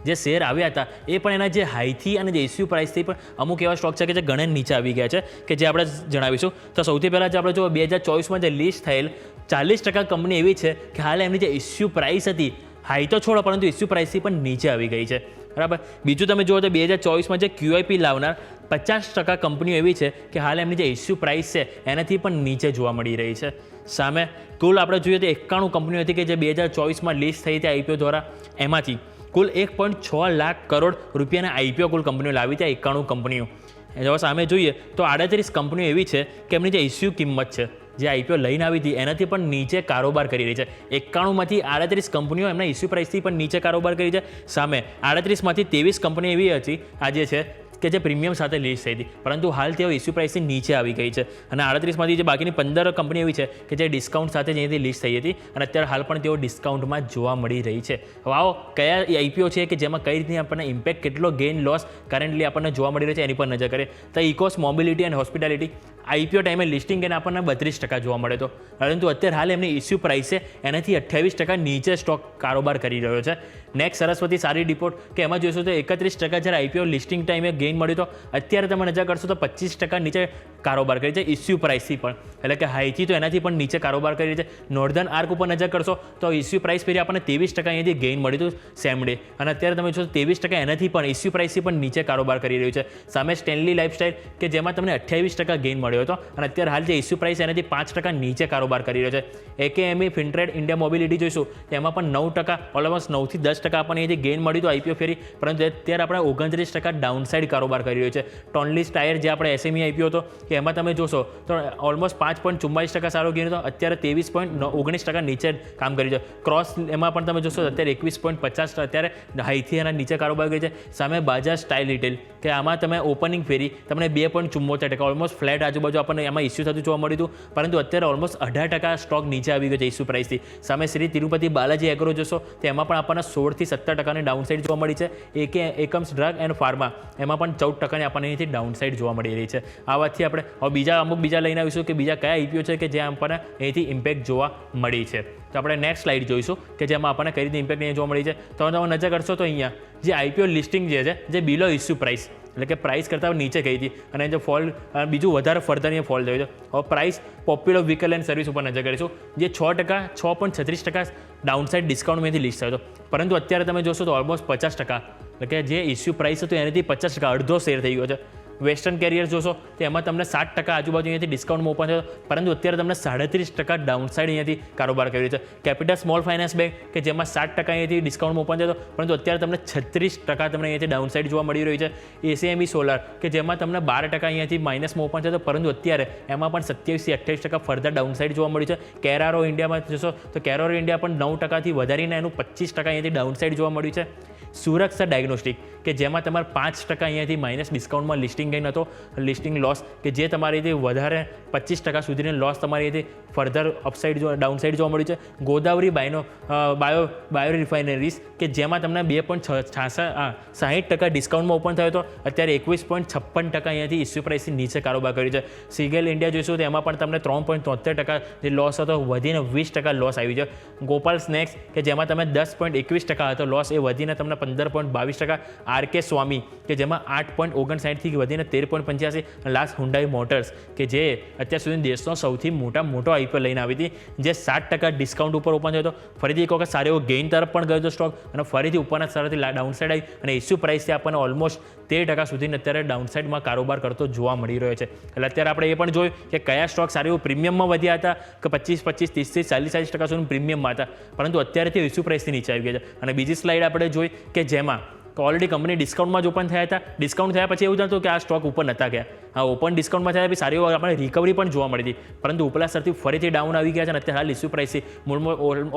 જે શેર આવ્યા હતા એ પણ એના જે હાઈથી અને જે ઇસ્યુ પ્રાઇસથી પણ અમુક એવા સ્ટોક છે કે જે ઘણા નીચે આવી ગયા છે કે જે આપણે જણાવીશું. તો સૌથી પહેલાં જે આપણે જો 2024માં જે લિસ્ટ થયેલ 40% કંપની એવી છે કે હાલ એમની જે ઇસ્યુ પ્રાઇસ હતી, હાઈ તો છોડો પરંતુ ઇસ્યુ પ્રાઇસથી પણ નીચે આવી ગઈ છે, બરાબર. બીજું તમે જુઓ તો 2024માં જે QIP લાવનાર 50% કંપનીઓ એવી છે કે હાલ એમની જે ઇસ્યુ પ્રાઇસ છે એનાથી પણ નીચે જોવા મળી રહી છે. સામે કુલ આપણે જોઈએ તો 91 કંપનીઓ હતી કે જે 2024માં લિસ્ટ થઈ હતી IPO દ્વારા, એમાંથી કુલ 1.6 લાખ કરોડ રૂપિયાના IPO કુલ કંપનીઓ લાવી હતી. 91 કંપનીઓ. જો સામે જોઈએ તો 38 કંપનીઓ એવી છે કે એમની જે ઇસ્યુ કિંમત છે જે IPO લઈને આવી હતી એનાથી પણ નીચે કારોબાર કરી રહી છે. 91માંથી 38 કંપનીઓ એમના ઇસ્યુ પ્રાઇસથી પણ નીચે કારોબાર કરી છે. સામે 38માંથી 23 કંપની એવી હતી આજે છે કે જે પ્રીમિયમ સાથે લિસ્ટ થઈ હતી પરંતુ હાલ તેઓ ઇસ્યુ પ્રાઇસથી નીચે આવી ગઈ છે. અને 38માંથી જે બાકીની 15 કંપની એવી છે કે જે ડિસ્કાઉન્ટ સાથે જેથી લિસ્ટ થઈ હતી અને અત્યારે હાલ પણ તેઓ ડિસ્કાઉન્ટમાં જોવા મળી રહી છે. હવે આવો કયા IPO છે કે જેમાં કઈ રીતે આપણને ઇમ્પેક્ટ, કેટલો ગેઇન લોસ કરન્ટલી આપણને જોવા મળી રહ્યો છે એની પર નજર કરીએ તો ECOS mobility and hospitality IPO ટાઈમે લિસ્ટિંગ એને આપણને 32% જોવા મળે તો, પરંતુ અત્યારે હાલ એમની ઇસ્યુ પ્રાઇસ છે એનાથી 28% નીચે સ્ટોક કારોબાર કરી રહ્યો છે. નેક્સ્ટ સરસ્વતી સારી રિપોર્ટ કે એમાં જોઈશું તો 31% જ્યારે IPO લિસ્ટિંગ ટાઈમે ગેઇન મળ્યું તો અત્યારે તમે નજર કરશો તો 25% નીચે કારોબાર કરી છે ઇસ્યુ પ્રાઇસથી પણ, એટલે કે હાઈથી તો એનાથી પણ નીચે કારોબાર કરી છે. નોર્ધન આર્ક ઉપર નજર કરશો તો ઇસ્યુ પ્રાઇસ પહેરી આપણને 23% અહીંયાથી ગેઇન મળ્યું હતું સેમ ડે અને અત્યારે તમે જોશો 23% એનાથી પણ ઇસ્યુ પ્રાઇસથી પણ નીચે કારોબાર કરી રહ્યું છે. સામે સ્ટેનલી લાઇફસ્ટાઇલ કે જેમાં તમને 28% ગેઇન મળ્યું મળ્યો હતો અને અત્યારે હાલ જે ઇસ્યુ પ્રાઇસ એનાથી 5% નીચે કારોબાર કરી રહ્યો છે. એકેએમઈ ફિનટ્રેડ ઇન્ડિયા મોબિલિટી જોઈશું તેમાં પણ 9%, ઓલમોસ્ટ 9 થી 10% આપણને અહીંથી ગેઇન મળ્યું હતું આઈપીઓ ફેરી, પરંતુ અત્યારે આપણે 29% ડાઉનસાઇડ કારોબાર કરી રહ્યો છે. ટોનલીસ ટાયર જે આપણે એસએમઈ આઈપીઓ હતો કે એમાં તમે જોશો તો ઓલમોસ્ટ 5.44% સારો ગેઇન હતો, અત્યારે 23.19% નીચે કામ કર્યું છે. ક્રોસ એમાં પણ તમે જોશો અત્યારે 21.50 અત્યારે હાઈથી એના નીચે કારોબાર કરી છે. સામે બાજાજ સ્ટાઇલ રિટેલ કે આમાં તમે ઓપનિંગ ફેરી તમને 2.74%, ઓલમોસ્ટ ફ્લેટ આજુબાજુ આપણને એમાં ઇસ્યુ થતું જોવા મળ્યું હતું, પરંતુ અત્યારે ઓલમોસ્ટ 18% સ્ટોક નીચે આવી ગયો છે ઇસ્યુ પ્રાઇસથી. સામે શ્રી તિરુપતિ બાલાજી એગ્રો જોશો તો એમાં પણ આપણને 16 થી 17% ડાઉનસાઇડ જોવા મળી છે. એકમ્સ ડ્રગ એન્ડ ફાર્મા એમાં પણ 14% આપણને અહીંથી ડાઉનસાઇડ જોવા મળી રહી છે. આ વાતથી આપણે હવે અમુક બીજા લઈને આવીશું કે બીજા કયા આઈપીઓ છે કે જે આપણને અહીંથી ઇમ્પેક્ટ જોવા મળી છે. તો આપણે નેક્સ્ટ સ્લાઇડ જોઈશું કે જેમાં આપણને કઈ રીતે ઇમ્પેક્ટ અહીંયા જોવા મળી છે. તો તમે નજર કરશો તો અહીંયા જે આઈપીઓ લિસ્ટિંગ જે છે જે બિલો ઇસ્યુ પ્રાઇસ એટલે કે પ્રાઇસ કરતાં નીચે ગઈ હતી અને જે ફોલ બીજું વધારે ફર્ધર અહીંયા ફોલ થયો છે. હવે price popular vehicle and service ઉપર નજર કરીશું જે 6.36% ડાઉનસાઇડ ડિસ્કાઉન્ટમાંથી લિસ્ટ થયો હતો, પરંતુ અત્યારે તમે જોશો તો ઓલમોસ્ટ 50%, એટલે કે જે ઇસ્યુ પ્રાઇસ હતું એનાથી 50% અડધો શેર થઈ ગયો છે. વેસ્ટર્ન કેરિયર જોશો તો એમાં તમને 7% આજુબાજુ અહીંયાથી ડિસ્કાઉન્ટમાં ઓપન થયો, પરંતુ અત્યારે તમને 37% ડાઉનસાઇડ અહીંયાથી કારોબાર કર્યો છે. કેપિટલ સ્મોલ ફાઇનાન્સ બેંક કે જેમાં 7% અહીંયાથી ડિસ્કાઉન્ટમાં ઓપન થયો, પરંતુ અત્યારે તમને 36% તમને અહીંયાથી ડાઉનસાઇડ જોવા મળી રહ્યું છે. એસીએમઈ સોલાર કે જેમાં તમને 12% અહીંયાથી માઇનસમાં ઓપન થયો, પરંતુ અત્યારે એમાં પણ 27 થી 28% ફર્ધર ડાઉનસાઇડ જોવા મળ્યું છે. કેરારો ઇન્ડિયામાં જોશો તો કેરારો ઇન્ડિયા પણ 9%થી વધારીને એનું 25% અહીંયાથી ડાઉનસાઇડ જોવા મળ્યું છે. સુરક્ષા ડાયગ્નોસ્ટિક કે જેમાં તમારે 5% અહીંયાથી માઇનસ ડિસ્કાઉન્ટમાં લિસ્ટિંગ ગેઇન હતો, લિસ્ટિંગ લોસ કે જે તમારીથી વધારે 25% સુધીની લોસ તમારી ફર્ધર અપસાઇડ ડાઉનસાઇડ જોવા મળી છે. ગોદાવરી બાયો રિફાઇનરીઝ કે જેમાં તમને 60% ડિસ્કાઉન્ટમાં ઓપન થયો હતો, અત્યારે 21.56% અહીંયાથી ઇસ્યુ પ્રાઇસથી નીચે કારોબાર કર્યું છે. સિગેલ ઇન્ડિયા જોઈશું તો એમાં પણ તમને 3.73% જે લોસ હતો વધીને 20% લોસ આવી છે. ગોપાલ સ્નેક્સ કે જેમાં તમે 10.21% હતો લોસ, એ વધીને તમને 15.22%. આરકે સ્વામી કે જેમાં 8.59 થી વધીને 13.85. લાસ્ટ હુન્ડાઈ મોટર્સ કે જે અત્યાર સુધી દેશનો સૌથી મોટો આઈપીઓ લઈને આવી હતી, જે 7% ડિસ્કાઉન્ટ ઉપર ઓપન થયો હતો, ફરીથી એક વખત સારો એવો ગેઇન તરફ પણ ગયો હતો સ્ટોક અને ફરીથી ઉપરના સ્તરથી ડાઉનસાઇડ આવી અને ઇસ્યુ પ્રાઇસથી આપણને ઓલમોસ્ટ 13% સુધીને અત્યારે ડાઉનસાઇડમાં કારોબાર કરતો જોવા મળી રહ્યો છે. એટલે અત્યારે આપણે એ પણ જોયું કે કયા સ્ટોક સારું એવું પ્રીમિયમમાં વધ્યા હતા કે 25, 30 થી 40% સુધી પ્રીમિયમમાં હતા, પરંતુ અત્યારે તે ઇસ્યુ પ્રાઇસથી નીચે આવી ગયા છે. અને બીજી સ્લાઇડ આપણે જોઈ કે જેમાં ઓલરેડી કંપની ડિસ્કાઉન્ટમાં જ ઓપન થયા હતા, ડિસ્કાઉન્ટ થયા પછી એવું થતું કે આ સ્ટોક ઉપર નહોતા ગયા. હા, ઓપન ડિસ્કાઉન્ટમાં થયા પછી સારી આપણે રિકવરી પણ જોવા મળી હતી, પરંતુ ઉપલા સ્તરથી ફરીથી ડાઉન આવી ગયા છે અને અત્યારે હાલ ઇસ્યુ પ્રાઇસથી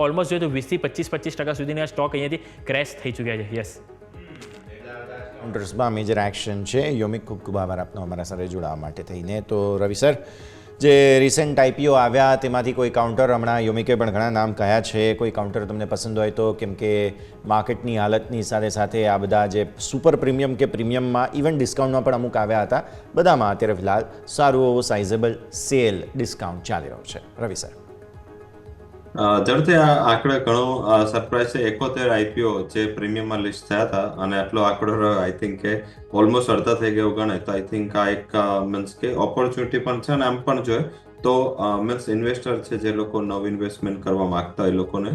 ઓલમોસ્ટ જોઈએ તો 20 થી 25% સુધીના આ સ્ટોક અહીંયાથી ક્રેશ થઈ ચૂક્યા છે. યસ, કાઉન્ટર્સમાં મેજર એક્શન છે. યોમિક, ખૂબ ખૂબ આભાર આપનો અમારા સાથે જોડાવા માટે થઈને. તો રવિ સર, જે રિસેન્ટ આઈપીઓ આવ્યા તેમાંથી કોઈ કાઉન્ટર, હમણાં યોમિકે પણ ઘણા નામ કહ્યા છે, કોઈ કાઉન્ટર તમને પસંદ હોય તો? કેમ કે માર્કેટની હાલતની સાથે સાથે આ બધા જે સુપર પ્રીમિયમ કે પ્રીમિયમમાં ઇવન ડિસ્કાઉન્ટમાં પણ અમુક આવ્યા હતા, બધામાં અત્યારે ફિલહાલ સારું એવો સાઇઝેબલ સેલ ડિસ્કાઉન્ટ ચાલી રહ્યો છે. રવિ સર, ઝડપથી આ આંકડો ઘણો સરપ્રાઈઝ છે. 71 આઈપીઓ જે પ્રીમિયમમાં લિસ્ટ થયા હતા અને આટલો આંકડો આઈ થિંક કે ઓલમોસ્ટ અડધા થઈ ગયો ગણાય, તો આઈ થિંક આ એક મીન્સ કે ઓપોર્ચ્યુનિટી પણ છે. અને આમ પણ જોઈએ તો મીન્સ ઇન્વેસ્ટર છે જે લોકો નવું ઇન્વેસ્ટમેન્ટ કરવા માંગતા હોય, એ લોકોને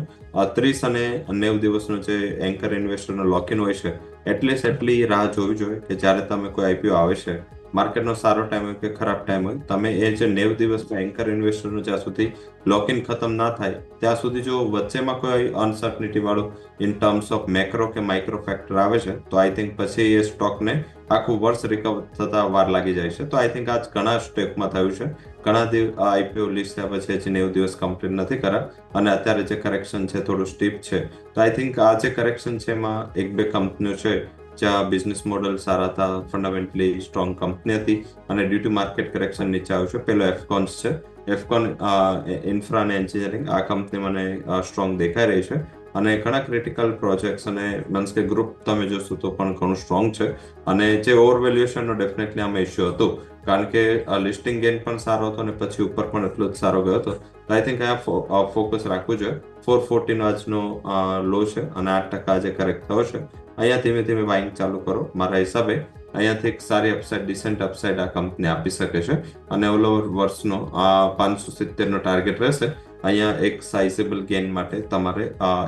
30 અને 90 દિવસનો જે એન્કર ઇન્વેસ્ટરનો લોકિન હોય છે, એટલીસ્ટ એટલી રાહ જોવી જોઈએ કે જ્યારે તમે કોઈ આઈપીઓ આવે છે, માર્કેટનો સારો ટાઈમ હોય કે ખરાબ ટાઈમ હોય, તમે એ જે 90 દિવસમાં એન્કર ઇન્વેસ્ટરનું જ્યાં સુધી લોકિન ખતમ ના થાય ત્યાં સુધી જો વચ્ચેમાં કોઈ અનસર્ટનિટી વાળું ઇન ટર્મ્સ ઓફ મેક્રો કે માઇક્રો ફેક્ટર આવે છે, તો આઈ થિંક પછી એ સ્ટોકને આખું વર્ષ રિકવર થતા વાર લાગી જાય છે. તો આઈ થિંક આજ ઘણા સ્ટેકમાં થયું છે, ઘણા આઈપીઓ લિસ્ટ થયા પછી જે 90 દિવસ કમ્પ્લીટ નથી કર્યા અને અત્યારે જે કરેક્શન છે થોડું સ્ટીપ છે. તો આઈ થિંક આ જે કરેક્શન છે એમાં 1-2 કંપનીઓ છે જ્યાં બિઝનેસ મોડલ સારા હતા, ફંડામેન્ટલી સ્ટ્રોંગ કંપની હતી અને ડ્યુ ટુ માર્કેટ કરેક્શન નીચે આવ્યું છે. પેલો એફકોન્સ છે, એફકોન ઇન્ફ્રા અને એન્જિનિયરિંગ, આ કંપની મને સ્ટ્રોંગ દેખાઈ રહી છે અને ઘણા ક્રિટિકલ પ્રોજેક્ટ્સ અને મીન્સ કે ગ્રુપ તમે જોશો તો પણ ઘણું સ્ટ્રોંગ છે. અને જે ઓવરવેલ્યુએશનનો ડેફિનેટલી આમાં ઇશ્યુ હતું, કારણ કે લિસ્ટિંગ ગેઇન પણ સારો હતો અને પછી ઉપર પણ એટલો જ સારો ગયો હતો. તો આઈ થિંક અહીંયા ફોકસ રાખવું જોઈએ. 414 આજનો લો છે અને 8% આજે કરેક્ટ થયો છે. અહીંયા ધીમે ધીમે બાઇંગ ચાલુ કરો. મારા હિસાબે અહીંયાથી એક સારી અપસાઇડ, ડિસેન્ટ અપસાઇડ આ કંપની આપી શકે છે અને ઓલ ઓવર વર્ષનો 570 નો ટાર્ગેટ રહેશે. અહીંયા એક સાઇઝેબલ ગેઇન માટે તમારે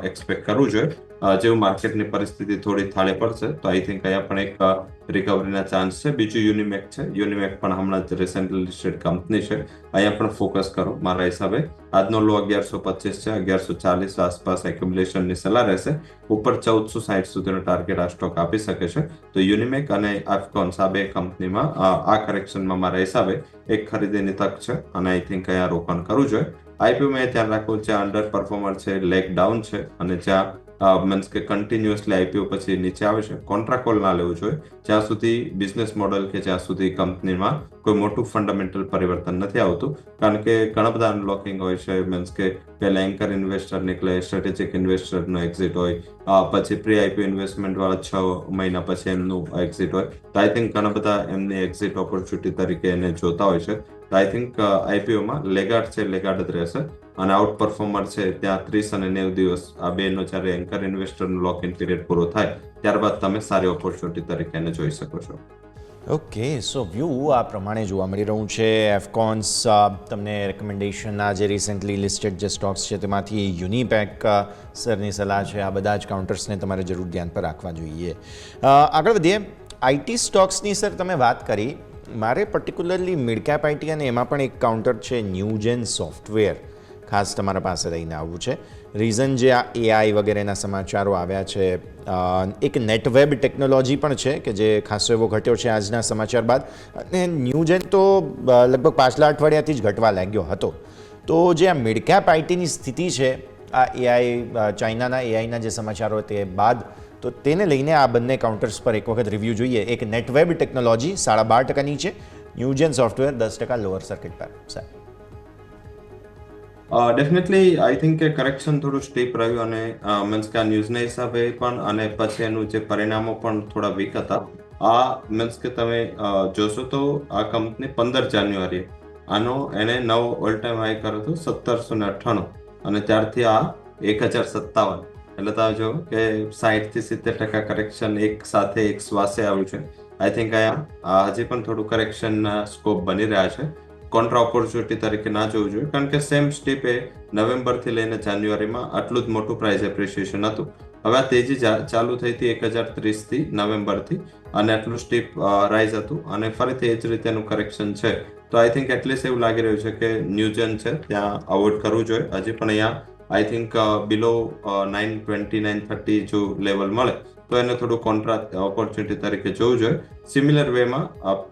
એક્સપેક્ટ કરવું જોઈએ. જેવું માર્કેટની પરિસ્થિતિ થોડી થાળે પડશે તો આઈ થિંક અહીંયા પણ એક રિકવરીના ચાન્સ છે. બીજું યુનિમેક છે. યુનિમેક પણ હમણાં જ રિસેન્ટલી લિસ્ટેડ કંપની છે. અહીંયા પણ ફોકસ કરો મારા હિસાબે. આજનો લો 1125 છે, 1140 આસપાસ એક્યુમ્યુલેશનની સલાહ રહેશે. ઉપર 1460 સુધીનો ટાર્ગેટ આ સ્ટોક આપી શકે છે. તો યુનિમેક અને એફકોન્સ આ બે કંપનીમાં આ કરેક્શનમાં મારા હિસાબે એક ખરીદીની તક છે અને આઈ થિંક અહીંયા રોકાણ કરવું જોઈએ. આઈપીઓ મેં ધ્યાન રાખવું, જ્યાં અંડર પરફોર્મર છે, લેગ ડાઉન છે અને જ્યાં મીન્સ કે કન્ટિન્યુઅસલી આઈપીઓ પછી નીચે આવે છે, કોન્ટ્રાકોલ ના લેવું જોઈએ જ્યાં સુધી બિઝનેસ મોડલ કે જ્યાં સુધી કંપનીમાં કોઈ મોટું ફંડામેન્ટલ પરિવર્તન નથી આવતું. કારણ કે ઘણા બધા અનલોકિંગ હોય છે. મીન્સ કે પહેલા એન્કર ઇન્વેસ્ટર નીકળે, સ્ટ્રેટેજિક ઇન્વેસ્ટરનો એક્ઝિટ હોય, પછી પ્રી આઈપીઓ ઇન્વેસ્ટમેન્ટ વાળા 6 મહિના પછી એમનું એક્ઝિટ હોય. તો આઈ થિંક ઘણા બધા એમની એક્ઝિટ ઓપોર્ચ્યુનિટી તરીકે એને જોતા હોય છે. તો આઈ થિંક આઈપીઓમાં લેગાર્ડ છે, લેગાર્ડ જ રહેશે અને આઉટ પરફોર્મર છે ત્યાં 30 અને 90 દિવસ આ બેનો જ્યારે એન્કર ઇન્વેસ્ટરનો લોક ઇન પીરિયડ પૂરો થાય ત્યારબાદ તમે સારી ઓપોર્ચ્યુનિટી તરીકે એને જોઈ શકો છો. ઓકે, સો વ્યૂ આ પ્રમાણે જોવા મળી રહ્યું છે. એફકોન્સ તમને રેકમેન્ડેશનના જે રિસેન્ટલી લિસ્ટેડ જે સ્ટોક્સ છે તેમાંથી યુનિપેક સરની સલાહ છે. આ બધા જ કાઉન્ટર્સને તમારે જરૂર ધ્યાન પર રાખવા જોઈએ. આગળ વધીએ. આઈટી સ્ટોક્સની સર તમે વાત કરી. મારે પર્ટિક્યુલરલી મિડ કેપ આઈટી અને એમાં પણ એક કાઉન્ટર છે ન્યૂજેન સોફ્ટવેર ખાસ તમારા પાસે લઈને આવવું છે. રીઝન જે આ એઆઈ વગેરેના સમાચારો આવ્યા છે, એક નેટવેબ ટેકનોલોજી પણ છે કે જે ખાસો એવો ઘટ્યો છે આજના સમાચાર બાદ, અને ન્યૂજેન તો લગભગ પાછલા અઠવાડિયાથી જ ઘટવા લાગ્યો હતો. તો જે આ મિડ કેપ આઈટીની સ્થિતિ છે આ એઆઈ ચાઇનાના એઆઈના જે સમાચારો તે બાદ, તો તેને લઈને આ બંને કાઉન્ટર્સ પર એક વખત રિવ્યૂ જોઈએ. એક નેટવેબ ટેકનોલોજી 12.5% નીચે, ન્યૂજેન સોફ્ટવેર 10% લોઅર સર્કિટ પર. સાહેબ ડેફિનેટલી આઈ થિંક કે કરેક્શન થોડું સ્ટીપ રહ્યું અને મીન્સ કે આ ન્યૂઝના હિસાબે પણ અને પછી એનું જે પરિણામો પણ થોડા વીક હતા. આ મીન્સ કે તમે જોશો તો આ કંપની 15 જાન્યુઆરીએ આનો એને નવો ઓલ ટાઈમ હાઈ કર્યો હતો 1798 અને ત્યારથી આ 1057. એટલે તમે જો કે 60 થી 70% કરેક્શન એક સાથે એક શ્વાસે આવ્યું છે. આઈ થિંક અહીંયા હજી પણ થોડું કરેક્શન સ્કોપ બની રહ્યા છે. કોન્ટ્રા ઓપોર્ચ્યુનિટી તરીકે ના જોવું જોઈએ કારણ કે સેમ સ્ટીપ એ નવેમ્બરથી લઈને જાન્યુઆરીમાં આટલું જ મોટું પ્રાઇસ એપ્રિસિએશન હતું. હવે આ તેજી ચાલુ થઈ હતી 1030 થી નવેમ્બરથી અને આટલું સ્ટીપ રાઇઝ હતું અને ફરીથી એ જ રીતેનું કરેક્શન છે. તો આઈ થિંક એટલીસ્ટ એવું લાગી રહ્યું છે કે ન્યૂજન છે ત્યાં અવોઇડ કરવું જોઈએ. હજી પણ અહીંયા આઈ થિંક બિલો 920 930 જો લેવલ મળે તો એને થોડું કોન્ટ્રા ઓપોર્ચ્યુનિટી તરીકે જોવું જોઈએ. સિમિલર વેમાં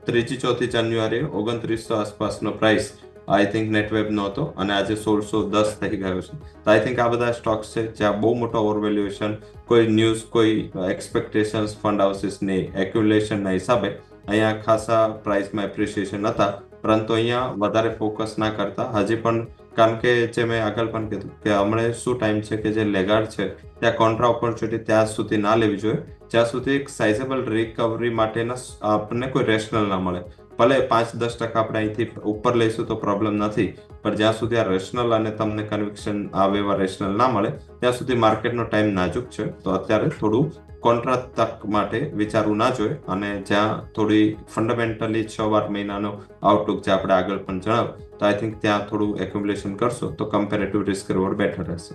3-4 જાન્યુઆરીએ 2900 આસપાસનો પ્રાઇસ આઈ થિંક નેટવેબનો હતો અને આજે 1610 થઈ ગયો છે. તો આઈ થિંક આ બધા સ્ટોક્સ છે જ્યાં બહુ મોટો ઓવરવેલ્યુએશન, કોઈ ન્યૂઝ, કોઈ એક્સપેક્ટેશન્સ ફંડ હાઉસીસની એક્યુમ્યુલેશનના હિસાબે અહીંયા ખાસા પ્રાઇસમાં એપ્રિસિએશન હતા. પરંતુ અહીંયા વધારે ફોકસ ના કરતા હજી પણ, કારણ કે જે મેં આગળ પણ કીધું કે હમણાં શું ટાઈમ છે કે જે લેગાર્ડ છે ત્યાં કોન્ટ્રા ઓપોર્ચ્યુનિટી ત્યાં સુધી ના લેવી જોઈએ જ્યાં સુધી એક સાઇઝેબલ રિકવરી માટેના આપણને કોઈ રેશનલ ના મળે. ભલે 5-10% આપણે અહીંથી ઉપર લઈશું તો પ્રોબ્લેમ નથી, પણ જ્યાં સુધી આ રેશનલ અને તમને કન્વિક્શન આવે એવા રેશનલ ના મળે ત્યાં સુધી માર્કેટનો ટાઈમ નાજુક છે. તો અત્યારે થોડું કોન્ટ્રા તક માટે વિચારવું ના જોઈએ અને જ્યાં થોડી ફંડામેન્ટલી 6-12 મહિનાનો આઉટલુક જે આપણે આગળ પણ જણાવ્યું તો આઈ થિંક ત્યાં થોડું એક્યુમ્યુલેશન કરશો તો કમ્પેરેટિવ રિસ્ક રિવોર્ડ બેટર રહેશે.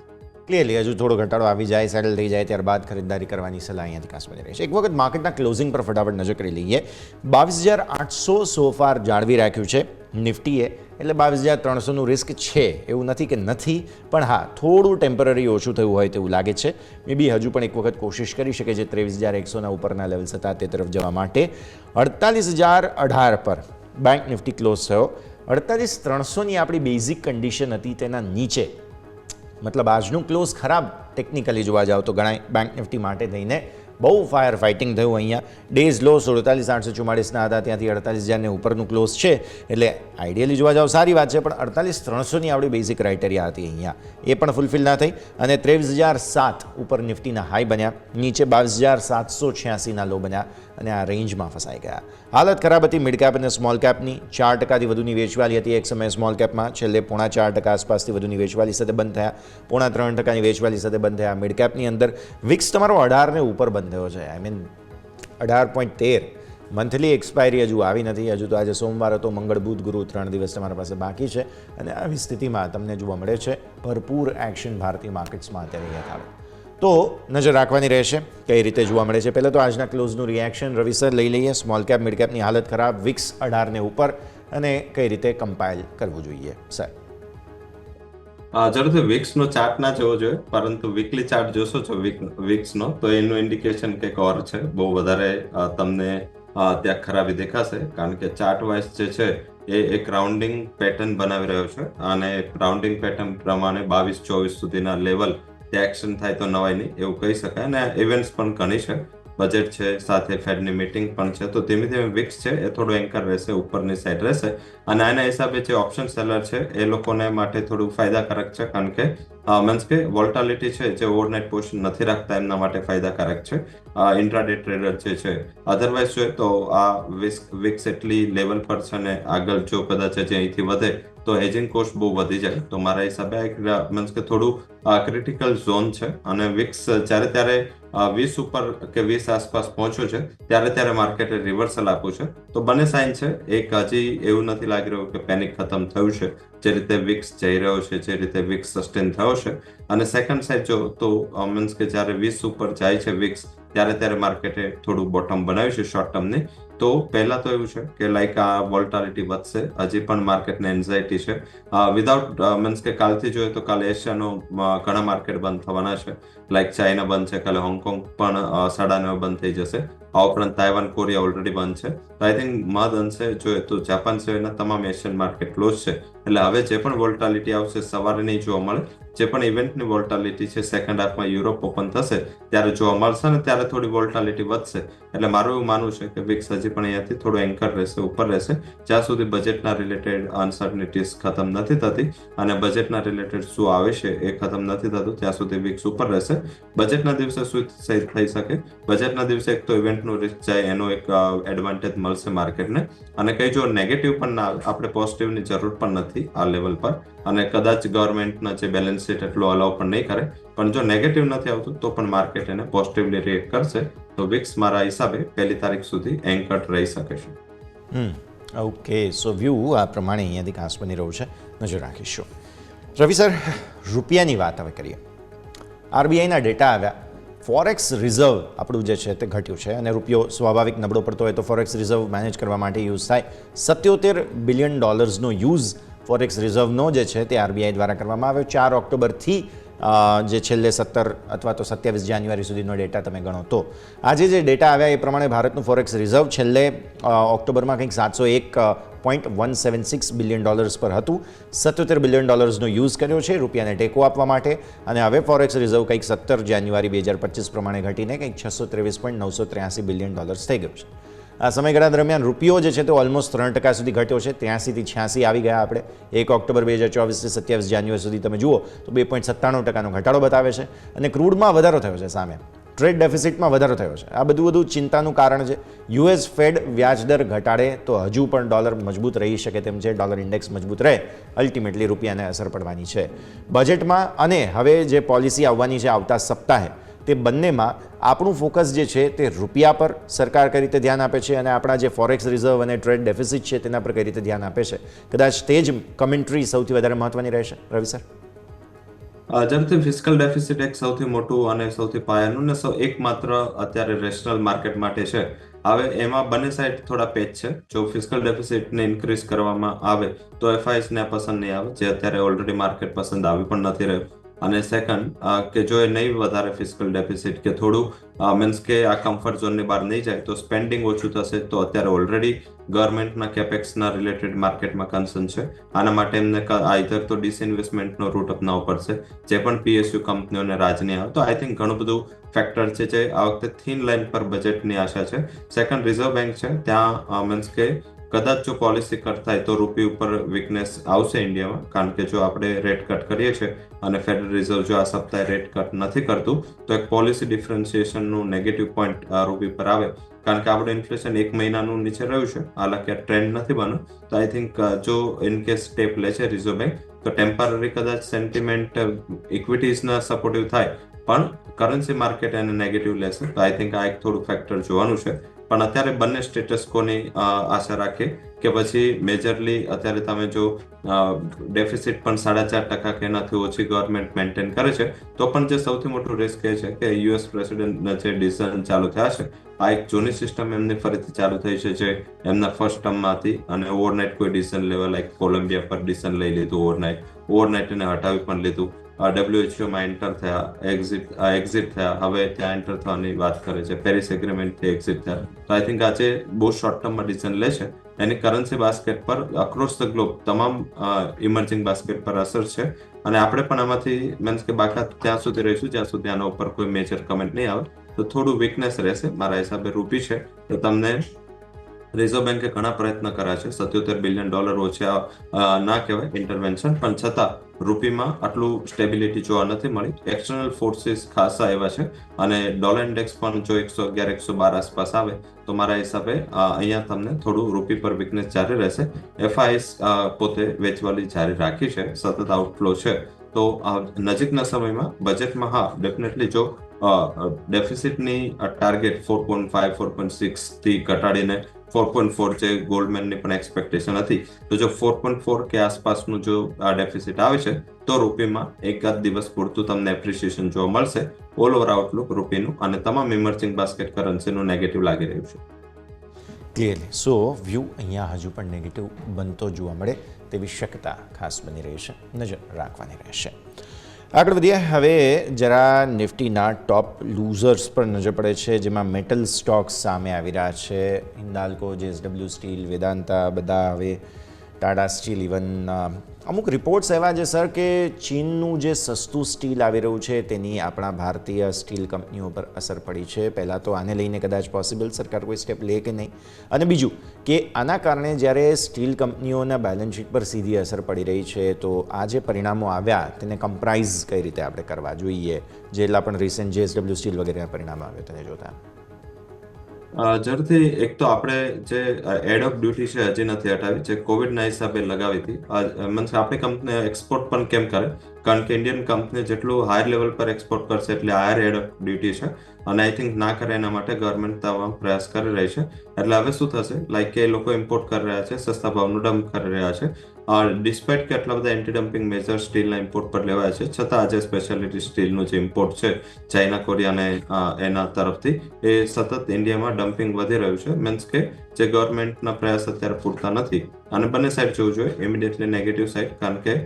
ક્લિયરલી હજુ થોડો ઘટાડો આવી જાય, સેટલ થઈ જાય ત્યારબાદ ખરીદદારી કરવાની સલાહ અહીંયાથી ખાસ બની રહી છે. એક વખત માર્કેટના ક્લોઝિંગ પર ફટાફટ નજર કરી લઈએ. 22,800 સોફાર જાળવી રાખ્યું છે નિફ્ટીએ, એટલે 22,300નું રિસ્ક છે એવું નથી કે નથી, પણ હા થોડું ટેમ્પરરી ઓછું થયું હોય તેવું લાગે છે. મે બી હજુ પણ એક વખત કોશિશ કરી શકે છે 23,100ના ઉપરના લેવલ્સ હતા તે તરફ જવા માટે. 48,018 પર બેંક નિફ્ટી ક્લોઝ થયો. 48,300ની આપણી બેઝિક કન્ડિશન હતી તેના નીચે, મતલબ આજનું ક્લોઝ ખરાબ ટેકનિકલી જોવા જાવ તો ગણાય બેંક નિફ્ટી માટે થઈને. બહુ ફાયર ફાઇટિંગ થયું અહીંયા. ડેઝ લો 47,844ના હતા, ત્યાંથી 48,000ને ઉપરનું ક્લોઝ છે, એટલે આઈડિયલી જોવા જાવ સારી વાત છે, પણ 48,300ની આપણી બેઝિક ક્રાઇટેરિયા હતી અહીંયા, એ પણ ફૂલફિલ ના થઈ અને 23,007 ઉપર નિફ્ટીના હાઈ બન્યા, નીચે 22,786ના લો બન્યા અને આ રેન્જમાં ફસાઈ ગયા. હાલત ખરાબ હતી મિડ કેપ અને સ્મોલ કેપની. 4%થી વધુની વેચવાલી હતી એક સમયે સ્મોલ કેપમાં, છેલ્લે 4.5% આસપાસથી વધુની વેચવાલી સાથે બંધ થયા, 3.5%ની વેચવાલી સાથે બંધ થયા. મિડ કેપની અંદર વિક્સ તમારો 18 ને ઉપર બંધ થયો છે. આઈ મીન 18.13 મંથલી એક્સપાયરી હજુ આવી નથી, હજુ તો આજે સોમવાર હતો, મંગળ બુધ ગુરુ 3 દિવસ તમારા પાસે બાકી છે અને આવી સ્થિતિમાં તમને જોવા મળે છે ભરપૂર એક્શન ભારતીય માર્કેટ્સમાં અત્યારે યથાવત. તો નજર રાખવાની રહેશે કઈ રીતે જોવા મળે છે. પહેલાં તો આજના ક્લોઝનું રિએક્શન રવિ સર લઈ લઈએ. સ્મોલ કેપ મિડ કેપની હાલત ખરાબ, વિક્સ 18 ઉપર અને કઈ રીતે કમ્પાઇલ કરવું જોઈએ સર? જરૂરથી વિક્સનો ચાર્ટ ના જોવો જોઈએ, પરંતુ વીકલી ચાર્ટ જોશો છો વિક્સનો તો એનું ઇન્ડિકેશન કંઈક ઓર છે. બહુ વધારે તમને ત્યાં ખરાબી દેખાશે, કારણ કે ચાર્ટ વાઇઝ જે છે એ એક રાઉન્ડિંગ પેટર્ન બનાવી રહ્યો છે અને રાઉન્ડિંગ પેટર્ન પ્રમાણે 22-24 સુધીના લેવલ ત્યાં એક્શન થાય તો નવાય નહીં એવું કહી શકાય. અને ઇવેન્ટ્સ પણ ઘણી છે, બજેટ છે, સાથે ફેડની મીટિંગ પણ છે, તો ધીમે ધીમે વિક્સ છે એ થોડું એન્કર રહેશે, ઉપરની સાઈડ રહેશે. અને આના હિસાબે જે ઓપ્શન સેલર છે એ લોકોને માટે થોડું ફાયદાકારક છે, કારણ કે મીન્સ કે વોલ્ટાલિટી છે જે ઓવરનાઇટ પોઝિશન નથી રાખતા એમના માટે ફાયદાકારક છે ઇન્ટ્રાડે ટ્રેડર જે છે. અધરવાઇઝ જોઈએ તો આ વિક્સ એટલી લેવલ પર છે ને આગળ જો કદાચ જે અહીંથી વધે તો હેજિંગ કોસ્ટ બહુ વધી જાય. તો મારા હિસાબે મીન્સ કે થોડું ક્રિટિકલ ઝોન છે અને વિક્સ જ્યારે ત્યારે 20 ઉપર કે 20 આસપાસ પહોંચ્યો છે ત્યારે માર્કેટે રિવર્સલ આપ્યું છે. તો બંને સાઇન છે, એક હજી એવું નથી લાગી રહ્યું કે પેનિક ખતમ થયું છે જે રીતે વિક્સ જઈ રહ્યો છે, જે રીતે વિક્સ સસ્ટેન થયો છે. અને સેકન્ડ સાઇડ જો તો મીન્સ કે જ્યારે 20 ઉપર જાય છે વિક્સ ત્યારે માર્કેટે થોડું બોટમ બનાવ્યું છે શોર્ટ ટર્મની. તો પહેલા તો એવું છે કે લાઈક આ વોલ્ટાલિટી વધશે, હજી પણ માર્કેટને એન્ઝાયટી છે. વિધાઉટ મીન્સ કે કાલથી જોઈએ તો કાલે એશિયાનો ઘણા માર્કેટ બંધ થવાના છે, લાઈક ચાઇના બંધ છે, કાલે હોંગકોંગ પણ 9:30 બંધ થઈ જશે. આ ઉપરાંત તાઇવાન, કોરિયા ઓલરેડી બંધ છે. તો આઈ થિંક મહદ અંશે જોઈએ તો જાપાન સિવાયના તમામ એશિયન માર્કેટ ક્લોઝ છે. એટલે હવે જે પણ વોલ્ટાલિટી આવશે સવારે નહીં જોવા મળે, જે પણ ઇવેન્ટની વોલ્ટાલિટી છે સેકન્ડ હાફમાં યુરોપ ઓપન થશે ત્યારે જોવા મળશે અને ત્યારે થોડી વોલ્ટાલિટી વધશે. એટલે મારું એવું માનવું છે કે વિક્સ હજી પણ અહીંયાથી થોડું એન્કર રહેશે, ઉપર રહેશે, જ્યાં સુધી બજેટના રિલેટેડ અનસર્ટનિટીઝ ખતમ નથી થતી અને બજેટના રિલેટેડ શું આવે છે એ ખતમ નથી થતું ત્યાં સુધી વિક્સ ઉપર રહેશે. બજેટના દિવસે શું થઈ શકે, બજેટના દિવસે એક તો ઇવેન્ટનું રિસ્ક જાય એનો એક એડવાન્ટેજ મળશે માર્કેટને. અને કઈ જો નેગેટિવ પણ ના, આપણે પોઝિટિવની જરૂર પણ નથી આ લેવલ પર, અને કદાચ ગવર્મેન્ટના જે બેલેન્સ શીટ એટલો અલાઉ પણ નહીં કરે, પણ જો નેગેટિવ નથી આવતું તો પણ માર્કેટ એને પોઝિટિવલી રિએક્ટ કરશે. તો વિક્સ મારા હિસાબે 1 તારીખ સુધી એન્કર્ડ રહી શકે છે. ઓકે, સો વ્યૂ આ પ્રમાણે અહીંયાથી ખાસ બની રહ્યું છે, નજર રાખીશું. રવિ સર, રૂપિયાની વાત હવે કરીએ. આરબીઆઈના ડેટા આવ્યા, ફોરેક્સ રિઝર્વ આપણું જે છે તે ઘટ્યું છે અને રૂપિયો સ્વાભાવિક નબળો પડતો હોય તો ફોરેક્સ રિઝર્વ મેનેજ કરવા માટે યુઝ થાય. $77 બિલિયન યુઝ ફોરેક્સ રિઝર્વનો જે છે તે આરબીઆઈ દ્વારા કરવામાં આવ્યો 4 ઓક્ટોબરથી જે છેલ્લે 17 અથવા તો 27 જાન્યુઆરી સુધીનો ડેટા તમે ગણો તો. આજે જે ડેટા આવ્યા એ પ્રમાણે ભારતનું ફોરેક્સ રિઝર્વ છેલ્લે ઓક્ટોબરમાં કંઈક $701.176 બિલિયન પર હતું. $77 બિલિયન યુઝ કર્યો છે રૂપિયાને ટેકો આપવા માટે અને હવે ફોરેક્સ રિઝર્વ કંઈક 17 જાન્યુઆરી 2025 પ્રમાણે ઘટીને કંઈક $623.983 બિલિયન થઈ ગયું છે. આ સમયગાળા દરમિયાન રૂપિયો જે છે તે ઓલમોસ્ટ 3% સુધી ઘટ્યો છે, 83થી 86 આવી ગયા આપણે. 1 ઓક્ટોબર 2024થી 27 જાન્યુઆરી સુધી તમે જુઓ તો 2.97% ઘટાડો બતાવે છે અને ક્રૂડમાં વધારો થયો છે, સામે ટ્રેડ ડેફિસિટમાં વધારો થયો છે. આ બધું ચિંતાનું કારણ છે. યુએસ ફેડ વ્યાજદર ઘટાડે તો હજુ પણ ડોલર મજબૂત રહી શકે તેમ છે, ડોલર ઇન્ડેક્સ મજબૂત રહે, અલ્ટિમેટલી રૂપિયાને અસર પડવાની છે. બજેટમાં અને હવે જે પોલિસી આવવાની છે આવતા સપ્તાહે, તે બંનેમાં આપણું ફોકસ જે છે તે રૂપિયા પર સરકાર કઈ રીતે ધ્યાન આપે છે અને આપણા જે ફોરેક્સ રિઝર્વ અને ટ્રેડ ડેફિસિટ છે તેના પર કઈ રીતે ધ્યાન આપે છે, કદાચ તે જ કમેન્ટ્રી સૌથી વધારે મહત્વની રહેશે. રવિ સર, જેમથી ફિસ્કલ ડેફિસિટ એક સૌથી મોટું અને સૌથી પાયાનું ને એકમાત્ર અત્યારે રેશનલ માર્કેટ માટે છે. હવે એમાં બંને સાઈડ થોડા પેચ છે. જો ફિસ્કલ ડેફિસિટને ઇન્ક્રીઝ કરવામાં આવે તો એફઆઈએસ ને પસંદ નહીં આવે, જે અત્યારે ઓલરેડી માર્કેટ પસંદ આવી પણ નથી રહ્યું. અને સેકન્ડ કે જો એ નહીં વધારે ફિસ્કલ ડેફિસિટ કે થોડું મીન્સ કે આ કમ્ફર્ટ ઝોનની બહાર નહીં જાય તો સ્પેન્ડિંગ ઓછું થશે. તો અત્યારે ઓલરેડી ગવર્મેન્ટના કેપેક્સના રિલેટેડ માર્કેટમાં કન્સર્ન છે. આના માટે એમને આઈધર તો ડિસઇન્વેસ્ટમેન્ટનો રૂટ અપનાવવો પડશે, જે પણ પીએસયુ કંપનીઓને રાજની આવે. તો આઈ થિંક ઘણું બધું ફેક્ટર છે જે આ વખતે થીન લાઇન પર બજેટની આશા છે. સેકન્ડ, રિઝર્વ બેંક છે, ત્યાં મીન્સ કે કદાચ જો પોલિસી કટ થાય તો રૂપી ઉપર વીકનેસ આવશે ઇન્ડિયામાં, કારણ કે જો આપણે રેટ કટ કરીએ છીએ અને ફેડરલ રિઝર્વ જો આ સપ્તાહે રેટ કટ નથી કરતું તો એક પોલિસી ડિફરન્સિએશનનું નેગેટિવ પોઈન્ટ રૂપી પર આવે, કારણ કે આપણે ઇન્ફ્લેશન 1 મહિનાનું નીચે રહ્યું છે, હાલાકી આ ટ્રેન્ડ નથી બન્યો. તો આઈ થિંક જો ઇન કેસ સ્ટેપ લે છે રિઝર્વ બેંક તો ટેમ્પરરી કદાચ સેન્ટિમેન્ટ ઇક્વિટીઝના સપોર્ટિવ થાય પણ કરન્સી માર્કેટ એને નેગેટિવ લેશે. તો આઈ થિંક આ એક થોડું ફેક્ટર જોવાનું છે. પણ અત્યારે બંને સ્ટેટસ કોની આશા રાખીએ કે પછી મેજરલી અત્યારે તમે જો ડેફિસિટ પણ 4.5% કે એનાથી ઓછી ગવર્મેન્ટ મેન્ટેન કરે છે તો પણ જે સૌથી મોટું રિસ્ક એ છે કે યુએસ પ્રેસિડેન્ટના જે ડિસિઝન ચાલુ થયા છે આ એક જૂની સિસ્ટમ એમની ફરીથી ચાલુ થઈ છે જે એમના ફર્સ્ટ ટર્મમાંથી અને ઓવરનાઇટ કોઈ ડિસિઝન લેવા લાઈક કોલંબિયા પર ડિસિઝન લઈ લીધું ઓવરનાઇટ એને હટાવી પણ લીધું WHO માં એન્ટર થયા એક્ઝિટ થયા હવે ત્યાં એન્ટર થવાની વાત કરે છે પેરિસ એગ્રીમેન્ટથી એક્ઝિટ થયા તો આઈ થિંક આજે બહુ શોર્ટ ટર્મમાં ડિસિઝન લે છે એની કરન્સી બાસ્કેટ પર અક્રોસ ધ ગ્લોબ તમામ ઇમર્જિંગ બાસ્કેટ પર અસર છે અને આપણે પણ આમાંથી મીન્સ કે બાકા ત્યાં સુધી રહીશું જ્યાં સુધી આના ઉપર કોઈ મેજર કમેન્ટ નહીં આવે તો થોડું વીકનેસ રહેશે મારા હિસાબે રૂપી છે તો તમને રિઝર્વ બેન્કે ઘણા પ્રયત્ન કર્યા છે $77 બિલિયન ઓછા ના કહેવાય ઇન્ટરવેન્શન પણ છતાં રૂપીમાં આટલું સ્ટેબિલિટી જોવા નથી મળી એક્સટર્નલ ફોર્સીસ ખાસા એવા છે અને ડોલર ઇન્ડેક્સ પણ જો 111 112 આસપાસ આવે તો મારા હિસાબે અહીંયા તમને થોડું રૂપી પર વીકનેસ જારી રહેશે FIs પોતે વેચવાલી જારી રાખી છે સતત આઉટફ્લો છે તો નજીકના સમયમાં બજેટમાં હા ડેફિનેટલી જો ડેફિસિટની ટાર્ગેટ 4.5 4.6 થી ઘટાડીને 4.4 જે ગોલ્ડમેનની પણ એક્સપેક્ટેશન હતી તો જો 4.4 કે આસપાસનું જો આ ડેફિસિટ આવે છે તો રૂપીમાં એકાદ દિવસ પૂરતું તમને એપ્રિસિએશન જોવા મળશે ઓલ ઓવર આઉટલુક રૂપીનું અને તમામ ઇમર્જિંગ બાસ્કેટ કરન્સીનું નેગેટિવ લાગી રહ્યું છે ક્લિયરલી સો વ્યૂ અહીંયા હજુ પણ નેગેટિવ બનતો જોવા મળે તેવી શક્યતા ખાસ બની રહી છે નજર રાખવાની રહેશે આગળ વધીએ હવે જરા નિફ્ટીના ટોપ લૂઝર્સ પર નજર પડે છે જેમાં મેટલ સ્ટોક્સ સામે આવી રહ્યા છે હિન્દાલ્કો JSW સ્ટીલ વેદાંતા બધા હવે ટાટા સ્ટીલ ઇવન અમુક રિપોર્ટ્સ એવા છે સર કે ચીનનું જે સસ્તું સ્ટીલ આવી રહ્યું છે તેની આપણા ભારતીય સ્ટીલ કંપનીઓ પર અસર પડી છે પહેલાં તો આને લઈને કદાચ પોસિબલ સરકાર કોઈ સ્ટેપ લે કે નહીં અને બીજું કે આના કારણે જ્યારે સ્ટીલ કંપનીઓના બેલેન્સ શીટ પર સીધી અસર પડી રહી છે તો આ જે પરિણામો આવ્યા તેને કમ્પ્રાઇઝ કઈ રીતે આપણે કરવા જોઈએ જેટલા પણ રિસેન્ટ JSW સ્ટીલ વગેરેના પરિણામો આવ્યા તેને જોતા જરૂરથી એક તો આપણે જે એડ ઓફ ડ્યુટી છે હજી નથી હટાવી જે કોવિડના હિસાબે લગાવી હતી મીન્સ આપણી કંપની એક્સપોર્ટ પણ કેમ કરે કારણ કે ઇન્ડિયન કંપની જેટલું હાયર લેવલ પર એક્સપોર્ટ કરશે એટલે હાયર એડ ઓફ ડ્યુટી છે અને આઈ થિંક ના કરે એના માટે ગવર્મેન્ટ તમામ પ્રયાસ કરી રહી છે એટલે હવે શું થશે લાઈક કે એ લોકો ઇમ્પોર્ટ કરી રહ્યા છે સસ્તા ભાવનું ડમ્પ કરી રહ્યા છે ડિસ્પાઇટ કે આટલા બધા એન્ટી ડમ્પિંગ મેજર સ્ટીલના ઇમ્પોર્ટ પર લેવાયા છે છતાં આજે સ્પેશિયાલિટી સ્ટીલનું જે ઇમ્પોર્ટ છે ચાઇના કોરિયા અને એના તરફથી એ સતત ઇન્ડિયામાં ડમ્પિંગ વધી રહ્યું છે મીન્સ કે જે ગવર્મેન્ટના પ્રયાસ અત્યારે પૂરતા નથી અને બંને સાઈડ જોવું જોઈએ ઇમિડિયેટલી નેગેટિવ સાઈડ કારણ કે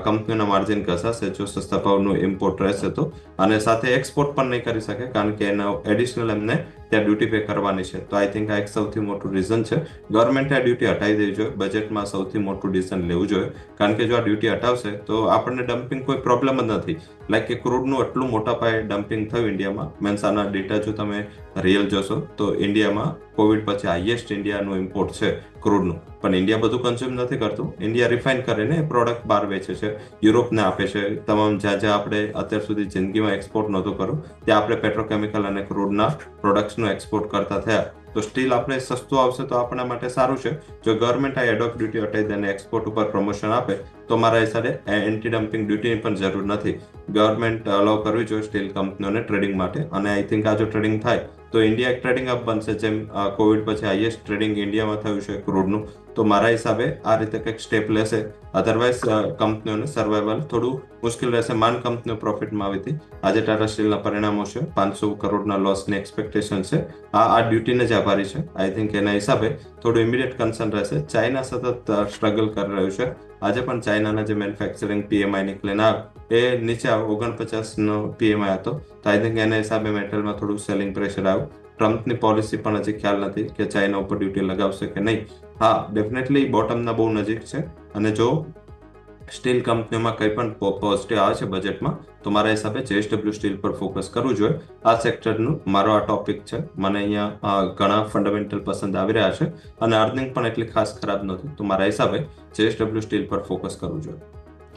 કંપનીઓના માર્જિન ઘસાશે જો સસ્તા ભાવનું ઇમ્પોર્ટ રહેશે તો અને સાથે એક્સપોર્ટ પણ નહીં કરી શકે કારણ કે એનો એડિશનલ એમને ત્યાં ડ્યુટી પે કરવાની છે તો આઈ થિંક આ એક સૌથી મોટું રીઝન છે ગવર્મેન્ટે આ ડ્યુટી હટાવી દેવી જોઈએ બજેટમાં સૌથી મોટું ડિસિઝન લેવું જોઈએ કારણ કે જો આ ડ્યુટી હટાવશે તો આપણને ડમ્પિંગ કોઈ પ્રોબ્લેમ જ નથી લાઈક કે ક્રૂડનું આટલું મોટા પાયે ડમ્પિંગ થયું ઇન્ડિયામાં મીન્સ આના ડેટા જો તમે રિયલ જોશો તો ઇન્ડિયામાં કોવિડ પછી હાઈએસ્ટ ઇન્ડિયાનું ઇમ્પોર્ટ છે ક્રૂડનું પણ ઇન્ડિયા બધું કન્ઝ્યુમ નથી કરતું ઇન્ડિયા રિફાઇન કરીને એ પ્રોડક્ટ બહાર વેચે છે યુરોપને આપે છે તમામ જ્યાં જ્યાં આપણે અત્યાર સુધી જિંદગીમાં એક્સપોર્ટ નહોતું કર્યું ત્યાં આપણે પેટ્રોકેમિકલ અને ક્રૂડના પ્રોડક્ટ્સનું એક્સપોર્ટ કરતા થયા તો સ્ટીલ આપણે સસ્તું આવશે તો આપણા માટે સારું છે જો ગવર્મેન્ટ આ એડ ઓફ ડ્યુટી હટાવી દે અને એક્સપોર્ટ ઉપર પ્રમોશન આપે તો મારા હિસાબે એન્ટી ડમ્પિંગ ડ્યુટીની પણ જરૂર નથી ગવર્મેન્ટ અલાઉ કરવી જોઈએ સ્ટીલ કંપનીઓને ટ્રેડિંગ માટે અને આઈ થિંક આ જો ટ્રેડિંગ થાય તો ઇન્ડિયા એક ટ્રેડિંગ હબ બનશે જેમ કોવિડ પછી હાઈએસ્ટ ટ્રેડિંગ ઇન્ડિયામાં થયું છે ક્રૂડનું તો મારા હિસાબે આ રીતે કંઈક સ્ટેપ લેશે અધરવાઇઝ કંપનીઓને સર્વાઈવલ થોડું મુશ્કેલ રહેશે માન કંપનીઓ પ્રોફિટમાં આવી હતી આજે ટાટા સ્ટીલના પરિણામો છે 500 કરોડના લોસની એક્સપેક્ટેશન છે આ ડ્યુટીને જ આભારી છે આઈ થિંક એના હિસાબે થોડું ઇમિડિયેટ કન્સર્ન રહેશે ચાઇના સતત સ્ટ્રગલ કરી રહ્યું છે આજે પણ ચાઇનાના જે મેન્યુફેક્ચરિંગ PMI નીકળીને એ નીચે 49નો PMI હતો તો આઈ થિંક એના હિસાબે મેટલમાં થોડું સેલિંગ પ્રેશર આવ્યું ટ્રમ્પની પોલિસી પણ હજી ખ્યાલ નથી કે ચાઇના ઉપર ડ્યુટી લગાવશે કે નહીં હા ડેફિનેટલી બોટમના બહુ નજીક છે અને જો સ્ટીલ કંપનીઓમાં કંઈ પણ પોઝિટિવ આવે છે બજેટમાં તો મારા હિસાબે JSW સ્ટીલ પર ફોકસ કરવું જોઈએ આ સેક્ટરનું મારો આ ટોપિક છે મને અહીંયા ઘણા ફંડામેન્ટલ પસંદ આવી રહ્યા છે અને અર્નિંગ પણ એટલી ખાસ ખરાબ નથી તો મારા હિસાબે JSW સ્ટીલ પર ફોકસ કરવું જોઈએ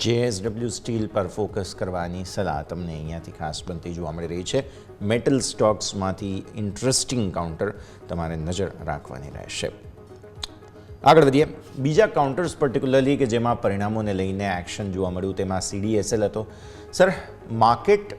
JSW સ્ટીલ પર ફોકસ કરવાની સલાહ તમને અહીંયાથી ખાસ બનતી જોવા મળી રહી છે મેટલ સ્ટોક્સમાંથી ઇન્ટરેસ્ટિંગ કાઉન્ટર તમારે નજર રાખવાની રહેશે આગળ વધીએ બીજા કાઉન્ટર્સ પર્ટિક્યુલરલી કે જેમાં પરિણામોને લઈને એક્શન જોવા મળ્યું તેમાં CDSL હતો સર માર્કેટ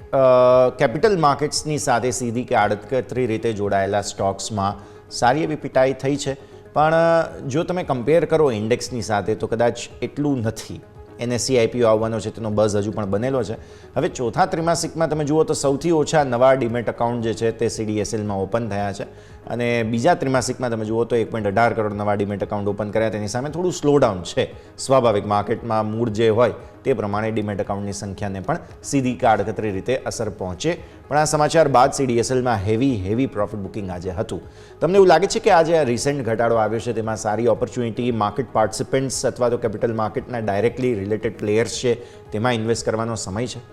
કેપિટલ માર્કેટ્સની સાથે સીધી કે આડકતરી રીતે જોડાયેલા સ્ટોક્સમાં સારી એવી પિટાઈ થઈ છે, પણ જો તમે કમ્પેર કરો ઇન્ડેક્સની સાથે તો કદાચ એટલું નથી. NSE IPO આવવાનો છે તેનો બઝ હજુ પણ બનેલો છે. હવે ચોથા ત્રિમાસિકમાં તમે જુઓ તો સૌથી ઓછા નવા ડીમેટ એકાઉન્ટ જે છે તે CDSLમાં ઓપન થયા છે, અને બીજા ત્રિમાસિકમાં તમે જુઓ તો 1.18 કરોડ નવા ડીમેટ એકાઉન્ટ ઓપન કર્યા. તેની સામે થોડું સ્લોડાઉન છે. સ્વાભાવિક માર્કેટમાં મૂડ જે હોય તે પ્રમાણે ડીમેટ એકાઉન્ટની સંખ્યાને પણ સીધી કે આડકતરી રીતે અસર પહોંચે. પણ આ સમાચાર બાદ CDSLમાં હેવી પ્રોફિટ બુકિંગ આજે હતું. તમને એવું લાગે છે કે આજે આ રિસેન્ટ ઘટાડો આવ્યો છે તેમાં સારી ઓપોર્ચ્યુનિટી માર્કેટ પાર્ટિસિપન્ટ્સ અથવા તો કેપિટલ માર્કેટના ડાયરેક્ટલી રિલેટેડ પ્લેયર્સ છે તેમાં ઇન્વેસ્ટ કરવાનો સમય છે?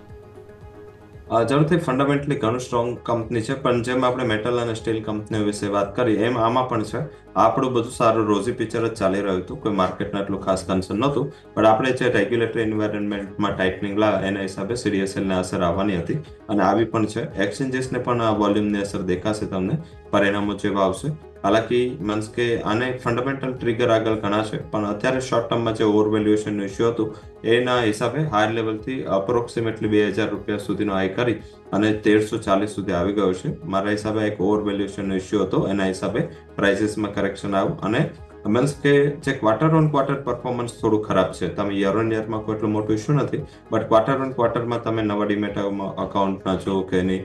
જરૂરથી ફંડામેન્ટલી ઘણું સ્ટ્રોંગ કંપની છે, પણ જેમ આપણે મેટલ અને સ્ટીલ કંપનીઓ વિશે વાત કરી એમ આમાં પણ છે. આપણું બધું સારું રોઝી પિક્ચર જ ચાલી રહ્યું હતું, કોઈ માર્કેટનું એટલું ખાસ કન્સર્ન નહોતું, પણ આપણે જે રેગ્યુલેટરી એન્વાયરમેન્ટમાં ટાઇટનિંગ લાવ્યા એના હિસાબે CDSLને અસર આવવાની હતી અને આવી પણ છે. એક્સચેન્જીસને પણ આ વોલ્યુમની અસર દેખાશે તમને પરિણામો જેવા આવશે. હાલાકી મીન્સ કે આને ફંડામેન્ટલ ટ્રિગર આગળ ઘણા છે, પણ અત્યારે શોર્ટ ટર્મમાં જે ઓવર વેલ્યુએશનનું ઇસ્યુ હતું એના હિસાબે હાયર લેવલથી અપ્રોક્સિમેટલી 2000 રૂપિયા સુધીનો હાઈ કરી અને 1340 સુધી આવી ગયો છે. મારા હિસાબે એક ઓવર વેલ્યુએશનનો ઇસ્યુ હતો, એના હિસાબે પ્રાઇસીસમાં કરેક્શન આવ્યું અને મીન્સ કે જે ક્વાર્ટર ઓન ક્વાર્ટર પરફોર્મન્સ થોડું ખરાબ છે. તમે યર ઓન યરમાં કોઈ એટલું મોટું ઇસ્યુ નથી, બટ ક્વાર્ટર ઓન ક્વાર્ટરમાં તમે નવા ડીમેટ અકાઉન્ટના જો કે એની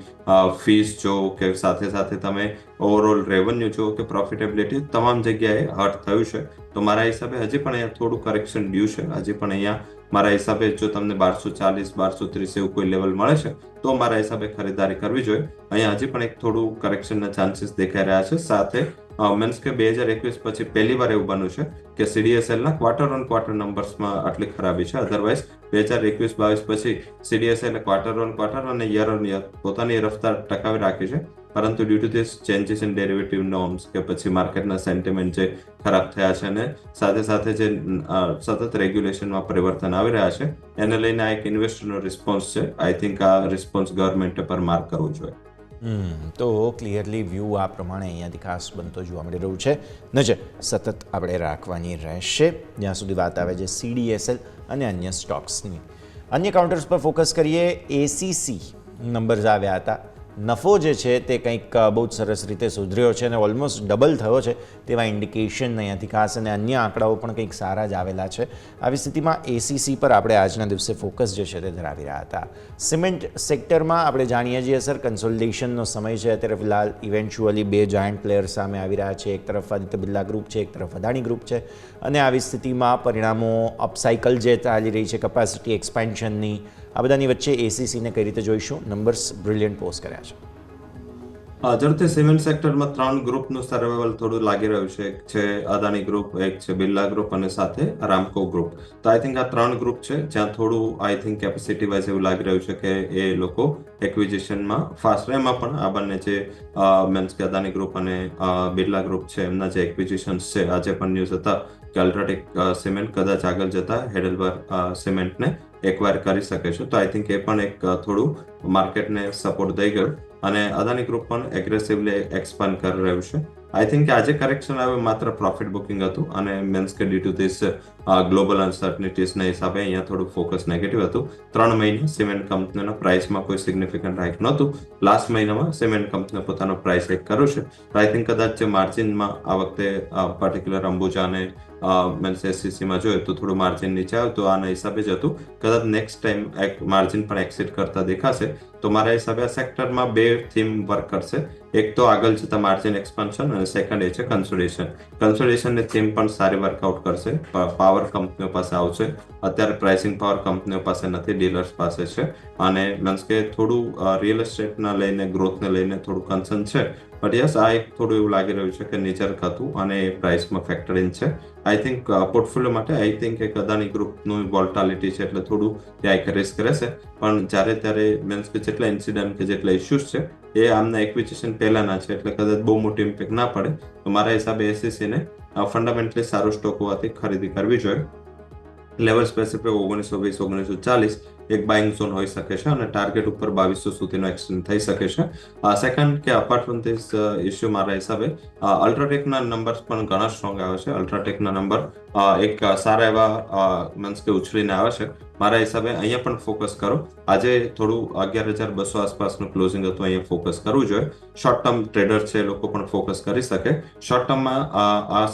ફીસ જો કે સાથે તમે ઓવરઓલ રેવન્યુ જો કે પ્રોફિટેબિલિટી તમામ જગ્યાએ હર્ટ થયું છે. તો મારા હિસાબે હજી પણ અહીંયા થોડું કરેક્શન ડ્યુ છે. હજી પણ અહીંયા મારા હિસાબે જો તમને 1240 1230 એવું કોઈ લેવલ મળે છે તો મારા હિસાબે ખરીદારી કરવી જોઈએ. અહીંયા હજી પણ એક થોડું કરેક્શનના ચાન્સીસ દેખાઈ રહ્યા છે. સાથે મીન્સ કે 2021 પછી પહેલી વાર એવું બન્યું છે કે CDSLના ક્વાર્ટર ઓન ક્વાર્ટર નંબર્સમાં આટલી ખરાબી છે. અધરવાઇઝ 2021-22 પછી CDSL ક્વાર્ટર ઓન ક્વાર્ટર અને યર ઓન યર પોતાની રફતાર ટકાવી રાખી છે, પરંતુ due to this changes in derivative norms કે પછી માર્કેટના સેન્ટિમેન્ટ જે ખરાબ થયા છે અને સાથે જે સતત રેગ્યુલેશનમાં પરિવર્તન આવી રહ્યા છે એને લઈને આ એક ઇન્વેસ્ટરનો રિસ્પોન્સ છે. આઈ થિંક આ રિસ્પોન્સ ગવર્મેન્ટે પર માર્ક કરવું જોઈએ. તો ક્લિયરલી વ્યૂ આ પ્રમાણે અહીંયાથી ખાસ બનતો જોવા મળી રહ્યું છે. નજર સતત આપણે રાખવાની રહેશે જ્યાં સુધી વાત આવે છે CDSL અને અન્ય સ્ટોક્સની. અન્ય કાઉન્ટર્સ પર ફોકસ કરીએ. ACC નંબર્સ આવ્યા હતા. નફો જે છે તે કંઈક બહુ જ સરસ રીતે સુધર્યો છે અને ઓલમોસ્ટ ડબલ થયો છે તેવા ઇન્ડિકેશન અહીંયાથી ખાસ, અને અન્ય આંકડાઓ પણ કંઈક સારા જ આવેલા છે. આવી સ્થિતિમાં ACC પર આપણે આજના દિવસે ફોકસ જે છે તે ધરાવી રહ્યા હતા. સિમેન્ટ સેક્ટરમાં આપણે જાણીએ છીએ સર કન્સોલિડેશનનો સમય છે અત્યારે ફિલહાલ. ઇવેન્ચ્યુઅલી બે જાયન્ટ પ્લેયર સામે આવી રહ્યા છે. એક તરફ આદિત્ય બિરલા ગ્રુપ છે, એક તરફ અદાણી ગ્રુપ છે, અને આવી સ્થિતિમાં પરિણામો અપસાઇકલ જે ચાલી રહી છે કેપેસિટી એક્સપેન્શનની, આ બધાની વચ્ચે ACCને કઈ રીતે જોઈશું? નંબર્સ બ્રિલિયન્ટ પોસ્ટ કર્યા છે. જરૂરથી સિમેન્ટ સેક્ટરમાં 3 ગ્રુપનું સર્વાઈવલ થોડું લાગી રહ્યું છે. એક છે અદાણી ગ્રુપ, એક છે બિરલા ગ્રુપ અને સાથે રામકો ગ્રુપ. તો આઈ થિંક આ 3 ગ્રુપ છે જ્યાં થોડું આઈ થિંક કેપેસિટી વાઇઝ એવું લાગી રહ્યું છે કે એ લોકો એક્વિઝિશનમાં ફાસ્ટ. એમાં પણ આ બંને જે મીન્સ કે અદાણી ગ્રુપ અને બિરલા ગ્રુપ છે એમના જે એક્વિઝિશન્સ છે, આજે પણ ન્યૂઝ હતા કે અલ્ટ્રાટેક સિમેન્ટ કદાચ આગળ જતા હેડલબર્ગ સિમેન્ટને એક્વાયર કરી શકે છે. તો આઈ થિંક એ પણ એક થોડું માર્કેટને સપોર્ટ દઈ ગયું અને અદાણી ગ્રુપ પણ એગ્રેસિવલી એક્સપાન્ડ કરી રહ્યું છે. આઈ થિંક આજે કરેક્શન આવ્યું માત્ર પ્રોફિટ બુકિંગ હતું અને મીન્સ કે ડ્યુ ટુ ધીસ ગ્લોબલ અનસર્ટનિટીઝના હિસાબે અહીંયા થોડું ફોકસ નેગેટિવ હતું. 3 મહિના સિમેન્ટ કંપનીના પ્રાઇસમાં કોઈ સિગ્નિફિકન્ટ હાઇક નહોતું. લાસ્ટ મહિનામાં સિમેન્ટ કંપનીએ પોતાનો પ્રાઇસ હાઇક કર્યો છે. આઈ થિંક કદાચ જે માર્જિનમાં આ વખતે પર્ટિક્યુલર અંબુજા અને મીન્સ SCCમાં જોઈએ તો થોડું માર્જિન નીચે આવ્યું તો આના હિસાબે જ હતું. કદાચ નેક્સ્ટ ટાઈમ માર્જિન પણ એક્સિટ કરતા દેખાશે. તો મારા હિસાબે આ સેક્ટરમાં 2 થીમ વર્ક કરશે. એક તો આગળ જતા માર્જિન એક્સપાન્શન અને સેકન્ડ એ છે કન્સોલિડેશન. કન્સોલિડેશનની થીમ પણ સારી વર્કઆઉટ કરશે. પાવર કંપનીઓ પાસે આવશે. અત્યારે પ્રાઇસિંગ પાવર કંપનીઓ પાસે નથી, ડીલર્સ પાસે છે. અને મીન્સ કે થોડું રિયલ એસ્ટેટના લઈને ગ્રોથને લઈને થોડું કન્સર્ન છે. બટ યસ આ એક થોડું એવું લાગી રહ્યું છે કે નીચર ખાતું અને એ પ્રાઇસમાં ફેક્ટર ઇન છે. આઈ થિંક પોર્ટફોલિયો માટે આઈ થિંક એક અદાણી ગ્રુપનું વોલ્ટાલિટી છે એટલે થોડું ત્યાં એક રિસ્ક રહેશે. પણ ત્યારે મીન્સ કે જેટલા ઇન્સિડન્ટ કે જેટલા ઇશ્યુઝ છે એ આમના એક્વિઝિશન પહેલાના છે એટલે કદાચ બહુ મોટી ઇમ્પેક્ટ ના પડે. તો મારા હિસાબે SCCને ફંડામેન્ટલી સારો સ્ટોક હોવાથી ખરીદી કરવી જોઈએ. લેવલ સ્પેસિફિક 1920-1940 એક બાઇંગ ઝોન હોઈ શકે છે અને ટાર્ગેટ ઉપર 2200 સુધીનો એક્સટેન્ડ થઈ શકે છે. સેકન્ડ કે અપાર્ટ ફ્રોમ ધીસ ઇશ્યુ મારા હિસાબે અલ્ટ્રાટેકના નંબર્સ પણ ઘણા સ્ટ્રોંગ આવે છે. અલ્ટ્રાટેકના નંબર એક સારા એવા મીન્સ કે ઉછળીને આવે છે. મારા હિસાબે અહીંયા પણ ફોકસ કરો. આજે થોડું 11,200 આસપાસનું ક્લોઝિંગ હતું, અહીંયા ફોકસ કરવું જોઈએ. શોર્ટ ટર્મ ટ્રેડર છે એ લોકો પણ ફોકસ કરી શકે. શોર્ટ ટર્મમાં આ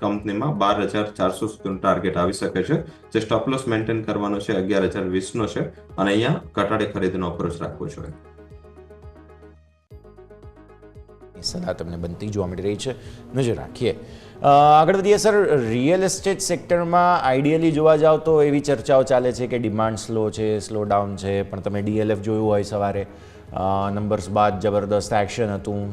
કંપનીમાં 12,400 સુધીનું ટાર્ગેટ આવી શકે છે. જે સ્ટોપ લોસ મેન્ટેન કરવાનો છે 11,020નો છે અને અહીંયા ઘટાડે ખરીદનો અપ્રોચ રાખવો જોઈએ. સલાહ તમને બનતી જોવા મળી રહી છે, નજર રાખીએ. આગળ વધીએ સર. રિયલ એસ્ટેટ સેક્ટરમાં આઈડિયલી જોવા જાઓ તો એવી ચર્ચાઓ ચાલે છે કે ડિમાન્ડ સ્લો છે, સ્લો ડાઉન છે, પણ તમે DLF જોયું હોય સવારે, નંબર્સ બાદ જબરદસ્ત એક્શન હતું.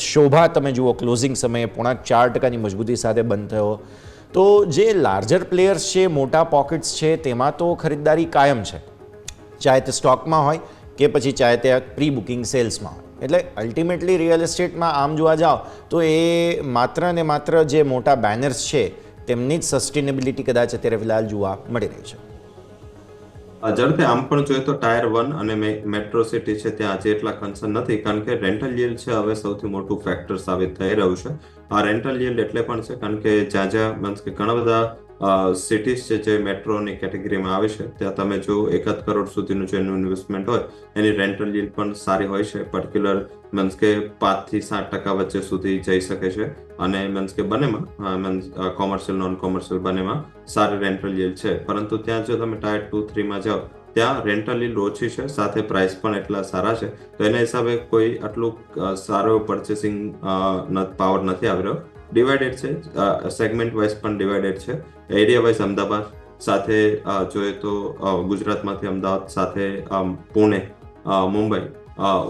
શોભા તમે જુઓ ક્લોઝિંગ સમયે 4.5% મજબૂતી સાથે બંધ થયો. તો જે લાર્જર પ્લેયર્સ છે, મોટા પોકેટ્સ છે, તેમાં તો ખરીદદારી કાયમ છે, ચાહે તે સ્ટોકમાં હોય કે પછી ચાહે તે પ્રી બુકિંગ સેલ્સમાં હોય. એટલે અલ્ટિમેટલી રિયલ એસ્ટેટમાં આમ જોવા જાઓ તો એ માત્ર ને માત્ર જે મોટા બેનર્સ છે તેમની જ સસ્ટેનેબિલિટી કદાચ અત્યારે ફિલહાલ જોવા મળી રહી છે. ઝડપે આમ પણ જોઈએ તો ટાયર 1 અને મેટ્રો સિટી છે ત્યાં આજે એટલા કન્સર્ન નથી, કારણ કે રેન્ટલ yield છે હવે સૌથી મોટું ફેક્ટર સાબિત થઈ રહ્યું છે. આ રેન્ટલ yield એટલે પણ છે કારણ કે જ્યાં મીન્સ કે ઘણા બધા સિટીઝ છે જે મેટ્રોની કેટેગરીમાં આવે છે ત્યાં તમે જો 1 કરોડ સુધીનું જે ઇન્વેસ્ટમેન્ટ હોય એની રેન્ટલ yield પણ સારી હોય છે. પર્ટિક્યુલર મીન્સ કે 5 થી 7% વચ્ચે સુધી જઈ શકે છે અને મીન્સ કે બંનેમાં મીન્સ કોમર્શિયલ નોન કોમર્શિયલ બંનેમાં સારી રેન્ટલ yield છે. પરંતુ ત્યાં જો તમે ટાયર 2-3માં જાઓ ત્યાં રેન્ટલ yield ઓછી છે, સાથે પ્રાઇસ પણ એટલા સારા છે. તો એના હિસાબે કોઈ આટલું સારો પરચેસિંગ પાવર નથી આવી રહ્યો. ડિવાઇડેડ છે, સેગમેન્ટ વાઇઝ પણ ડિવાઇડેડ છે. એરિયા વાઇઝ અમદાવાદ સાથે જોઈએ તો ગુજરાતમાંથી અમદાવાદ સાથે પુણે, મુંબઈ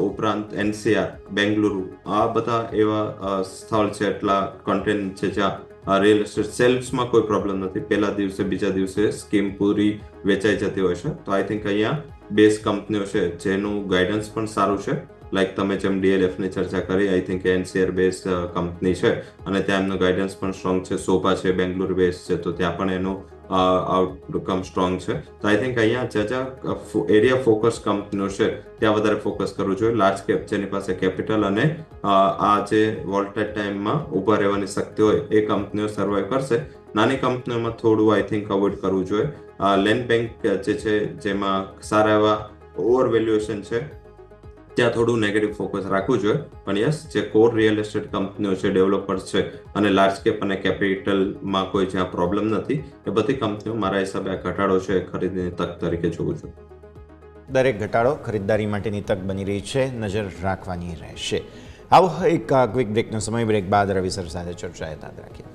ઉપરાંત NCR, બેંગલુરુ, આ બધા એવા સ્થળ છે, એટલા કન્ટેન્ટ છે જ્યાં રિયલ એસ્ટેટ સેલ્સમાં કોઈ પ્રોબ્લેમ નથી. પહેલા દિવસે બીજા દિવસે સ્કીમ પૂરી વેચાઈ જતી હોય છે. તો આઈ થિંક અહીંયા બેઝ કંપનીઓ છે જેનું ગાઈડન્સ પણ સારું છે. લાઈક તમે જેમ DLF ની ચર્ચા કરી, I think NCR base company છે અને ત્યાં એમનું ગાઈડન્સ પણ સ્ટ્રોંગ છે. શોભા છે બેંગ્લોર બેઝ છે તો ત્યાં પણ એનું આઉટકમ સ્ટ્રોંગ છે. તો આઈ થિંક અહીંયા જ્યાં એરિયા ફોકસ કંપનીઓ છે ત્યાં વધારે ફોકસ કરવું જોઈએ. લાર્જ કેપ જેની પાસે કેપિટલ અને આ જે વોલ્ટાઇલ ટાઈમમાં ઊભા રહેવાની શક્તિ હોય એ કંપનીઓ સર્વાઈવ કરશે. નાની કંપનીઓમાં થોડું આઈ થિંક અવોઇડ કરવું જોઈએ. લેન્ડ બેંક જે છે જેમાં સારા એવા ઓવર વેલ્યુએશન છે ત્યાં થોડું નેગેટિવ ફોકસ રાખવું જોઈએ. પણ યસ, જે કોર રિયલ એસ્ટેટ કંપનીઓ છે, ડેવલપર્સ છે અને લાર્જ કેપ અને કેપિટલમાં કોઈ જ્યાં પ્રોબ્લેમ નથી એ બધી કંપનીઓ મારા હિસાબે આ ઘટાડો છે ખરીદીની તક તરીકે જોવું જોઈએ. દરેક ઘટાડો ખરીદદારી માટેની તક બની રહી છે, નજર રાખવાની રહેશે. આવો એક ક્વિક બ્રેકનો સમય. બ્રેક બાદ રવિ સર સાથે ચર્ચા યાદ રાખીએ.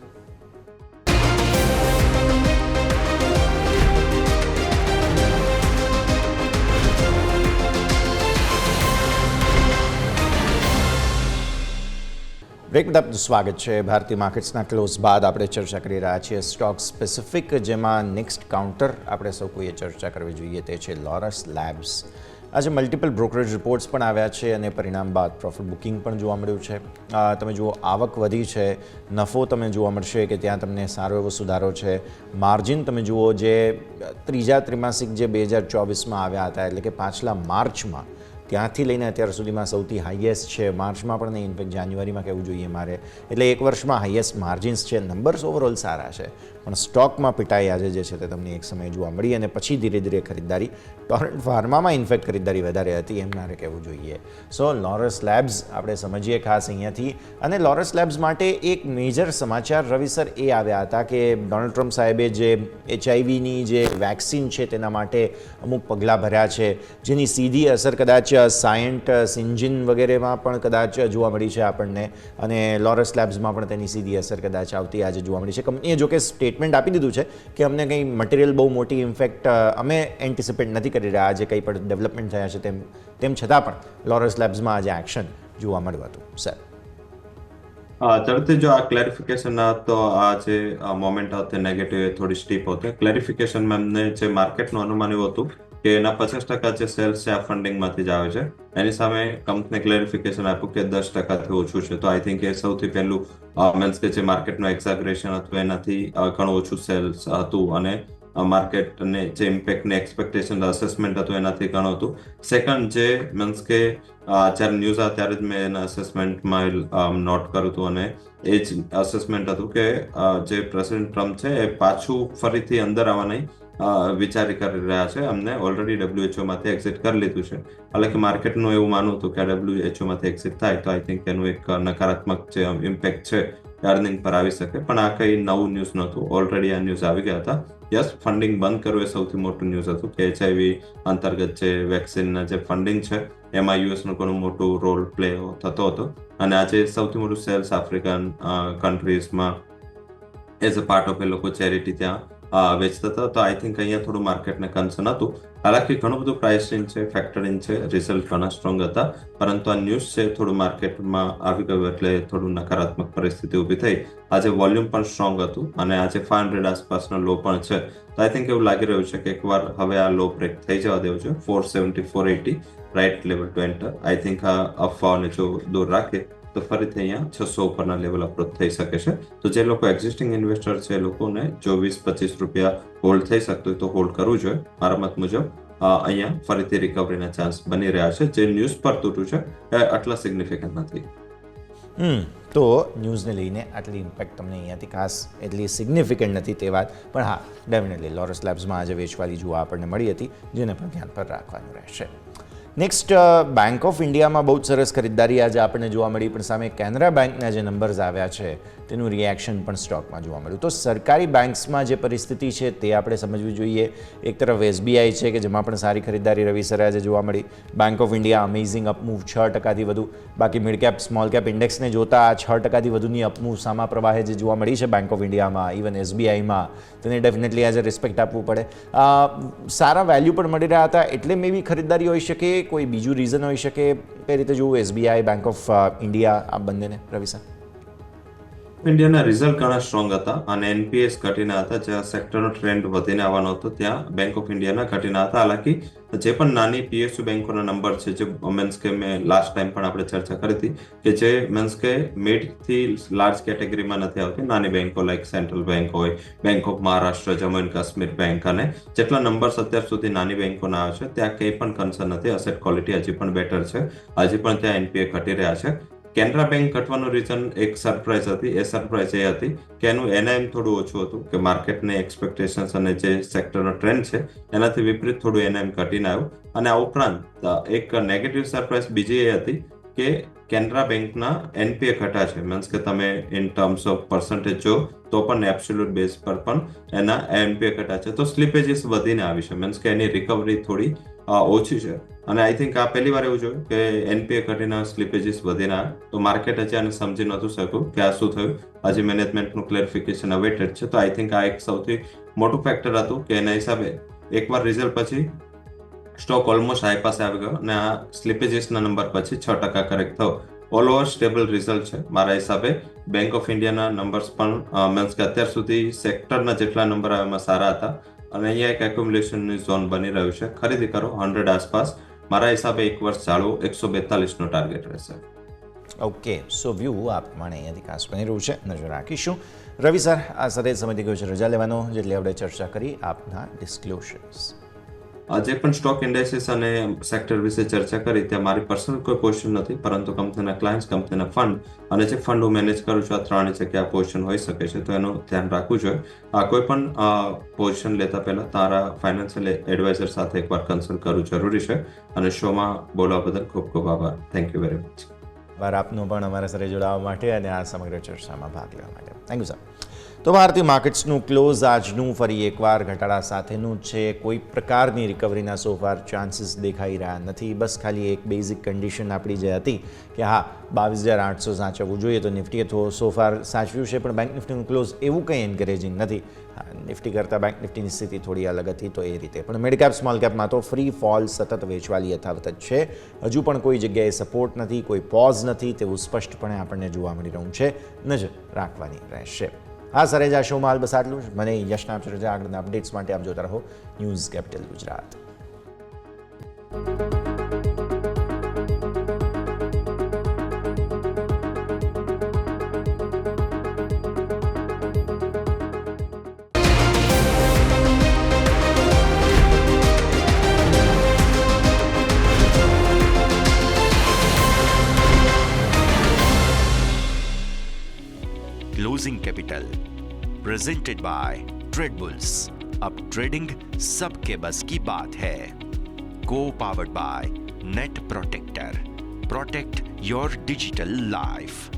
બ્રેક બાદ સ્વાગત છે. ભારતીય માર્કેટ્સના ક્લોઝ બાદ આપણે ચર્ચા કરી રહ્યા છીએ સ્ટોક સ્પેસિફિક, જેમાં નેક્સ્ટ કાઉન્ટર આપણે સૌ કોઈએ ચર્ચા કરવી જોઈએ તે છે લોરસ લેબ્સ. આજે મલ્ટિપલ બ્રોકરેજ રિપોર્ટ્સ પણ આવ્યા છે અને પરિણામ બાદ પ્રોફિટ બુકિંગ પણ જોવા મળ્યું છે. તમે જુઓ આવક વધી છે, નફો તમે જોવા મળશે કે ત્યાં તમને સારો એવો સુધારો છે. માર્જિન તમે જુઓ જે ત્રીજા ત્રિમાસિક જે 2024માં આવ્યા હતા, એટલે કે પાછલા માર્ચમાં, ત્યાંથી લઈને અત્યાર સુધીમાં સૌથી હાઈએસ્ટ છે. માર્ચમાં પણ નહીં, ઇનફેક્ટ જાન્યુઆરીમાં કહેવું જોઈએ મારે. એટલે એક વર્ષમાં હાઈએસ્ટ માર્જિન્સ છે. નંબર્સ ઓવરઓલ સારા છે, પણ સ્ટોકમાં પિટાઈ આજે જે છે તે તમને એક સમય જોવા મળી અને પછી ધીરે ધીરે ખરીદદારી ટોરન્ટ ફાર્મામાં ઇનફેક્ટ ખરીદદારી વધારે હતી એમ મારે કહેવું જોઈએ. સો લોરસ લેબ્સ આપણે સમજીએ ખાસ અહીંયાથી. અને લોરસ લેબ્સ માટે એક મેજર સમાચાર રવિ સર એ આવ્યા હતા કે ડોનાલ્ડ ટ્રમ્પ સાહેબે જે HIV-ની જે વેક્સિન છે તેના માટે અમુક પગલાં ભર્યા છે, જેની સીધી અસર કદાચ સાયન્ટ, સિન્જિન વગેરેમાં પણ કદાચ જોવા મળી છે આપણને, અને લોરસ લેબ્સમાં પણ તેની સીધી અસર કદાચ આવતી આજે જોવા મળી છે. કંપનીએ જો કે સ્ટેટમેન્ટ આપી દીધું છે કે અમને કંઈ મટીરિયલ બહુ મોટી ઇન્ફેક્ટ અમે એન્ટિસિપેટ નથી કરી રહ્યા આજે કંઈ પણ ડેવલપમેન્ટ થયા છે તેમ છતાં પણ લોરસ લેબ્સમાં આજે એક્શન જોવા મળ્યું હતું. સર ઝડપથી જો આ ક્લેરિફિકેશન તો આ જે મોમેન્ટ આવતે નેગેટિવ થોડી સ્ટીપ હોતે. ક્લેરિફિકેશનમાં એમને જે માર્કેટનું અનુમાન એવું હતું કે એના 50% જે સેલ્સ છે આ ફંડિંગમાંથી જ આવે છે. એની સામે કંપની ક્લેરિફિકેશન આપ્યું કે 10%થી ઓછું છે. તો આઈ થિંક એ સૌથી પહેલું મીન્સ કે જે માર્કેટનું એક્ઝાગ્રેશન હતું એનાથી ઘણું ઓછું સેલ્સ હતું અને માર્કેટને જે ઇમ્પેક્ટને એક્સપેક્ટેશન અસેસમેન્ટ હતું એનાથી ઘણું હતું. સેકન્ડ જે મીન્સ કે જ્યારે ન્યૂઝ આવે ત્યારે જ મેં એના અસેસમેન્ટમાં નોટ કર્યું હતું અને એ જ અસેસમેન્ટ હતું કે જે પ્રેસિડેન્ટ ટ્રમ્પ છે એ પાછું ફરીથી અંદર આવવાની વિચારી કરી રહ્યા છે. અમને ઓલરેડી WHO માંથી એક્ઝિટ કરી લીધું છે. હાલાકી માર્કેટનું એવું માનવું હતું કે WHO માંથી એક્ઝિટ થાય તો આઈ થિંક એનું એક નકારાત્મક જે ઇમ્પેક્ટ છે અર્નિંગ પર આવી શકે, પણ આ કંઈ નવું ન્યૂઝ નહોતું. ઓલરેડી આ ન્યૂઝ આવી ગયા હતા. યસ, ફંડિંગ બંધ કરવું એ સૌથી મોટું ન્યૂઝ હતું કે HIV અંતર્ગત જે વેક્સિનના જે ફંડિંગ છે એમાં યુએસનો ઘણું મોટું રોલ પ્લે થતો હતો અને આજે સૌથી મોટું સેલ્સ આફ્રિકન કન્ટ્રીઝમાં as a part of a લોકો ચેરિટી ત્યાં વેચતા હતા. તો આઈ થિંક અહીંયા થોડું માર્કેટને કન્સર્ન હતું. હાલાકી ઘણું બધું પ્રાઇસિંગ છે, ફેક્ટરિંગ છે, રિઝલ્ટ ઘણા સ્ટ્રોંગ હતા, પરંતુ આ ન્યૂઝ છે થોડું માર્કેટમાં આવી ગયું એટલે થોડું નકારાત્મક પરિસ્થિતિ ઊભી થઈ. આજે વોલ્યુમ પણ સ્ટ્રોંગ હતું અને આજે 500 આસપાસનો લો પણ છે. તો આઈ થિંક એવું લાગી રહ્યું છે કે એકવાર હવે આ લો બ્રેક થઈ જવા દેવું છે. 470 480 right level to enter. I think આ અફવાઓને જો દૂર રાખે તો ફરીથી અહીંયા 600 ઉપરના લેવલ અપ્રોચ થઈ શકે છે. તો જે લોકો એક્ઝિસ્ટિંગ ઇન્વેસ્ટર છે એ લોકોને જો 20-25 રૂપિયા હોલ્ડ થઈ શકતું હોય તો હોલ્ડ કરવું જોઈએ. મારા મત મુજબ અહીંયા ફરીથી રિકવરીના ચાન્સ બની રહ્યા છે. જે ન્યૂઝ પર તૂટ્યું છે એ આટલા સિગ્નિફિકન્ટ નથી. તો ન્યૂઝને લઈને આટલી ઇમ્પેક્ટ તમને અહીંયાથી ખાસ એટલી સિગ્નિફિકન્ટ નથી તે વાત, પણ હા ડેફિનેટલી લોરસ લેબ્સમાં આજે વેચવાલી જોવા આપણને મળી હતી, જેને પણ ધ્યાન પર રાખવાનું રહેશે. નેક્સ્ટ, બેંક ઓફ ઇન્ડિયામાં બહુ જ સરસ ખરીદદારી આજે આપણને જોવા મળી, પણ સામે કેનરા બેંકના જે નંબર્સ આવ્યા છે તેનું રિએક્શન પણ સ્ટોકમાં જોવા મળ્યું. તો સરકારી બેંક્સમાં જે પરિસ્થિતિ છે તે આપણે સમજવી જોઈએ. એક તરફ SBI છે કે જેમાં પણ સારી ખરીદદારી રવિવારે આજે જોવા મળી. Bank of India amazing upmove 6%થી વધુ. બાકી મિડ કેપ સ્મોલ કેપ ઇન્ડેક્સને જોતા 6%થી વધુની અપમૂવ સામા પ્રવાહે જે જોવા મળી છે બેંક ઓફ ઇન્ડિયામાં, ઇવન SBIમાં, તેને ડેફિનેટલી આજે રિસ્પેક્ટ આપવું પડે. સારા વેલ્યુ પણ મળી રહ્યા હતા એટલે મે બી ખરીદદારી હોઈ શકે, કોઈ બીજું રીઝન હોઈ શકે. કઈ રીતે જોવું SBI, બેંક ઓફ ઇન્ડિયા આ બંનેને રવિ સર? ઇન્ડિયાના રિઝલ્ટ ઘણા સ્ટ્રોંગ હતા અને NPS ઘટીને હતા. જ્યાં સેક્ટરનો ટ્રેન્ડ વધીને આવવાનો હતો ત્યાં બેંક ઓફ ઇન્ડિયાના ઘટીને હતા. હાલાકી જે પણ નાની PSU બેંકોના નંબર છે, જે મીન્સ કે મેં લાસ્ટ ટાઈમ પણ આપણે ચર્ચા કરી હતી કે જે મીન્સ કે મિડ થી લાર્જ કેટેગરીમાં નથી આવતી, નાની બેંકો લાઈક સેન્ટ્રલ બેંક હોય, bank of Maharashtra, Jammu and Kashmir bank, અને જેટલા નંબર્સ અત્યાર સુધી નાની બેંકોના આવે છે ત્યાં કંઈ પણ કન્સર્ન નથી. અસેટ ક્વોલિટી હજી પણ બેટર છે. હજી પણ ત્યાં NPA ઘટી રહ્યા છે. કેનરા બેંક ઘટવાનું રીઝન એક સરપ્રાઇઝ હતી. એ સરપ્રાઇઝ એ હતી કે એનું NIM થોડું ઓછું હતું, કે માર્કેટની એક્સપેક્ટેશન્સ અને જે સેક્ટરનો ટ્રેન્ડ છે એનાથી વિપરીત થોડું NIM ઘટીને આવ્યું. અને આ ઉપરાંત એક નેગેટિવ સરપ્રાઇઝ બીજી એ હતી કે કેનરા બેંકના NPA ઘટા છે. મીન્સ કે તમે ઇન ટર્મ્સ ઓફ પર્સન્ટેજ જો તો પણ એબ્સોલ્યુટ બેઝ પર પણ એના NPA ઘટા છે. તો સ્લીપેજીસ વધીને આવી છે, મીન્સ કે એની રિકવરી થોડી ઓછી છે. અને આઈ થિંક આ પહેલી વાર એવું જોયું કે NPA ઘટીને સ્લીપેજીસ વધીને આવે. તો માર્કેટ હજી આને સમજી નહોતું શક્યું કે આ શું થયું. હજી મેનેજમેન્ટનું ક્લેરિફિકેશન અવેટેડ છે. તો આઈ થિંક આ એક સૌથી મોટું ફેક્ટર હતું કે એના હિસાબે એકવાર રિઝલ્ટ પછી સ્ટોક ઓલમોસ્ટ હાઈ પાસે આવી ગયો અને આ સ્લીપેજીસના નંબર પછી 6% કરેક્ટ થયો. ઓલ ઓવર સ્ટેબલ રિઝલ્ટ છે મારા હિસાબે. બેંક ઓફ ઇન્ડિયાના નંબર્સ પણ મીન્સ કે અત્યાર સુધી સેક્ટરના જેટલા નંબર આવે એમાં સારા હતા અને અહીંયા એક એક્યુમ્યુલેશનની ઝોન બની રહ્યું છે. ખરીદી કરો 100 આસપાસ. મારા હિસાબે એક વર્ષ ચાલુ 142નો ટાર્ગેટ રહેશે. ઓકે, સો વ્યૂ આ પ્રમાણે અહીંયાથી ખાસ બની રહ્યું છે, નજર રાખીશું. રવિ સર, આ સાથે સમય ગયો છે રજા લેવાનો, જેટલી આપણે ચર્ચા કરી આપના ડિસ્ક્લોઝર્સ. જે પણ સ્ટોક ઇન્ડેક્સિસ અને સેક્ટર વિશે ચર્ચા કરી ત્યાં મારી પર્સનલ કોઈ પોઝિશન નથી, પરંતુ કંપનીના ક્લાયન્ટ્સ, કંપનીના ફંડ અને જે ફંડ હું મેનેજ કરું છું આ ત્રણની જગ્યાએ પોઝિશન હોઈ શકે છે. તો એનું ધ્યાન રાખવું જોઈએ. કોઈ પણ પોઝિશન લેતા પહેલા તારા ફાઇનાન્શિયલ એડવાઇઝર સાથે એકવાર કન્સલ્ટ કરવું જરૂરી છે. અને શોમાં બોલવા બદલ ખૂબ ખૂબ આભાર. Thank you very much. આભાર આપનો પણ અમારા સાથે જોડાવા માટે અને આ સમગ્ર ચર્ચામાં ભાગ લેવા માટે. Thank you sir. તો ભારતીય માર્કેટ્સનું ક્લોઝ આજનું ફરી એકવાર ઘટાડા સાથેનું છે. કોઈ પ્રકારની રિકવરીના સોફાર ચાન્સીસ દેખાઈ રહ્યા નથી. બસ ખાલી એક બેઝિક કન્ડિશન આપણી જે હતી કે હા 22,800 સાચવવું જોઈએ, તો નિફ્ટીએ તો સોફાર સાચવ્યું છે, પણ બેંક નિફ્ટીનું ક્લોઝ એવું કંઈ એન્કરેજિંગ નથી. નિફ્ટી કરતાં બેંક નિફ્ટીની સ્થિતિ થોડી અલગ હતી, તો એ રીતે પણ મિડ કેપ સ્મોલ કેપમાં તો ફ્રી ફોલ સતત વેચવાલી યથાવત જ છે. હજુ પણ કોઈ જગ્યાએ સપોર્ટ નથી, કોઈ પોઝ નથી, તેવું સ્પષ્ટપણે આપણને જોવા મળી રહ્યું છે. નજર રાખવાની રહેશે. હા સર, આ શોમાં હાલ બસ આટલું જ. મને યશના આપશે રજા. આગળના અપડેટ્સ માટે આપ જોતા રહો news capital Gujarat. Rising capital presented by Tradebulls. अब ट्रेडिंग सबके बस की बात है। को powered by net protector, protect your digital life.